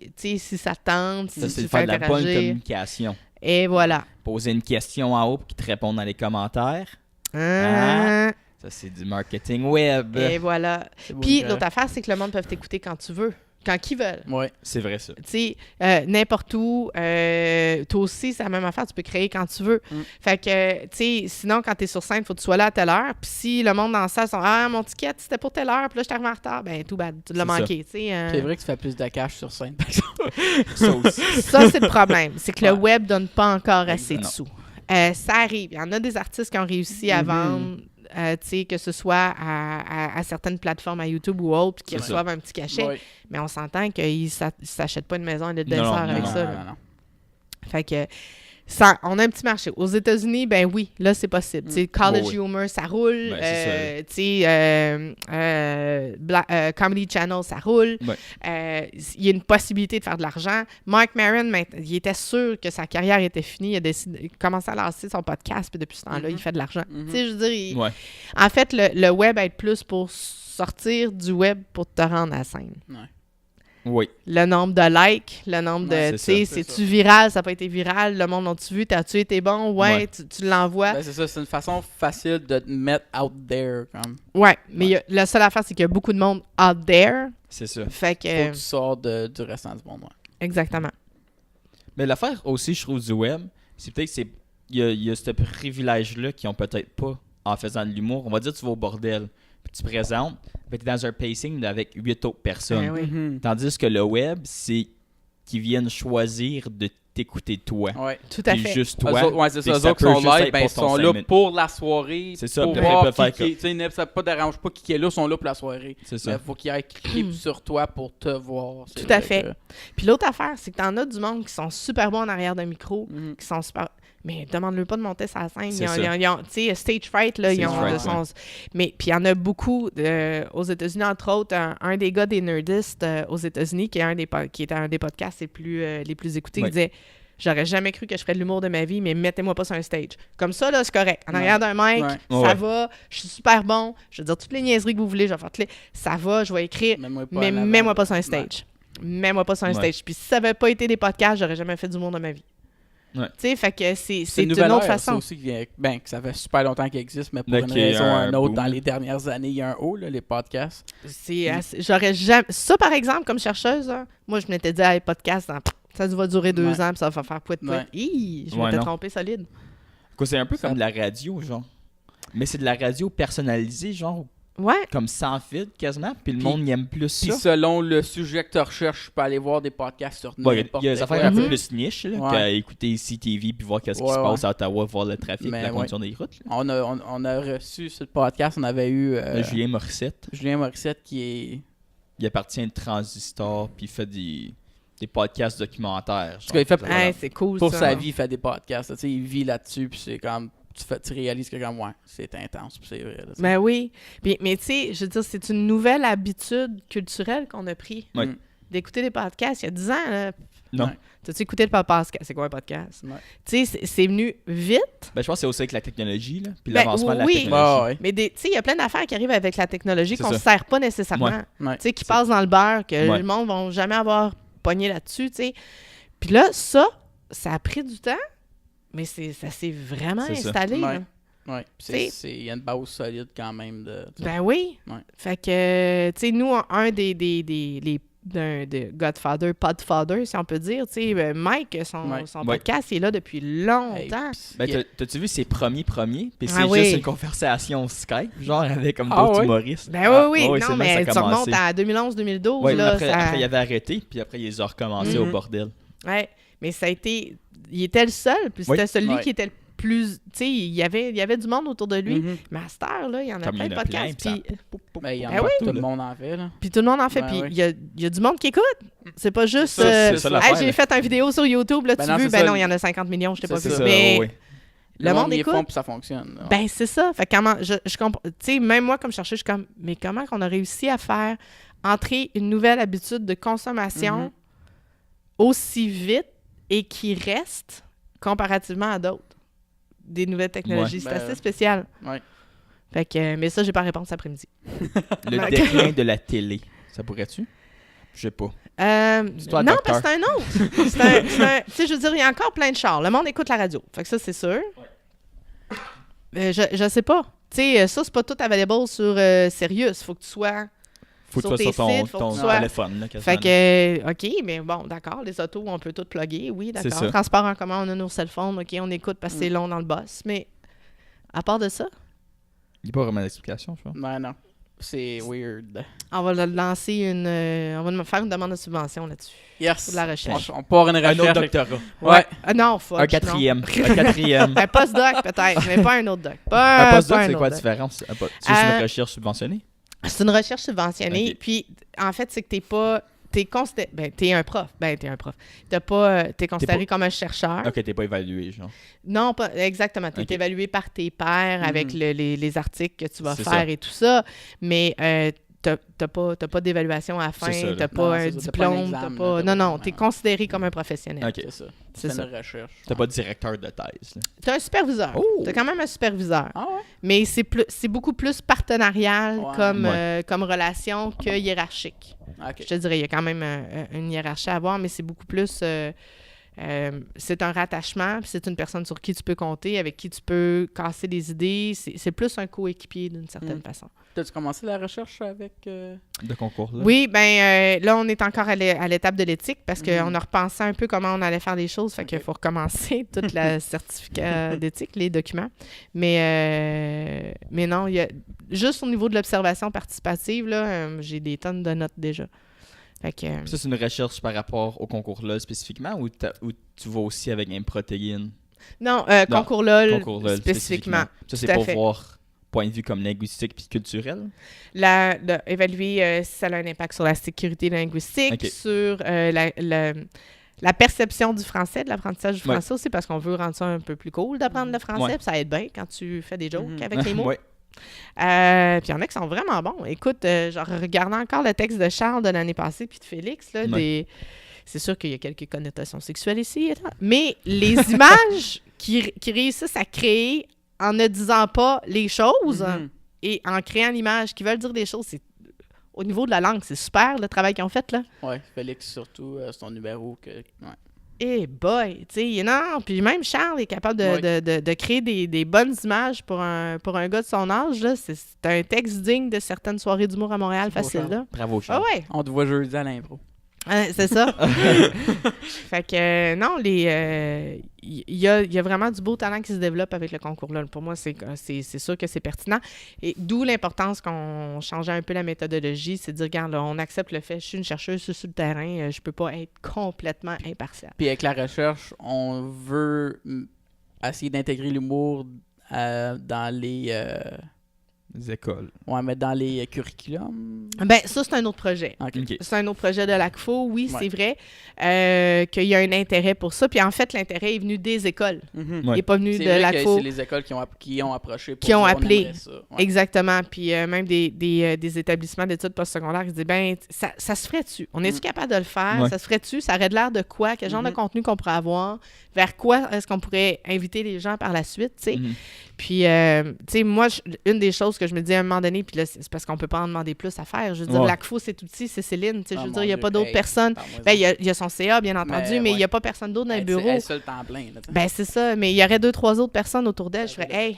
ça te tente,
Ça,
si
c'est
tu
de
fais
faire de la bonne
interagir.
communication.
Et voilà.
Poser une question en haut pour qu'ils te répondent dans les commentaires.
Ah,
Ça, c'est du marketing web.
Et voilà.
C'est beau,
Puis
correct.
l'autre affaire, c'est que le monde peut t'écouter quand tu veux. Quand qu'ils veulent.
Ouais.
C'est vrai, ça.
Tu sais, n'importe où, toi aussi, c'est la même affaire, tu peux créer quand tu veux. Fait que, tu sais, sinon, quand t'es sur scène, il faut que tu sois là à telle heure. Puis si le monde dans la salle sont « Ah, mon ticket, c'était pour telle heure, puis là, je t'arrive en retard », ben tout bad, tu l'as
C'est
manqué, tu sais.
C'est vrai que tu fais plus de cash sur scène, par exemple.
Ça aussi.
Ça, c'est le problème. C'est que le
Ouais.
web donne pas encore assez de
Non.
sous. Ça arrive. Il y en a des artistes qui ont réussi à vendre, tu sais, que ce soit à certaines plateformes, à YouTube ou autres, puis qui
C'est ça.
reçoivent un petit cachet.
Ouais.
Mais on s'entend qu'ils ne s'achètent pas une maison et de
Non,
dessert
non,
avec
non,
ça.
Non,
là.
non, non.
Fait que on a un petit marché. Aux États-Unis, ben oui, là, c'est possible. Tu sais, College Humor, ça roule.
Ben,
tu sais, Comedy Channel, ça roule.
Ouais.
Il y a une possibilité de faire de l'argent. Mark Maron, il était sûr que sa carrière était finie. Il a décidé, il commençait à lancer son podcast, puis depuis ce temps-là, il fait de l'argent. Tu sais, je veux dire, en fait, le web aide plus pour sortir du web pour te rendre à la scène.
Ouais.
Oui.
Le nombre de likes, le nombre de... Tu sais, c'est-tu viral, ça n'a pas été viral, le monde l'ont-tu vu, t'as-tu été bon? Ouais. Tu l'envoies.
Ben, c'est ça, c'est une façon facile de te mettre out there. Comme.
Ouais, mais la seule affaire, c'est qu'il y a beaucoup de monde out there.
C'est ça.
Fait que...
Faut que tu sors du restant du monde. Ouais.
Exactement.
Mais l'affaire aussi, je trouve, du web, c'est peut-être que il y a ce privilège-là qu'ils ont peut-être pas en faisant de l'humour. On va dire, tu vas au bordel, puis tu présentes, puis tu es dans un pacing avec 8 autres personnes.
Ben oui.
Mm-hmm.
Tandis que le web, c'est qu'ils viennent choisir de t'écouter toi.
Ouais.
Tout à
Puis
fait.
juste
Eux
toi.
autres, ouais, c'est ça.
Puis
Eux autres qui
peut
sont
juste
live,
être
ben,
pour
ils
ton
sont
5
là
minutes.
pour la soirée.
C'est ça,
Pour
puis après,
voir
ils peuvent
qui
faire
tu sais, ça ne dérange pas qui est là, sont là pour la soirée.
C'est ça.
Il faut qu'ils aillent cliquer sur toi pour te voir. C'est
Tout à
vrai
fait.
que-
Puis l'autre affaire, c'est que t'en as du monde qui sont super bons en arrière d'un micro,
Mhm.
qui sont super... Mais demande-le pas de monter sa scène.
C'est
Ils ont, tu sais, Stage Fright, là, ils
Stage
ont...
Fright,
Mais puis il y en a beaucoup aux États-Unis, entre autres, un des gars des Nerdistes aux États-Unis, qui était un des podcasts les plus écoutés,
Ouais.
il disait... J'aurais jamais cru que je ferais de l'humour de ma vie, mais mettez-moi pas sur un stage. Comme ça, là, c'est correct. En arrière d'un mic,
Ouais.
ça
Ouais.
va, je suis super bon, je vais dire toutes les niaiseries que vous voulez, je vais faire toutes les... Ça va, je vais écrire,
Mets-moi pas
mais
en avant.
mets-moi pas sur un stage. Mets-moi pas sur un
Ouais.
stage. Puis si ça avait pas été des podcasts, j'aurais jamais fait d'humour de ma vie.
Ouais.
Tu sais, fait que c'est
C'est
une
nouvelle
autre
ère,
façon.
ça aussi, que ça fait super longtemps qu'il existe, mais pour
Là,
une
qu'il y a
raison ou
un
une autre,
boom.
dans les dernières années, il y a un haut, là, les podcasts.
J'aurais jamais... Ça, par exemple, comme chercheuse, hein, moi, je m'étais dit, hey, podcast, ça va durer 2
Ouais.
ans, puis ça va faire pouet.
Ouais.
Je
Ouais,
m'étais
non.
trompé solide.
Quoi, c'est un peu
Ça-
comme de la radio, genre. Mais c'est de la radio personnalisée, genre,
Ouais.
comme sans fil, quasiment. Puis le
Puis-
monde y aime plus
Puis
ça.
selon le sujet que tu recherches, tu peux aller voir des podcasts sur
Bon, il
n'importe
y a des
quoi.
affaires un peu
Mhm.
plus niche, là,
Ouais.
qu'à écouter CTV puis voir qu'est-ce qui
Ouais,
se
ouais.
passe à Ottawa, voir le trafic,
Mais
la
ouais.
condition des routes. Là.
On a reçu sur le podcast, on avait eu
Julien Morissette,
Julien Morissette qui est...
il appartient à Transistor, puis il fait des podcasts documentaires.
Parce qu'il fait
Voilà.
Hey, c'est cool,
pour
ça.
sa vie, il fait des podcasts. Tu sais, il vit là-dessus, puis c'est comme... Tu réalises que comme, ouais, c'est intense, puis c'est vrai. Là,
Ben oui. Mais tu sais, je veux dire, c'est une nouvelle habitude culturelle qu'on a pris.
Ouais.
D'écouter des podcasts. Il y a 10 ans, là.
Non.
Ouais.
T'as-tu écouté le podcast? C'est quoi un podcast?
Ouais.
Tu sais, c'est venu vite.
Ben, je pense que c'est aussi avec la technologie, là, puis
Ben,
l'avancement de la
oui.
technologie.
Ah, ouais.
Mais tu sais, il y a plein d'affaires qui arrivent avec la technologie
C'est
qu'on ne
ça.
sert pas nécessairement.
Ouais.
Ouais.
Tu sais, qui passent dans le beurre, que
Ouais.
le monde ne va jamais avoir pogné là-dessus, tu sais. Puis là, ça a pris du temps, mais ça s'est vraiment
C'est ça.
installé.
Ouais.
là.
Ouais.
T'sais-
Il y a une base solide quand même.
Ben oui.
Ouais.
Fait que, tu sais, nous, un de Godfather, Podfather, si on peut dire, tu sais, Mike, son
Ouais.
podcast, il est là depuis
Hey,
longtemps.
pis-
Ben,
il y a-
t'as-tu vu ses premiers? Puis c'est
Ah
juste
oui.
une conversation Skype, genre avec comme
Ah
d'autres
ouais?
humoristes.
Ben oui,
ouais,
non,
c'est là
mais
que
tu
ça a commencé.
remontes à 2011-2012,
Ouais, mais
là,
après,
ça...
après, il avait arrêté, puis après, il a recommencé au
Mhm.
bordel.
Ouais, mais ça a été... Il était le seul, puis
Oui.
c'était celui
Ouais.
qui était le plus... Tu sais, il y avait du monde autour de lui.
Mhm.
Mais à cette heure, là, il y en a
Comme
plein
il
de
y en a plein,
podcasts.
puis ça
Puis,
Ben, il y en
Ben
a
oui.
tout le monde en fait. Là.
puis tout le monde en fait.
Ben
Puis
oui.
il y a du monde qui écoute. C'est pas juste...
ça, c'est
ça,
hey,
l'affaire,
j'ai
là.
fait une vidéo sur YouTube, là,
Ben
tu
non,
veux?
c'est
Ben
ça.
non, il y en a 50 millions, je t'ai pas
C'est
vu.
ça.
Mais
ouais.
le monde
y est
écoute.
fond, puis ça fonctionne. là.
Ben, c'est ça. Fait que comment... Je comprends... Tu sais, même moi, comme chercheuse, je suis comme... Mais comment qu'on a réussi à faire entrer une nouvelle habitude de consommation
Mhm.
aussi vite et qui reste comparativement à d'autres? Des nouvelles technologies.
Ouais.
C'est
Ben,
assez spécial.
ouais.
Fait que... Mais ça, j'ai pas réponse cet après-midi.
Le
Ok.
déclin de la télé, ça pourrait-tu? Je sais pas. C'est toi,
non,
docteur.
parce que c'est un autre. C'est un- tu sais, je veux dire, il y a encore plein de chars. Le monde écoute la radio. Fait que ça, c'est sûr. Je sais pas. Tu sais, ça, c'est pas tout available sur Sirius. Faut que tu sois...
Faut que
Sur
tu sois
tes
sur ton,
sites, faut que
ton
tu sois-
téléphone. Là, quasiment,
Fait
là.
que, OK, mais bon, d'accord, les autos, on peut tout plugger, oui,
C'est
d'accord.
ça.
Transport en commun, on a nos cell phones, OK, on écoute parce que c'est long dans le boss. Mais à part de ça,
Il n'y a pas vraiment d'explication, je pense.
Ben non. C'est weird.
on va lancer on va faire une demande de subvention là-dessus.
Yes.
Pour de la recherche.
On part une
Un
recherche.
autre doctorat.
Ouais.
Ah non, fuck,
Un
non.
quatrième. Un quatrième.
Un post-doc, peut-être, mais pas un autre doc.
Un
Pas
post-doc,
un
c'est
autre
quoi la
doc.
différence? C'est juste une recherche subventionnée?
C'est une recherche subventionnée.
Ok.
Puis, en fait, c'est que t'es pas t'es un prof. T'es un prof. T'es considéré comme un chercheur.
Ok, t'es pas évalué, genre.
Non, pas exactement. T'es évalué par tes pairs avec les articles que tu vas
C'est
faire
ça.
et tout ça, mais t'as pas d'évaluation à la fin,
C'est ça, là.
t'as pas un
c'est ça, t'as pas un
diplôme,
examen,
t'as pas...
là,
Non, non,
t'as
t'es
pas-
considéré comme un professionnel.
Ok.
C'est ça.
C'est
C'est
ça.
une recherche.
T'as pas de directeur de thèse, là.
T'as un superviseur.
Oh!
T'as quand même un superviseur.
Ah ouais?
Mais c'est beaucoup plus partenarial
Ouais.
comme relation que hiérarchique.
Ok.
Je te dirais, il y a quand même une hiérarchie à avoir, mais c'est beaucoup plus... c'est un rattachement, puis c'est une personne sur qui tu peux compter, avec qui tu peux casser des idées. C'est plus un coéquipier d'une certaine façon.
T'as-tu commencé la recherche avec...
De concours-là.
Oui, là, on est encore à l'étape de l'éthique parce qu'on a repensé un peu comment on allait faire les choses. Fait qu'il faut recommencer toute la certificat d'éthique, les documents. Mais non, il y a juste au niveau de l'observation participative, là, j'ai des tonnes de notes déjà. Fait que,
Ça, c'est une recherche par rapport au concours-là spécifiquement ou tu vas aussi avec une protéine?
non,
Non,
concours LOL,
Concours-là
spécifiquement.
Ça, c'est
Tout à
pour
fait.
voir point de vue comme linguistique puis culturel?
Évaluer si ça a un impact sur la sécurité linguistique,
Ok.
sur la perception du français, de l'apprentissage du français aussi, parce qu'on veut rendre ça un peu plus cool d'apprendre le français,
Ouais.
puis ça aide bien quand tu fais des jokes
Mhm.
avec les mots.
Ouais.
Puis il y en a qui sont vraiment bons. Écoute, genre, regardant encore le texte de Charles de l'année passée, puis de Félix, là,
Ouais.
c'est sûr qu'il y a quelques connotations sexuelles ici et là, mais les images qui réussissent à créer en ne disant pas les choses
Mhm.
et en créant l'image qui veulent dire des choses, c'est au niveau de la langue, c'est super le travail qu'ils ont fait, là.
Ouais, Félix surtout, son numéro. Ouais.
Eh boy, tu sais, non, puis même Charles est capable de créer des bonnes images pour un gars de son âge, là. C'est un texte digne de certaines soirées d'humour à Montréal,
Beau
facile,
Charles.
là.
Bravo,
Ah
Charles.
ouais,
On te voit jeudi à l'impro.
c'est ça. Fait que, non, il y a vraiment du beau talent qui se développe avec le concours-là. Pour moi, c'est sûr que c'est pertinent. Et d'où l'importance qu'on changeait un peu la méthodologie, c'est de dire, regarde, là, on accepte le fait, je suis une chercheuse sur le terrain, je peux pas être complètement impartiale.
Puis avec la recherche, on veut essayer d'intégrer l'humour dans les...
Les écoles.
Ouais, mais dans les curriculums.
Ben, ça, c'est un autre projet.
Ok.
OK.
C'est un autre projet de l'ACFO, oui,
Ouais.
c'est vrai, qu'il y a un intérêt pour ça. Puis en fait, l'intérêt est venu des écoles.
Mhm.
Ouais.
Il n'est pas venu
C'est
de
vrai que
l'ACFO.
c'est les écoles qui ont approché pour
Qui ont
dire, on
appelé.
aimerait ça. Ouais.
Exactement. Puis même des établissements d'études postsecondaires qui disent, ben, ça se ferait-tu? On est-tu capable de le faire?
Ouais.
Ça se ferait-tu? Ça aurait de l'air de quoi? Quel genre de contenu qu'on pourrait avoir? Vers quoi est-ce qu'on pourrait inviter les gens par la suite, tu sais?
Mhm.
Puis, tu sais, moi, une des choses que je me dis à un moment donné, puis là, c'est parce qu'on peut pas en demander plus à faire. Je veux dire,
Ouais.
l'ACFO, c'est outil, c'est Céline. Tu sais, je
Ah,
veux
mon
dire, il n'y a
Dieu.
pas d'autres
Hey,
personnes.
parle-moi-en.
Ben, il y a son CA, bien entendu, mais il n'y
ouais.
a pas personne d'autre dans le
Elle,
bureau.
Elle est seule temps plein. Là, t'sais.
Ben, c'est ça. Mais il y aurait 2-3 autres personnes autour d'elle. Je ferais, hey,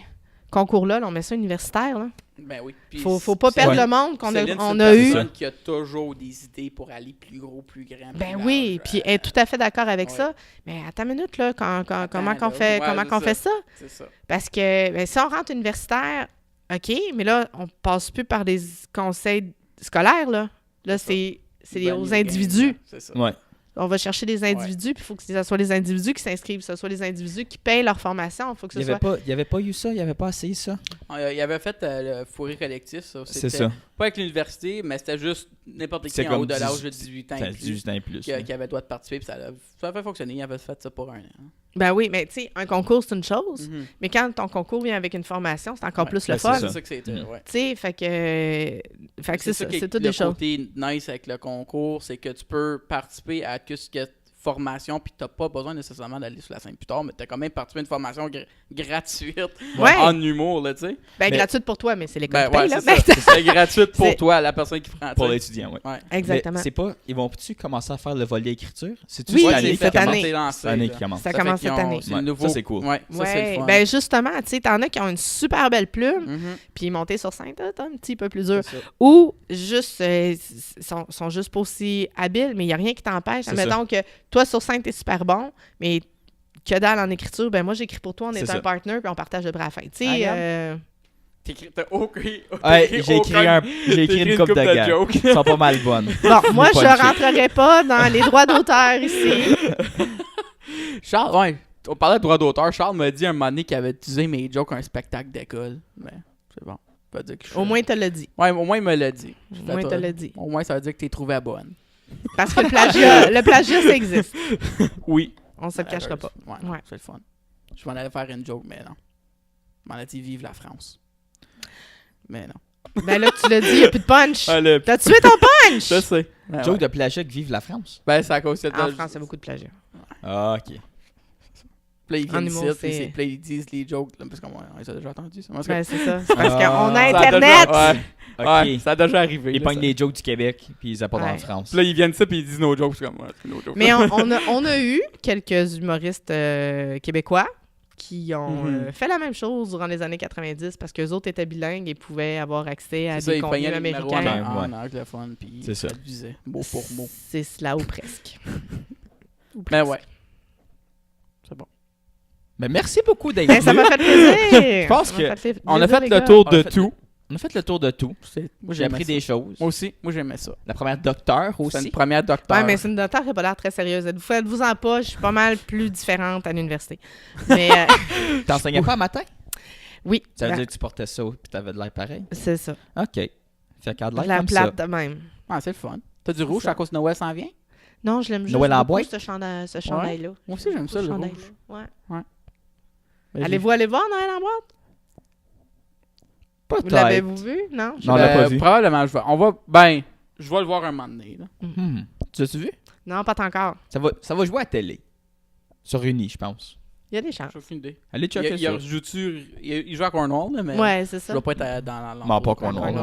concours-là, on met ça universitaire, là.
Ben oui. Puis
Faut pas
c'est-
perdre
Ouais.
le monde qu'on
Céline, c'est
on
une
a eu.
personne qui a toujours des idées pour aller plus gros, plus grand. plus
Ben
large.
oui, puis elle est tout à fait d'accord avec
ouais.
ça. Mais attends une minute, là, comment
là,
qu'on fait,
ouais,
comment
c'est
qu'on
ça.
fait ça?
C'est ça.
Parce que ben, si on rentre universitaire, OK, mais là, on passe plus par des conseils scolaires, là. Là, c'est
Ben,
aux
il y a
individus.
gain, C'est ça.
Ouais.
On va chercher des individus, puis il faut que ce soit les individus qui s'inscrivent, que ce soit les individus qui payent leur formation. Il faut que ce
Il
soit...
n'y avait pas eu ça, il n'y avait pas essayé ça.
Il avait fait le fourré collectif, ça.
C'est
C'était
ça.
Pas avec l'université, mais c'était juste n'importe
C'est
qui en
comme
haut de l'âge de
18
18 ans
T'as
et plus
18 ans et plus.
qui avait le droit de participer, puis ça avait fonctionné. Il avait fait ça pour un an.
Ben oui, mais tu sais, un concours, c'est une chose,
Mhm.
mais quand ton concours vient avec une formation, c'est encore
Ouais,
plus le
ben,
fun.
c'est
C'est
ça.
ça que c'était,
Mhm.
ouais.
Tu sais, fait que c'est ça,
qui est
c'est toutes
le
des choses.
côté nice avec le concours, c'est que tu peux participer à tout ce qui est formation, puis t'as pas besoin nécessairement d'aller sur la scène plus tard, mais t'as quand même participé à une formation gratuite
Ouais.
en humour, là, tu sais.
Ben,
Mais-
gratuite pour toi, mais c'est l'école
Ben
qui paye,
ouais,
là.
c'est ça. C'est gratuite pour
C'est-
toi, la personne qui prend.
Pour
tu sais.
l'étudiant, oui.
Ouais.
Exactement.
C'est pas. Ils vont-tu commencer à faire le volet écriture? C'est-tu
Oui,
cette
c'est
année qui
cette
commence?
année.
C'est lancé,
Cette année
là.
qui commence.
Ça
fait
commence
qu'ils
cette
ont-
année.
C'est
Ouais,
le nouveau.
ça, c'est cool.
Ouais, ça, c'est le
Ouais,
fun.
ben justement, tu sais, t'en as qui ont une super belle plume,
Mhm.
puis monter sur scène, t'as un petit peu plus dur.
C'est ça.
Ou juste, sont juste pas aussi habiles, mais il n'y a rien qui t'empêche.
C'est
Admettons que toi, sur scène, t'es super bon, mais que dalle en écriture, ben moi, j'écris pour toi, on est
C'est
un
ça.
partner, puis on partage le bras à la fin. Tu sais,
Regarde. T'as
J'ai écrit une coupe de gars.
jokes.
Ils sont pas mal bonnes.
bon, moi, je
Punché.
rentrerai pas dans les droits d'auteur ici.
Charles, ouais, on parlait de droit d'auteur. Charles m'a dit un moment donné qu'il avait utilisé mes jokes à un spectacle d'école. Mais c'est bon. Ça veut dire que je suis-
Au moins, tu l'as dit.
Ouais, au moins, il me l'a dit.
Au moins, tu l'as dit.
Au moins, ça veut dire que t'es trouvé bonne.
Parce que le plagiat, ça existe.
Oui.
On se le cachera pas.
Ouais,
Ouais.
c'est le fun. Je m'en allais faire une joke, mais non. Je m'en allais dire vive la France. Mais non.
Ben là, tu l'as dit, il n'y a plus de punch.
le...
T'as tué ton punch!
Je sais. Ben,
Joke
ouais.
de plagiat que vive la France.
Ben, c'est à cause de...
En France, il y a beaucoup de plagiat.
Ah, ok.
Puis là, ils viennent
En humour,
ici,
c'est-
puis là, ils disent les jokes, là, parce qu'on les a déjà entendus. Ça. Parce que-
Ben, c'est ça. C'est parce
Ah.
qu'on a
ça a
Internet!
déjà-
Ok.
ouais, ça a déjà arrivé.
Ils
là,
pognent
ça.
des jokes du Québec, puis ils les apportent en
Ouais.
France.
Puis là, ils viennent ici, puis ils disent nos jokes. C'est comme, ouais, c'est nos jokes.
Mais on a eu quelques humoristes québécois qui ont
Mhm.
fait la même chose durant les années 90 parce qu'eux autres étaient bilingues et pouvaient avoir accès à
C'est ça,
des
ils
contenus
pognaient les numéros
américains.
Ouais.
en anglophone, puis
C'est ça.
ils traduisaient mot pour mot.
C'est cela ou presque. Ou
Mais
presque.
ouais. C'est bon.
Mais merci beaucoup d'être
Ben, ça
venu.
m'a fait plaisir!
Je pense
Ça
que
m'a fait
On a
plaisir,
fait
les
le
gars.
tour
On
de
a fait
tout.
On a fait le tour de tout.
Moi,
J'ai appris
ça.
des choses.
Moi aussi. Moi, j'aimais ça.
La première docteur
C'est
aussi.
une première docteur.
Ouais, mais c'est une docteur qui n'a pas l'air très sérieuse. Faites-vous en pas, je suis pas mal plus différente à l'université. Mais
T'enseignais pas à matin?
oui,
Ça veut
la-
dire que tu portais ça puis t'avais de l'air pareil?
c'est ça.
OK. Fait qu'à de l'air
La
comme
plate de même.
Ah, c'est le fun. T'as du
C'est
rouge
ça.
à cause de Noël s'en vient?
Non, je l'aime juste
Noël en
beaucoup,
boîte?
ce chandail-là.
Moi aussi, j'aime ça, le rouge.
Ouais.
Ben,
Allez-vous aller voir Noël en boîte? Vous
Peut-être.
l'avez-vous vu? Non?
Non, on l'a pas vu.
Probablement, je vais le voir un moment donné. Là.
Tu l'as-tu vu?
Non, pas encore.
Ça va jouer à télé. Sur Uni, je pense.
Il y a des chances.
J'ai aucune idée.
Allez checker ça.
Il joue à Cornwall, là, mais
Ouais, c'est
je
ça.
dois pas être dans l'endroit.
Bon, pas Cornwall,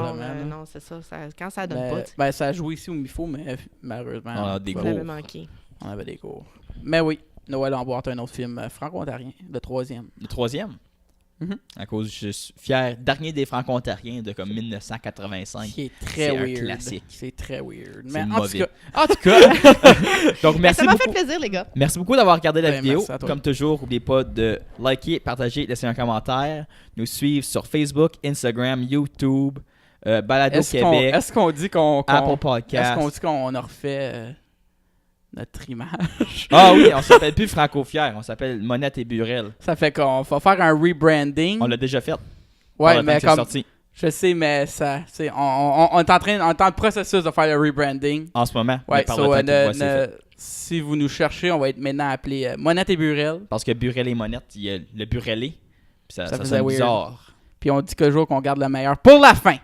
Non, c'est ça. Quand ça donne
Mais,
pas, tu
ben, ça a joué ici au MIFO, mais malheureusement,
On a des
vous
cours.
l'avez manqué.
on avait des cours. Mais oui, Noël en boîte, un autre film franco-ontarien, le 3e.
Le 3e?
Mhm.
À cause, je suis fier, dernier des franco-ontariens de comme 1985.
Qui est très
C'est un
weird.
classique.
C'est très weird.
C'est
Mais
mauvais.
en tout cas,
Donc,
Ben,
merci
ça m'a
beaucoup.
fait plaisir, les gars.
Merci beaucoup d'avoir regardé la
Ben,
vidéo.
merci à toi.
Comme toujours, n'oubliez pas de liker, partager, laisser un commentaire. Nous suivre sur Facebook, Instagram, YouTube, Balado Québec,
est-ce qu'on dit qu'on
Apple
est-ce
Podcast.
qu'on dit qu'on a refait notre image?
Ah oui, on s'appelle plus Franco-Fier, on s'appelle Monette et Burel.
Ça fait qu'on va faire un rebranding.
On l'a déjà fait.
Ouais,
Par le temps
mais
que c'est
comme
sorti.
je sais, mais ça, c'est on est en temps de processus de faire le rebranding.
En ce moment.
Ouais,
mais par
so,
le temps que tu vois, c'est fait.
si vous nous cherchez, on va être maintenant appelé Monette et Burel.
Parce que Burel et Monette, il y a le Burelé. Puis ça
faisait
sonne
weird.
bizarre.
Puis on dit que jour qu'on garde le meilleur pour la fin.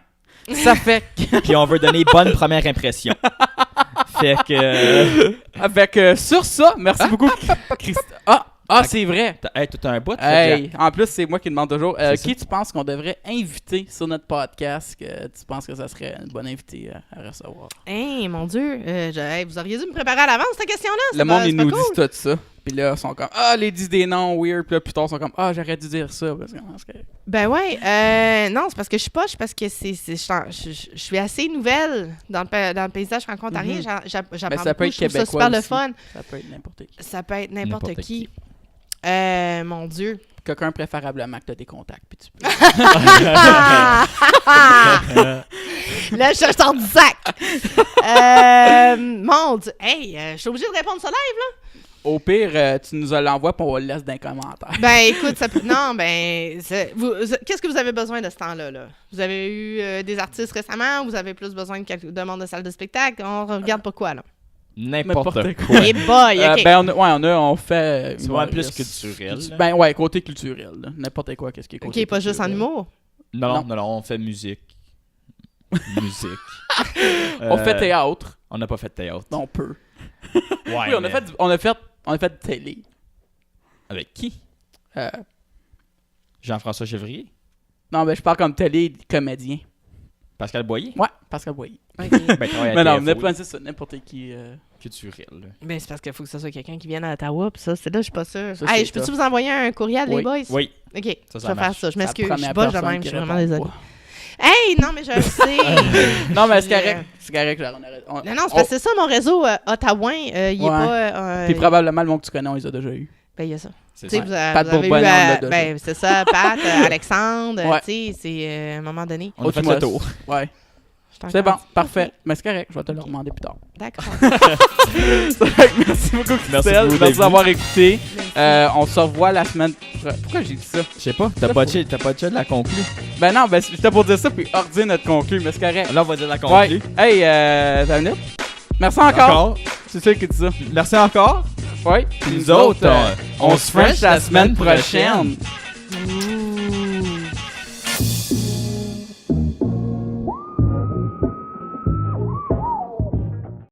Ça fait que
Puis on veut donner bonne première impression. Fait que.
avec sur ça, merci beaucoup Christ. Ah, c'est vrai.
Hey, tout un bout.
Hey, en plus, c'est moi qui demande toujours
C'est
qui tu penses qu'on devrait inviter sur notre podcast que tu penses que ça serait une bonne invitée à recevoir.
Hey, mon Dieu. Vous auriez dû me préparer à l'avance, cette question-là.
Le monde,
c'est
ils
pas
nous
cool.
disent tout ça. Puis là, ils sont comme les disent des noms weird. Puis là, plus tard, ils sont comme j'aurais dû dire ça. Parce que
Ben ouais, non, c'est parce que je suis poche, parce que je suis assez nouvelle dans le paysage franco-ontarien.
Mhm.
J'apprends
Ben, ça
beaucoup,
peut être
je trouve ça
québécois
super le
aussi.
fun.
ça peut être n'importe qui.
Ça peut être n'importe
N'importe
qui.
qui.
Mon Dieu.
Quelqu'un préférablement que tu as des contacts. Puis tu peux.
Là, je sors du sac. Mon Dieu. Hey, je suis obligée de répondre ça live, là.
Au pire, tu nous l'envoies puis on le laisse dans les commentaires.
Ben, écoute, ça peut... Non, ben... Qu'est-ce que vous avez besoin de ce temps-là, là? Vous avez eu des artistes récemment? Vous avez plus besoin de monde de salle de spectacle? On regarde pourquoi, là?
N'importe
N'importe
quoi.
Hey boy, OK.
Ben, on fait.
C'est vraiment plus culturel. là.
Ben ouais, côté culturel. là. N'importe quoi, qu'est-ce qui est côté
OK, pas juste en
culturel.
humour.
Non, on fait musique. Musique.
On fait théâtre.
On n'a pas fait de théâtre.
Non, on peut.
Ouais,
Oui, on a
mais
fait de télé.
Avec qui?
Euh,
Jean-François Chevrier?
non, ben je parle comme télé comédien.
Pascal Boyer?
Ouais, Pascal Boyer.
OK.
Ben, travaille à
Mais non,
TFO,
c'est ça, n'importe qui.
culturel. là.
Ben, c'est parce qu'il faut que ce soit quelqu'un qui vienne à Ottawa, pis ça, c'est là, je suis pas sûre.
Ça,
Hey,
c'est
je peux-tu
tough.
vous envoyer un courriel,
Oui.
les boys?
Oui.
OK,
Ça
je vais faire
marche.
ça. Je
C'est la
m'excuse, je
première
suis pas de
personne
même,
qui
je suis vraiment
répond
désolée.
pas.
Hey, non, mais je le sais.
Non, mais c'est
Puis,
correct. C'est correct.
Non, c'est parce que c'est ça, mon réseau ottawien, il est
Ouais.
pas...
Puis probablement le monde que tu connais, on les a déjà eu.
Ben, il y a ça.
C'est
Tu sais,
ça.
vous,
Pat
vous avez eu...
Bourbonne, on l'a déjà.
ben, c'est ça, Pat, Alexandre,
Ouais.
tu sais, c'est à un moment donné.
On a fait
Autre
le tour.
Ouais.
je suis
C'est bon,
encore-
parfait. Mais c'est correct, je vais te le demander plus tard.
D'accord.
Merci beaucoup, Christelle.
beaucoup,
Merci d'avoir écouté.
Merci.
On se revoit la semaine. Pourquoi j'ai dit ça?
Je sais pas, t'as pas de chat de la conclue.
Ben non, ben j'étais pour dire ça puis ordiner notre conclu, mais c'est correct.
Là, on va dire la
Ouais.
conclue.
Hey, t'as une minute? Merci encore. C'est sûr que dit ça.
Merci encore.
Oui.
Puis nous autres, on se French la semaine prochaine.